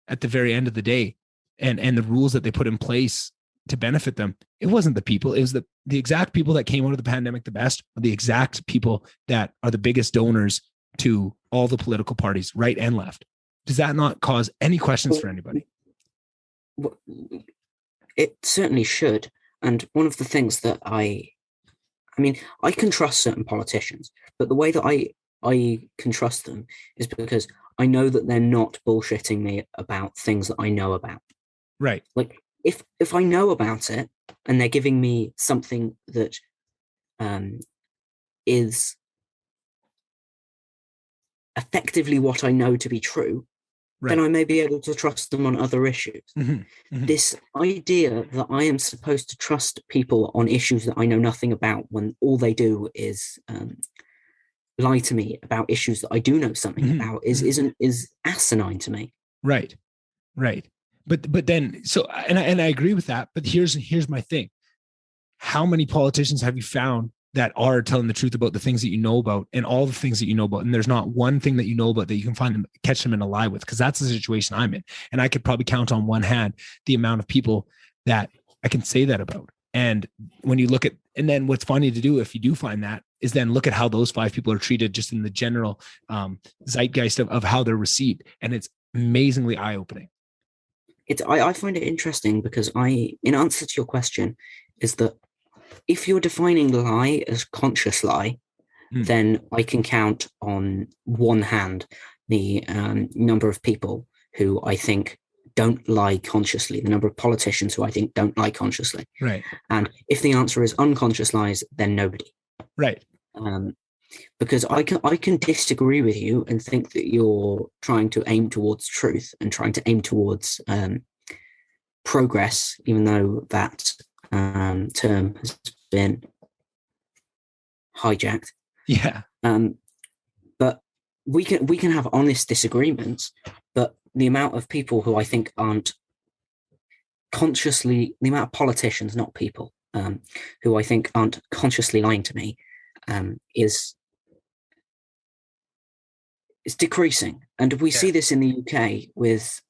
at the very end of the day, and the rules that they put in place to benefit them, it wasn't the people. It was the exact people that came out of the pandemic the best, are the exact people that are the biggest donors to all the political parties, right and left. Does that not cause any questions for anybody? It certainly should. And one of the things that I can trust certain politicians, but the way that I can trust them is because I know that they're not bullshitting me about things that I know about. Right. Like, if I know about it and they're giving me something that is effectively what I know to be true, right, then I may be able to trust them on other issues. Mm-hmm. Mm-hmm. This idea that I am supposed to trust people on issues that I know nothing about, when all they do is lie to me about issues that I do know something about, is asinine to me. Right. But then, so, and I agree with that, but here's my thing. How many politicians have you found that are telling the truth about the things that you know about, and all the things that you know about? And there's not one thing that you know about that you can catch them in a lie with, because that's the situation I'm in. And I could probably count on one hand the amount of people that I can say that about. And when you look at, And then what's funny to do if you do find that is then look at how those 5 people are treated just in the general zeitgeist of how they're received. And it's amazingly eye-opening. I find it interesting because in answer to your question, is that if you're defining lie as conscious lie, then I can count on one hand the number of people who I think don't lie consciously, the number of politicians who I think don't lie consciously. Right. And if the answer is unconscious lies, then nobody. Right. Because I can disagree with you and think that you're trying to aim towards truth and trying to aim towards progress, even though that term has been hijacked. Yeah. But we can have honest disagreements, but the amount of people who I think aren't consciously, the amount of politicians, not people, who I think aren't consciously lying to me, is decreasing. And we see this in the UK with,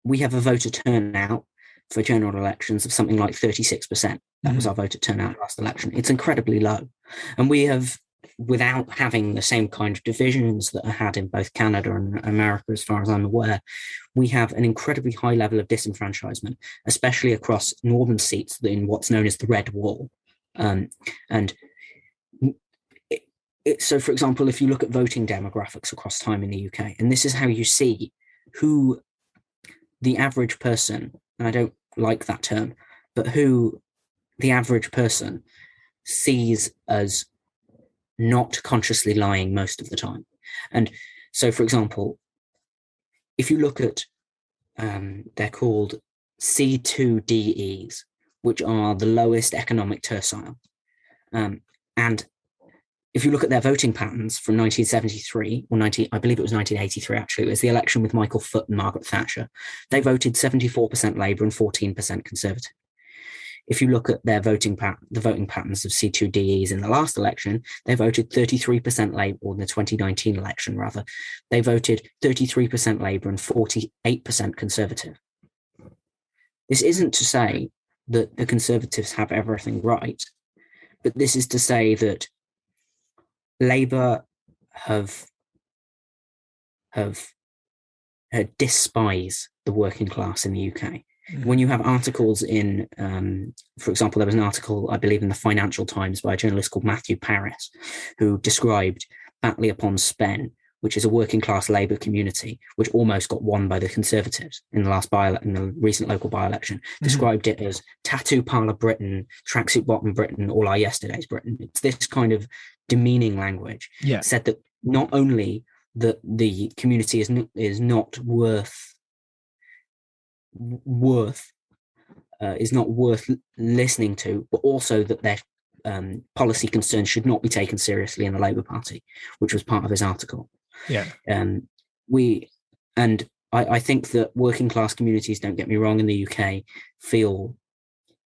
we have a voter turnout for general elections of something like 36%. That was our voter turnout last election. It's incredibly low. And we have, without having the same kind of divisions that are had in both Canada and America, as far as I'm aware, we have an incredibly high level of disenfranchisement, especially across northern seats in what's known as the Red Wall. So, for example, if you look at voting demographics across time in the UK, and this is how you see who the average person, and I don't like that term, but who the average person sees as not consciously lying most of the time. And so, for example, if you look at, they're called C2DEs, which are the lowest economic tercile. And if you look at their voting patterns from 1973 or I believe it was 1983, actually, it was the election with Michael Foot and Margaret Thatcher. They voted 74% Labour and 14% Conservative. If you look at their the voting patterns of C2DEs in the last election, they voted 33% Labour, or in the 2019 election, rather. They voted 33% Labour and 48% Conservative. This isn't to say that the Conservatives have everything right, but this is to say that Labour have despise the working class in the UK. When you have articles in, for example, there was an article, I believe, in the Financial Times by a journalist called Matthew Paris, who described Batley upon Spen, which is a working class Labour community, which almost got won by the Conservatives in the recent local by-election, described it as tattoo parlour Britain, tracksuit bottom Britain, all our yesterdays Britain. It's this kind of demeaning language. Yeah. Said that not only that the community is not worth listening to, but also that their policy concerns should not be taken seriously in the Labour Party, which was part of his article. Yeah. I think that working class communities, don't get me wrong, in the UK feel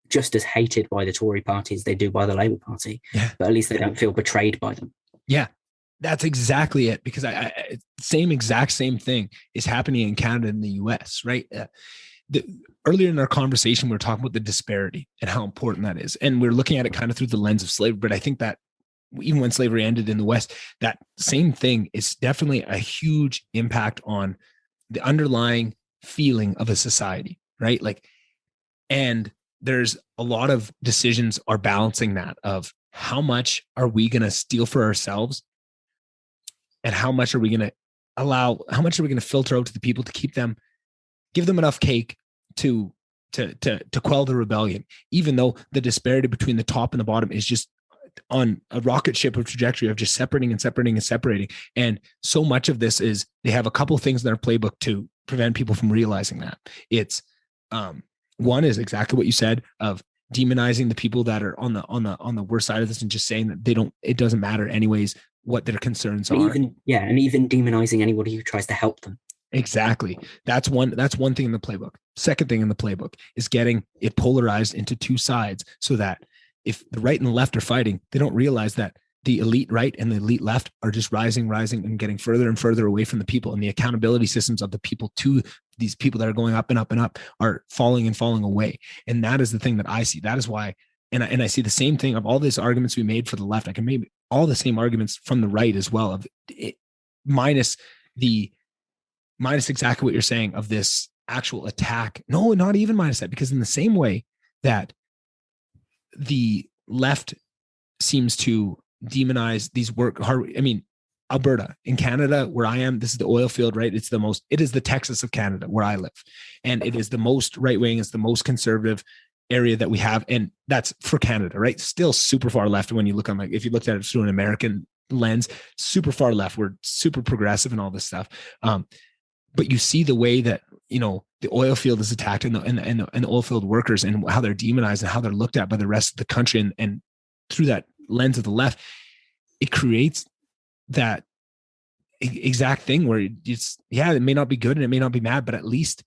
just as hated by the Tory party as they do by the Labour Party, but at least they don't feel betrayed by them. Yeah. That's exactly it, because exact same thing is happening in Canada and the US, right? Earlier in our conversation, we were talking about the disparity and how important that is. And we're looking at it kind of through the lens of slavery. But I think that even when slavery ended in the West, that same thing is definitely a huge impact on the underlying feeling of a society, right? And there's a lot of decisions are balancing that of how much are we going to steal for ourselves and how much are we going to filter out to the people to give them enough cake to quell the rebellion, even though the disparity between the top and the bottom is just on a rocket ship of trajectory of just separating. And so much of this is they have a couple of things in their playbook to prevent people from realizing that. It's one is exactly what you said of demonizing the people that are on the worst side of this and just saying that it doesn't matter anyways what their concerns are. And even demonizing anybody who tries to help them. Exactly. That's one thing in the playbook. Second thing in the playbook is getting it polarized into two sides so that if the right and the left are fighting, they don't realize that the elite right and the elite left are just rising and getting further and further away from the people, and the accountability systems of the people to these people that are going up and up and up are falling away. And that is the thing that I see. That is why and I see the same thing of all these arguments we made for the left. I can make all the same arguments from the right as well, of it, minus exactly what you're saying of this actual attack. No, not even minus that, because in the same way that the left seems to demonize these Alberta in Canada, where I am, this is the oil field, right? It is the Texas of Canada where I live. And it is the most right-wing, it's the most conservative area that we have. And that's for Canada, right? Still super far left when you look on, like, if you looked at it through an American lens, super far left. We're super progressive and all this stuff. But you see the way that, the oil field is attacked and the oil field workers, and how they're demonized and how they're looked at by the rest of the country. And through that lens of the left, it creates that exact thing where it may not be good and it may not be bad, but at least,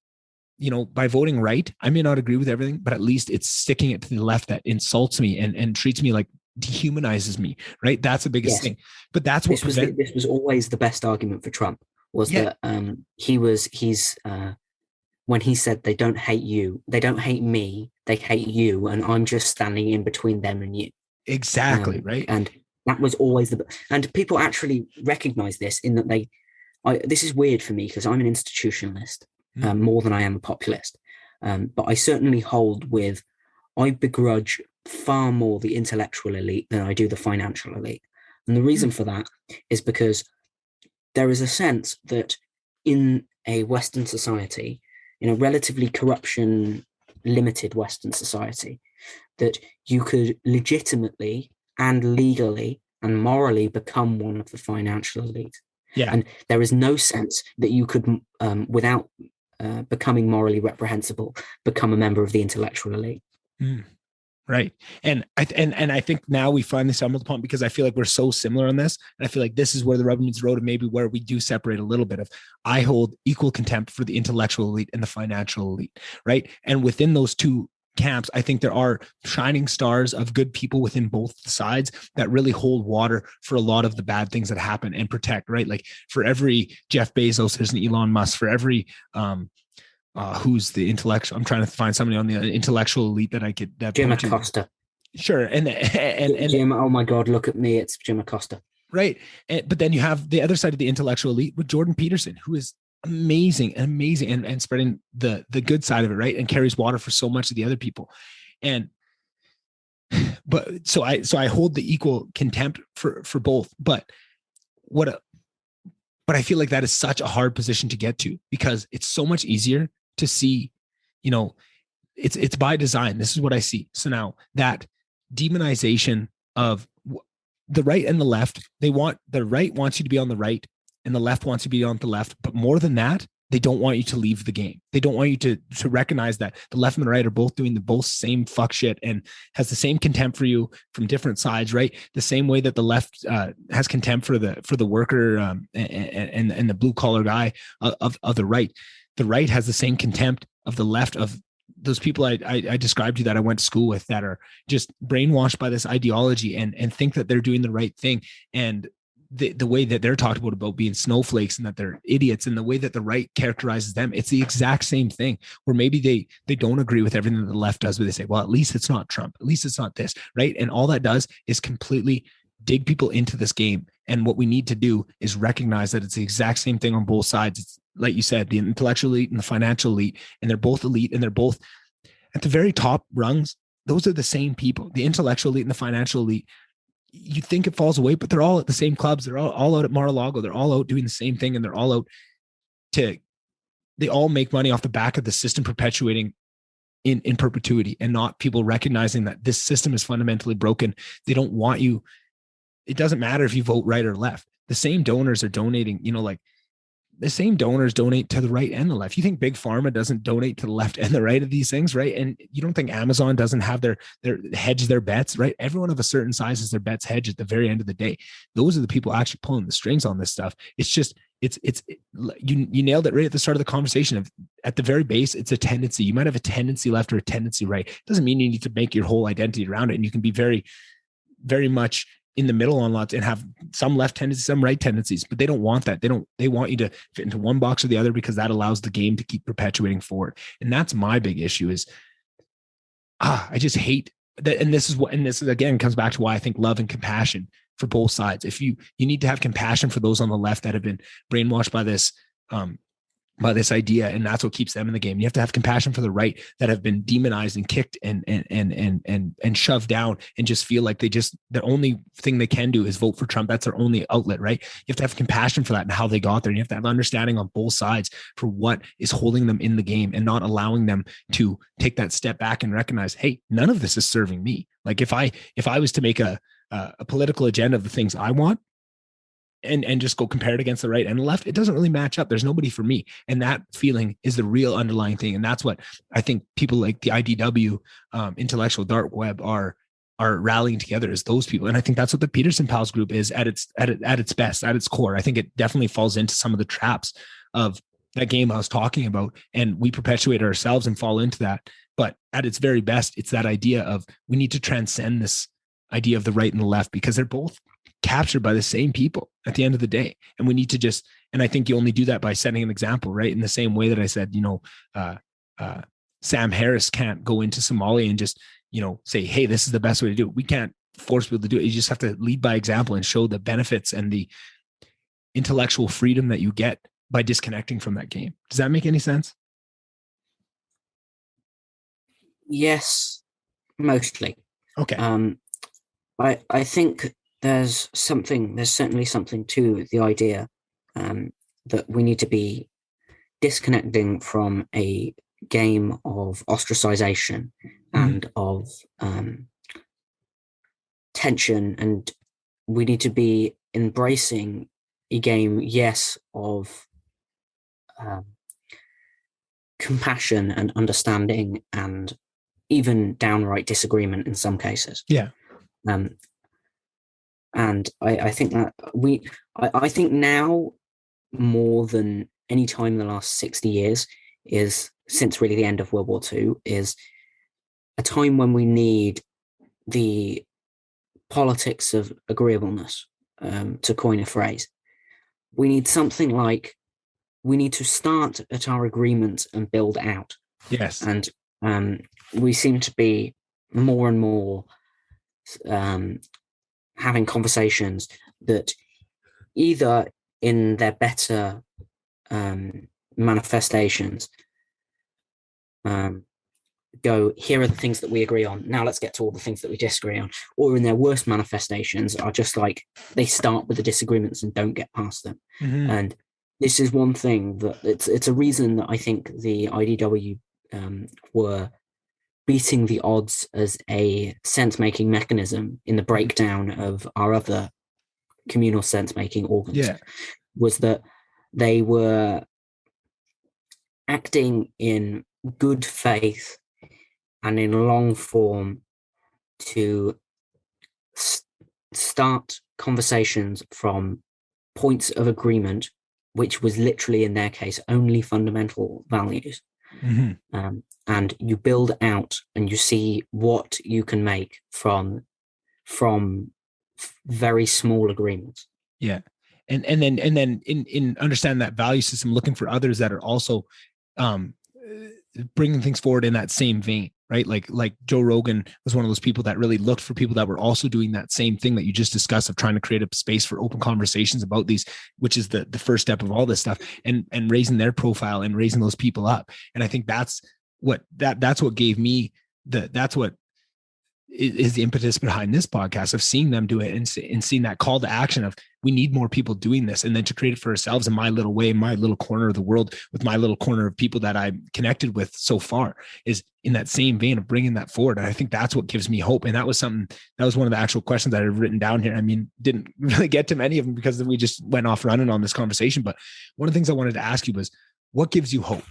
by voting right, I may not agree with everything, but at least it's sticking it to the left that insults me and treats me like, dehumanizes me, right? That's the biggest thing. But that's what this was always the best argument for Trump, was that when he said they don't hate you, they don't hate me, they hate you, and I'm just standing in between them and you. Exactly, right? And that was always and people actually recognize this in that this is weird for me because I'm an institutionalist more than I am a populist. But I certainly I begrudge far more the intellectual elite than I do the financial elite. And the reason for that is because there is a sense that in a Western society, in a relatively corruption limited Western society, that you could legitimately and legally and morally become one of the financial elite. Yeah. And there is no sense that you could, without becoming morally reprehensible, become a member of the intellectual elite. Right. And I think now we finally stumbled upon, because I feel like we're so similar on this. And I feel like this is where the rubber meets the road, and maybe where we do separate a little bit of, I hold equal contempt for the intellectual elite and the financial elite. Right. And within those two camps, I think there are shining stars of good people within both sides that really hold water for a lot of the bad things that happen and protect, right? Like for every Jeff Bezos, there's an Elon Musk. For every, who's the intellectual? I'm trying to find somebody on the intellectual elite that I could. Jim Acosta. Sure, and Jim. Oh my God, look at me! It's Jim Acosta. Right, but then you have the other side of the intellectual elite with Jordan Peterson, who is amazing and spreading the good side of it, right, and carries water for so much of the other people, but so I hold the equal contempt for both, but I feel like that is such a hard position to get to, because it's so much easier to see, it's by design. This is what I see. So now that demonization of the right and the left, the right wants you to be on the right and the left wants you to be on the left. But more than that, they don't want you to leave the game. They don't want you to recognize that the left and the right are both doing the both same fuck shit and has the same contempt for you from different sides, right? The same way that the left has contempt for the worker and the blue collar guy of the right. The right has the same contempt of the left, of those people I described to you that I went to school with, that are just brainwashed by this ideology and think that they're doing the right thing. And the way that they're talked about being snowflakes and that they're idiots, and the way that the right characterizes them, it's the exact same thing, where maybe they don't agree with everything that the left does, but they say, well, at least it's not Trump. At least it's not this, right? And all that does is completely dig people into this game. And what we need to do is recognize that it's the exact same thing on both sides. It's like you said, the intellectual elite and the financial elite, and they're both elite, and they're both at the very top rungs. Those are the same people, the intellectual elite and the financial elite. You think it falls away, but they're all at the same clubs. They're all out at Mar-a-Lago. They're all out doing the same thing. And they're all out they all make money off the back of the system perpetuating in perpetuity, and not people recognizing that this system is fundamentally broken. They don't want you. It doesn't matter if you vote right or left. The same donors are donating, like the same donors donate to the right and the left. You think Big Pharma doesn't donate to the left and the right of these things, right? And you don't think Amazon doesn't have their hedge their bets, right? Everyone of a certain size has their bets hedged at the very end of the day. Those are the people actually pulling the strings on this stuff. It's just, you nailed it right at the start of the conversation. At the very base, it's a tendency. You might have a tendency left or a tendency right. It doesn't mean you need to make your whole identity around it. And you can be very, very much in the middle on lots and have some left tendencies, some right tendencies, but they don't want that. They want you to fit into one box or the other, because that allows the game to keep perpetuating forward. And that's my big issue is, I just hate this is again comes back to why I think love and compassion for both sides. If you need to have compassion for those on the left that have been brainwashed by this idea, and that's what keeps them in the game. You have to have compassion for the right that have been demonized and kicked and shoved down and just feel like the only thing they can do is vote for Trump. That's their only outlet, right? You have to have compassion for that and how they got there. And you have to have understanding on both sides for what is holding them in the game and not allowing them to take that step back and recognize, hey, none of this is serving me. Like if I was to make a political agenda of the things I want, and just go compare it against the right and the left, it doesn't really match up. There's nobody for me. And that feeling is the real underlying thing. And that's what I think people like the IDW, intellectual dark web are rallying together, as those people. And I think that's what the Peterson Pals group is at its best, at its core. I think it definitely falls into some of the traps of that game I was talking about. And we perpetuate ourselves and fall into that. But at its very best, it's that idea of we need to transcend this idea of the right and the left, because they're both captured by the same people at the end of the day. And we need to just, and I think you only do that by setting an example, right? In the same way that I said, Sam Harris can't go into Somalia and just, say, hey, this is the best way to do it. We can't force people to do it. You just have to lead by example and show the benefits and the intellectual freedom that you get by disconnecting from that game. Does that make any sense? Yes, mostly. Okay. I think there's certainly something to the idea that we need to be disconnecting from a game of ostracization and of tension, and we need to be embracing a game, yes, of compassion and understanding and even downright disagreement in some cases. Yeah. And I think that I think now more than any time in the last 60 years is, since really the end of World War II, is a time when we need the politics of agreeableness, to coin a phrase. We need something like, we need to start at our agreement and build out. Yes. And we seem to be more and more having conversations that either in their better manifestations go, here are the things that we agree on, now let's get to all the things that we disagree on, or in their worst manifestations are just like, they start with the disagreements and don't get past them. Mm-hmm. And this is one thing that it's a reason that I think the IDW were beating the odds as a sense-making mechanism in the breakdown of our other communal sense-making organs, was that they were acting in good faith and in long form to start conversations from points of agreement, which was literally, in their case, only fundamental values. Mm-hmm. And you build out and you see what you can make from very small agreements. Yeah. And then in understand that value system, looking for others that are also bringing things forward in that same vein, right? Like Joe Rogan was one of those people that really looked for people that were also doing that same thing that you just discussed, of trying to create a space for open conversations about these, which is the first step of all this stuff, and raising their profile and raising those people up. And I think that's what gave me that's what is the impetus behind this podcast, of seeing them do it and seeing that call to action of, we need more people doing this, and then to create it for ourselves in my little way, my little corner of the world, with my little corner of people that I'm connected with so far, is in that same vein of bringing that forward. And I think that's what gives me hope. And that was one of the actual questions that I've written down here. I mean, didn't really get to many of them because we just went off running on this conversation. But one of the things I wanted to ask you was, what gives you hope?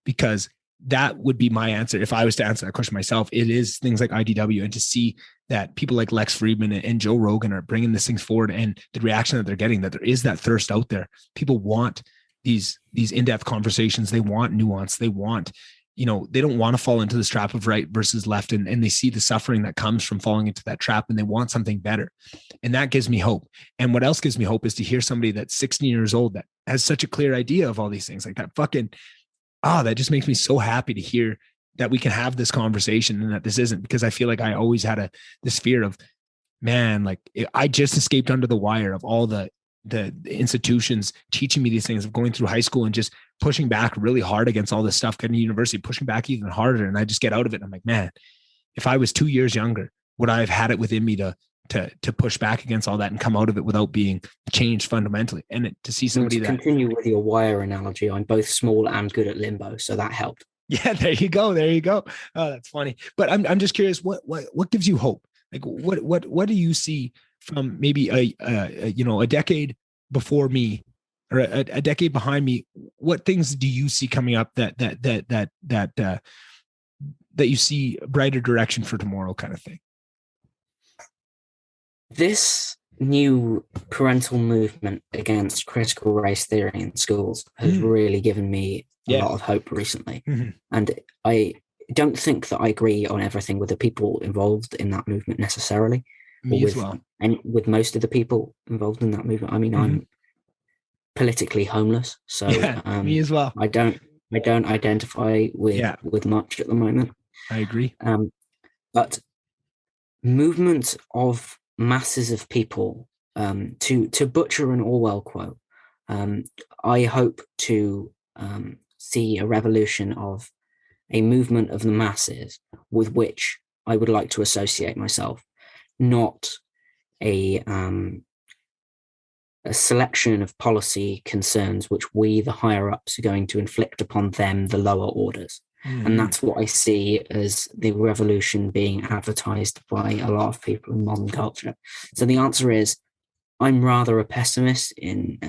Because that would be my answer if I was to answer that question myself. It is things like IDW, and to see that people like Lex Friedman and Joe Rogan are bringing these things forward, and the reaction that they're getting, that there is that thirst out there. People want these in-depth conversations. They want nuance. They want, they don't want to fall into this trap of right versus left. And they see the suffering that comes from falling into that trap, and they want something better. And that gives me hope. And what else gives me hope is to hear somebody that's 16 years old that has such a clear idea of all these things, like that fucking, that just makes me so happy to hear that we can have this conversation and that this isn't, because I feel like I always had this fear of, man, like I just escaped under the wire of all the institutions teaching me these things, of going through high school and just pushing back really hard against all this stuff, getting to university, pushing back even harder. And I just get out of it. And I'm like, man, if I was 2 years younger, would I have had it within me to push back against all that and come out of it without being changed fundamentally? And to see somebody to continue with your wire analogy, I'm both small and good at limbo, so that helped. Yeah, there you go. Oh, that's funny. But I'm just curious, what gives you hope? Like what do you see from maybe a decade before me, or a decade behind me? What things do you see coming up that you see a brighter direction for tomorrow, kind of thing? This new parental movement against critical race theory in schools has really given me a lot of hope recently. And I don't think that I agree on everything with the people involved in that movement necessarily. Me as well. And with most of the people involved in that movement. I mean, I'm politically homeless, so me as well. I don't identify with much at the moment. I agree. But movements of masses of people, to butcher an Orwell quote, I hope to see a revolution of a movement of the masses with which I would like to associate myself, not a selection of policy concerns which we, the higher ups, are going to inflict upon them, the lower orders. And that's what I see as the revolution being advertised by a lot of people in modern culture. So the answer is, I'm rather a pessimist in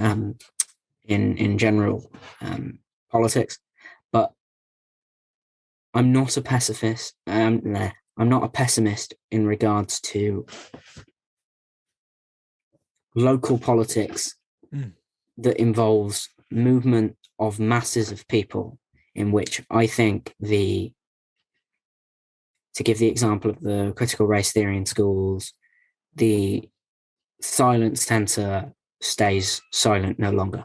general politics, but I'm not a pacifist. I'm not a pessimist in regards to local politics that involves movement of masses of people, in which I think to give the example of the critical race theory in schools, the silent center stays silent no longer.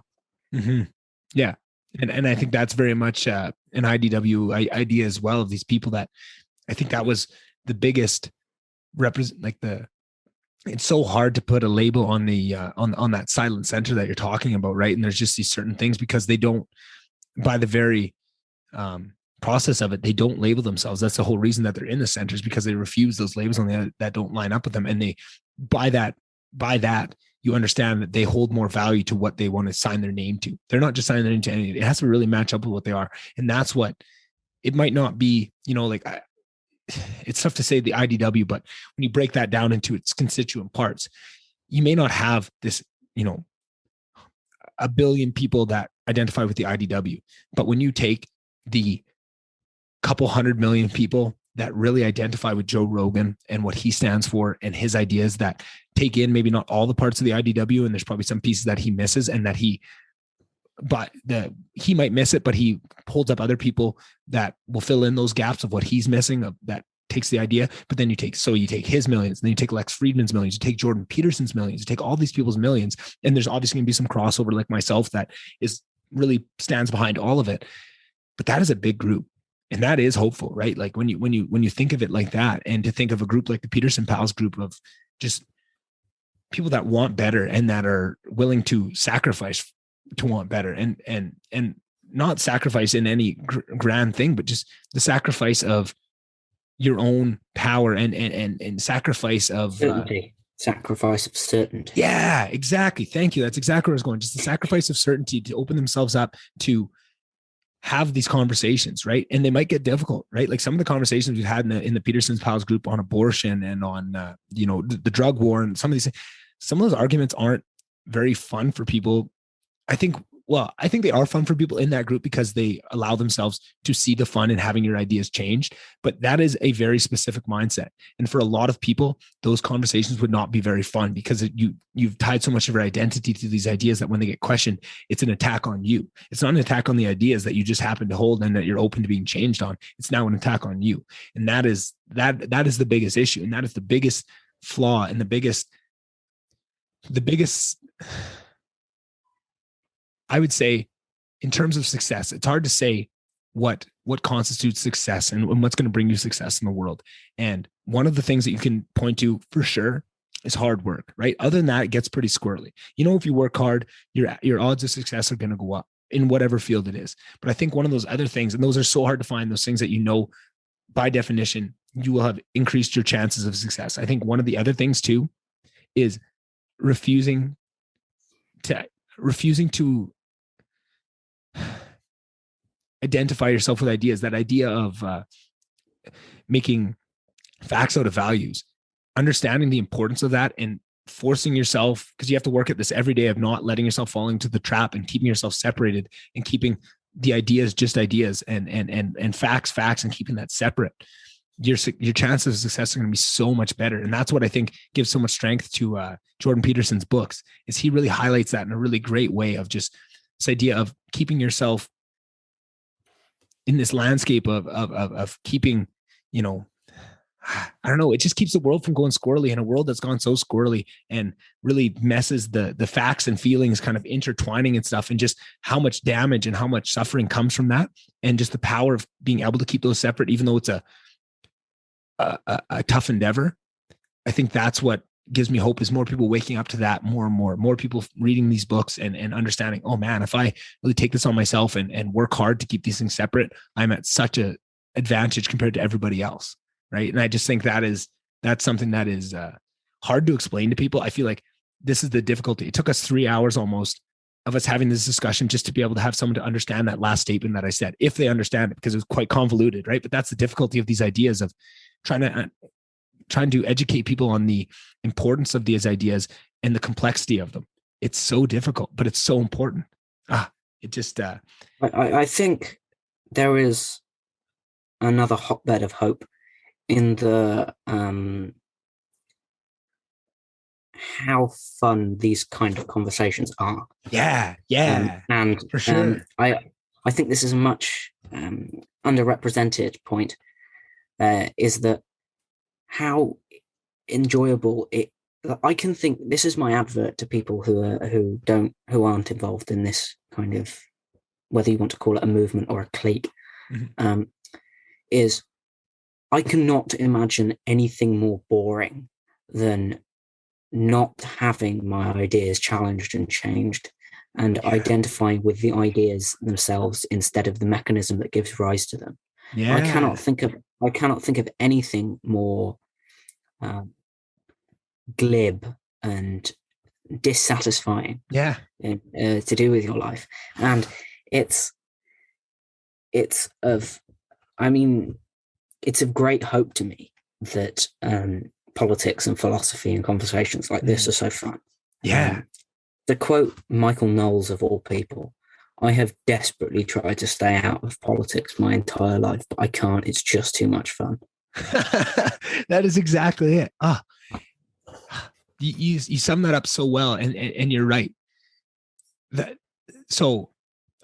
Yeah. And I think that's very much an IDW idea as well, of these people that I think that was the biggest it's so hard to put a label on the on that silent center that you're talking about, right? And there's just these certain things, because they don't, by the very process of it, they don't label themselves. That's the whole reason that they're in the centers, because they refuse those labels on the other that don't line up with them. And they, by that, you understand that they hold more value to what they want to sign their name to. They're not just signing their name to anything. It has to really match up with what they are. And that's what it might not be, it's tough to say the IDW, but when you break that down into its constituent parts, you may not have this, 1 billion people that identify with the IDW. But when you take the couple 100 million people that really identify with Joe Rogan and what he stands for and his ideas, that take in maybe not all the parts of the IDW, and there's probably some pieces that he misses and that he might miss it, but he holds up other people that will fill in those gaps of what he's missing, that takes the idea. But then you take his millions, then you take Lex Friedman's millions, you take Jordan Peterson's millions, you take all these people's millions, and there's obviously going to be some crossover like myself that is really stands behind all of it. But that is a big group, and that is hopeful, right? Like when you think of it like that, and to think of a group like the Peterson Pals group of just people that want better and that are willing to sacrifice to want better, and not sacrifice in any grand thing, but just the sacrifice of your own power and sacrifice of certainty. Sacrifice of certainty. Yeah, exactly. Thank you. That's exactly where I was going. Just the sacrifice of certainty to open themselves up to have these conversations, right? And they might get difficult, right? Like some of the conversations we've had in the Peterson's Pals group on abortion and on the drug war, and some of those arguments aren't very fun for people. I think they are fun for people in that group because they allow themselves to see the fun in having your ideas changed. But that is a very specific mindset. And for a lot of people, those conversations would not be very fun because you've tied so much of your identity to these ideas that when they get questioned, it's an attack on you. It's not an attack on the ideas that you just happen to hold and that you're open to being changed on. It's now an attack on you. And that is the biggest issue. And that is the biggest flaw and the biggest, I would say, in terms of success. It's hard to say what constitutes success and what's going to bring you success in the world. And one of the things that you can point to for sure is hard work, right? Other than that, it gets pretty squirrely. If you work hard, your odds of success are going to go up in whatever field it is. But I think one of those other things, and those are so hard to find, those things that by definition, you will have increased your chances of success. I think one of the other things too is refusing to identify yourself with ideas. That idea of making facts out of values, understanding the importance of that, and forcing yourself, because you have to work at this every day, of not letting yourself fall into the trap and keeping yourself separated and keeping the ideas just ideas and facts, and keeping that separate. Your chances of success are going to be so much better. And that's what I think gives so much strength to Jordan Peterson's books, is he really highlights that in a really great way, of just this idea of keeping yourself in this landscape of keeping, I don't know, it just keeps the world from going squirrely. In a world that's gone so squirrely and really messes the facts and feelings kind of intertwining and stuff, and just how much damage and how much suffering comes from that. And just the power of being able to keep those separate, even though it's a tough endeavor. I think that's what gives me hope, is more people waking up to that more and more people reading these books and understanding, oh man, if I really take this on myself and work hard to keep these things separate, I'm at such a advantage compared to everybody else. Right. And I just think that's something that is hard to explain to people. I feel like this is the difficulty. It took us 3 hours almost of us having this discussion just to be able to have someone to understand that last statement that I said, if they understand it, because it was quite convoluted. Right. But that's the difficulty of these ideas, of trying to educate people on the importance of these ideas and the complexity of them. It's so difficult, but it's so important. It just, I think there is another hotbed of hope in the how fun these kind of conversations are. Yeah, and for sure. I think this is a much underrepresented point. Is that how enjoyable it? I can think, this is my advert to people who aren't involved in this kind of, whether you want to call it a movement or a clique, is I cannot imagine anything more boring than not having my ideas challenged and changed, and identifying with the ideas themselves instead of the mechanism that gives rise to them. I cannot think of anything more glib and dissatisfying to do with your life. And it's of great hope to me that politics and philosophy and conversations like this are so fun. To quote Michael Knowles, of all people, I have desperately tried to stay out of politics my entire life, but I can't. It's just too much fun. That is exactly it. You sum that up so well, and you're right. So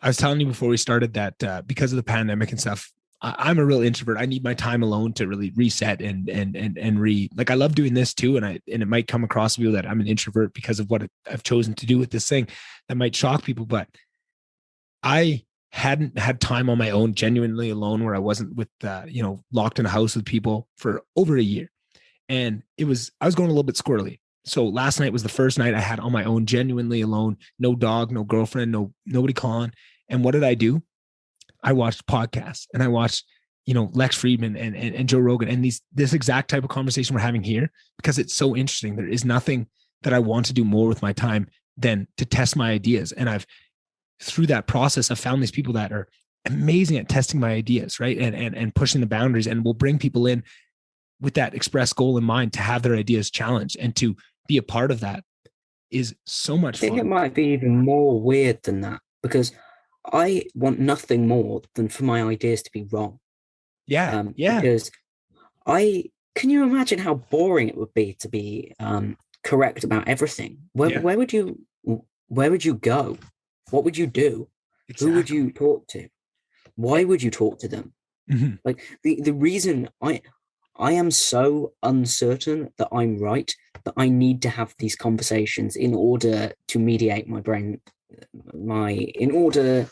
I was telling you before we started that because of the pandemic and stuff, I'm a real introvert. I need my time alone to really reset and I love doing this too. And it might come across to you that I'm an introvert because of what I've chosen to do with this thing. That might shock people, but I hadn't had time on my own, genuinely alone, where I wasn't with, locked in a house with people for over a year. And I was going a little bit squirrely. So last night was the first night I had on my own, genuinely alone, no dog, no girlfriend, nobody calling. And what did I do? I watched podcasts, and I watched, Lex Friedman and Joe Rogan, and this exact type of conversation we're having here, because it's so interesting. There is nothing that I want to do more with my time than to test my ideas. And through that process, I've found these people that are amazing at testing my ideas, right? And pushing the boundaries, and will bring people in with that express goal in mind to have their ideas challenged, and to be a part of that is so much fun. I think it might be even more weird than that, because I want nothing more than for my ideas to be wrong. Because can you imagine how boring it would be to be correct about everything? Where would you go? What would you do? Exactly. Who would you talk to? Why would you talk to them? Mm-hmm. Like the reason I am so uncertain that I'm right, that I need to have these conversations in order to mediate my brain, in order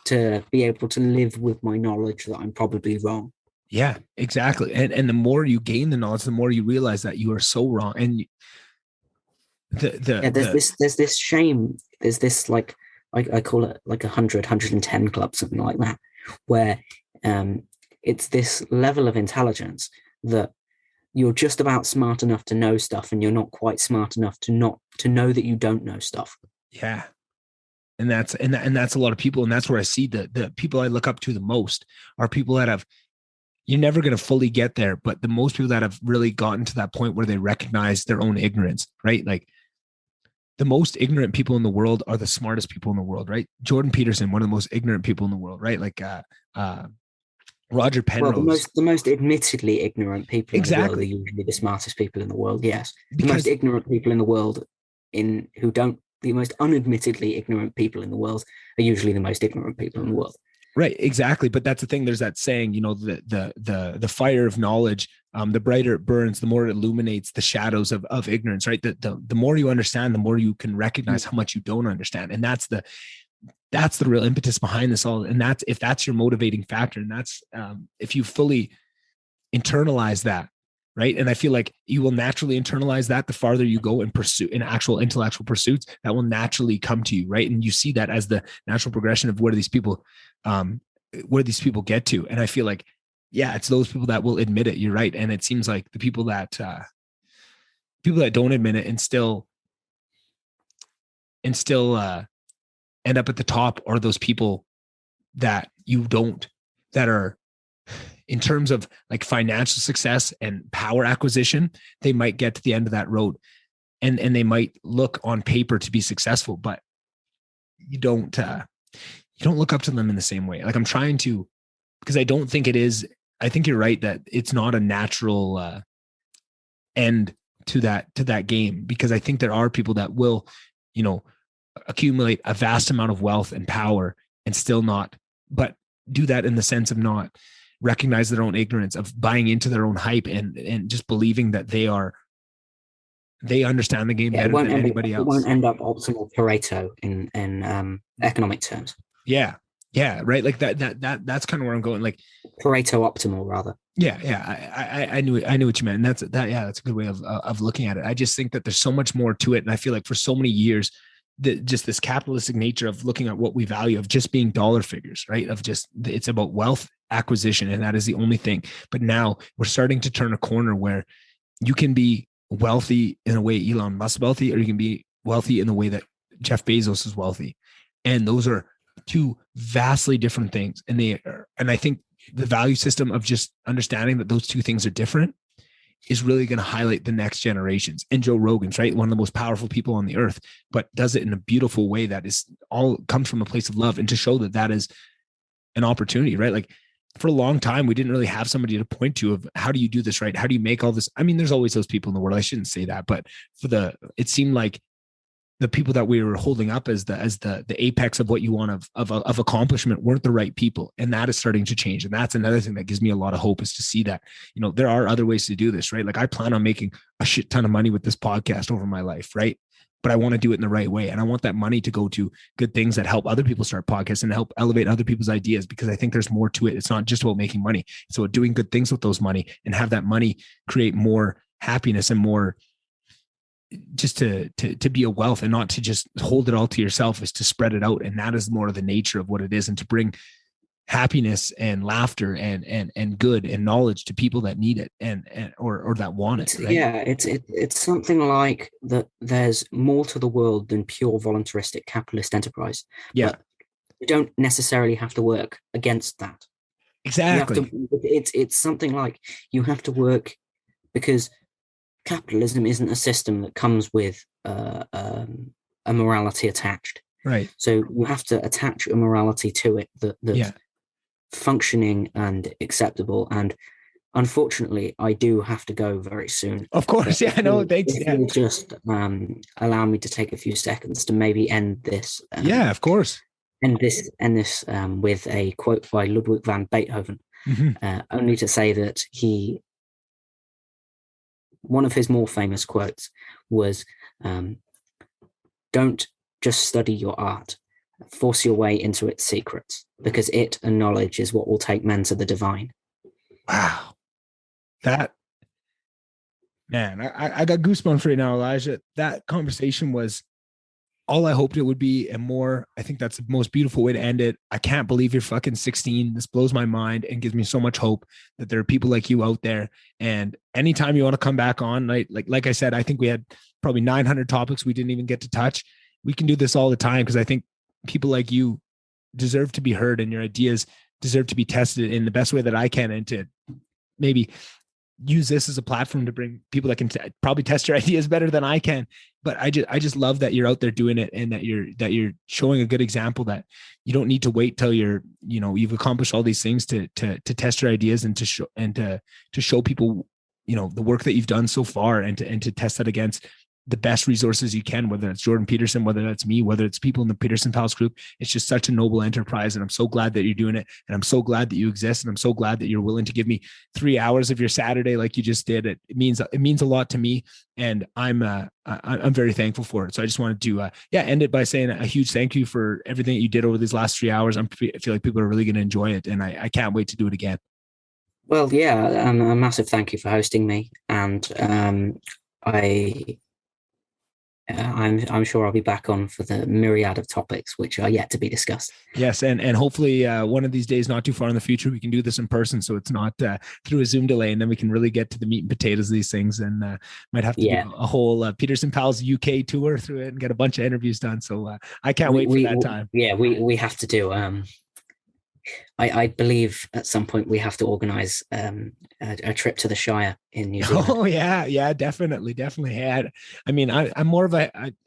to be able to live with my knowledge that I'm probably wrong. Yeah, exactly. And the more you gain the knowledge, the more you realize that you are so wrong. And there's this shame. There's this, like, I call it like 110 club, something like that, where it's this level of intelligence that you're just about smart enough to know stuff, and you're not quite smart enough to know that you don't know stuff. Yeah. And that's a lot of people. And that's where I see the people I look up to the most are people that have, you're never going to fully get there, but the most people that have really gotten to that point where they recognize their own ignorance, right? Like, the most ignorant people in the world are the smartest people in the world, right? Jordan Peterson, one of the most ignorant people in the world, right? Like Roger Penrose. Well, the most admittedly ignorant people in the world are Exactly. usually the smartest people in the world. Yes, Because the most ignorant people in the world, the most unadmittedly ignorant people in the world are usually the most ignorant people in the world. Right, exactly. But that's the thing. There's that saying, you know, the fire of knowledge, the brighter it burns, the more it illuminates the shadows of ignorance. Right. The more you understand, the more you can recognize how much you don't understand, and that's the real impetus behind this all. And that's, if that's your motivating factor, and that's if you fully internalize that, right? And I feel like you will naturally internalize that the farther you go and pursue in actual intellectual pursuits, that will naturally come to you, right? And you see that as the natural progression of where these people get to. And I feel like, yeah, it's those people that will admit it. You're right. And it seems like the people that don't admit it and still end up at the top are those people that are, in terms of like financial success and power acquisition, they might get to the end of that road and they might look on paper to be successful, but you don't look up to them in the same way. Like, I'm trying to, because I don't think it is, I think you're right that it's not a natural end to that game, because I think there are people that will, you know, accumulate a vast amount of wealth and power and still not, but do that in the sense of not recognize their own ignorance, of buying into their own hype and just believing that they understand the game better than anybody else. It won't end up optimal Pareto in economic terms. Yeah, right. Like that's kind of where I'm going. Like Pareto optimal, rather. Yeah. I knew what you meant, and that's a good way of looking at it. I just think that there's so much more to it, and I feel like for so many years, just this capitalistic nature of looking at what we value, of just being dollar figures, right? Of just, it's about wealth acquisition, and that is the only thing. But now we're starting to turn a corner where you can be wealthy in a way Elon Musk is wealthy, or you can be wealthy in the way that Jeff Bezos is wealthy. And those are two vastly different things. And I think the value system of just understanding that those two things are different is really going to highlight the next generations. And Joe Rogan's, right, one of the most powerful people on the earth, but does it in a beautiful way that is all comes from a place of love, and to show that is an opportunity, right? Like, for a long time, we didn't really have somebody to point to of how do you do this, right? How do you make all this? I mean, there's always those people in the world. I shouldn't say that, but it seemed like the people that we were holding up as the apex of what you want of accomplishment weren't the right people. And that is starting to change. And that's another thing that gives me a lot of hope, is to see that, you know, there are other ways to do this, right? Like, I plan on making a shit ton of money with this podcast over my life, right? But I want to do it in the right way. And I want that money to go to good things that help other people start podcasts and help elevate other people's ideas, because I think there's more to it. It's not just about making money. It's about doing good things with those money, and have that money create more happiness and more just to be a wealth, and not to just hold it all to yourself, is to spread it out. And that is more of the nature of what it is, and to bring happiness and laughter and good and knowledge to people that need it or that want it. Right? Yeah, it's something like that. There's more to the world than pure voluntaristic capitalist enterprise. Yeah, but you don't necessarily have to work against that. Exactly. It's something like you have to work, because capitalism isn't a system that comes with a morality attached. Right. So you have to attach a morality to it that's functioning and acceptable. And unfortunately, I do have to go very soon. Of course. Yeah, no, thanks. If you'll just allow me to take a few seconds to maybe end this. Yeah, of course. End this with a quote by Ludwig van Beethoven, only to say that one of his more famous quotes was, don't just study your art, Force your way into its secrets, because it and knowledge is what will take men to the divine. Wow. That, man, I got goosebumps right now, Elijah. That conversation was all I hoped it would be and more. I think that's the most beautiful way to end it. I can't believe you're fucking 16. This blows my mind and gives me so much hope that there are people like you out there. And anytime you want to come back on, like I said, I think we had probably 900 topics we didn't even get to touch. We can do this all the time, because I think people like you deserve to be heard, and your ideas deserve to be tested in the best way that I can, and to maybe use this as a platform to bring people that can probably test your ideas better than I can. But I just love that you're out there doing it, and that you're showing a good example that you don't need to wait till you've accomplished all these things to test your ideas, and to show people, the work that you've done so far, and to test that against the best resources you can, whether it's Jordan Peterson, whether that's me, whether it's people in the Peterson Pals group. It's just such a noble enterprise. And I'm so glad that you're doing it. And I'm so glad that you exist. And I'm so glad that you're willing to give me 3 hours of your Saturday, like you just did. It means a lot to me. And I'm very thankful for it. So I just wanted to, end it by saying a huge thank you for everything that you did over these last 3 hours. I feel like people are really going to enjoy it. And I can't wait to do it again. Well, yeah, a massive thank you for hosting me. And I'm sure I'll be back on for the myriad of topics which are yet to be discussed. Yes, and hopefully one of these days, not too far in the future, we can do this in person, so it's not through a Zoom delay, and then we can really get to the meat and potatoes of these things, and might have to do a whole Peterson Pals UK tour through it and get a bunch of interviews done. So I can't wait for that time. Yeah, we have to do. I believe at some point we have to organize a trip to the Shire in New Zealand. Oh yeah, definitely. I mean, I'm more of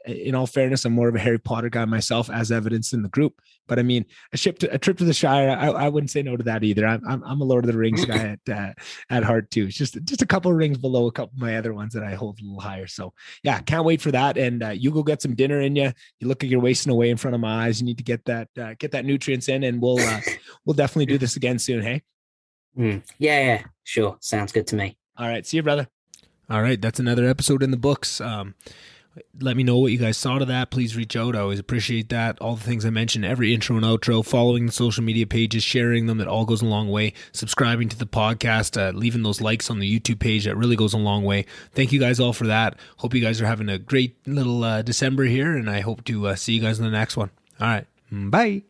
in all fairness, I'm more of a Harry Potter guy myself, as evidenced in the group. But I mean, a trip to the Shire, I wouldn't say no to that either. I'm a Lord of the Rings guy at heart too. It's just a couple of rings below a couple of my other ones that I hold a little higher. So yeah, can't wait for that. And you go get some dinner in you. You look like you're wasting away in front of my eyes. You need to get that nutrients in, and we'll definitely do this again soon. Hey. Yeah, sure. Sounds good to me. All right. See you, brother. All right. That's another episode in the books. Let me know what you guys thought of that. Please reach out. I always appreciate that. All the things I mentioned, every intro and outro, following the social media pages, sharing them, it all goes a long way. Subscribing to the podcast, leaving those likes on the YouTube page, that really goes a long way. Thank you guys all for that. Hope you guys are having a great little December here, and I hope to see you guys in the next one. All right. Bye.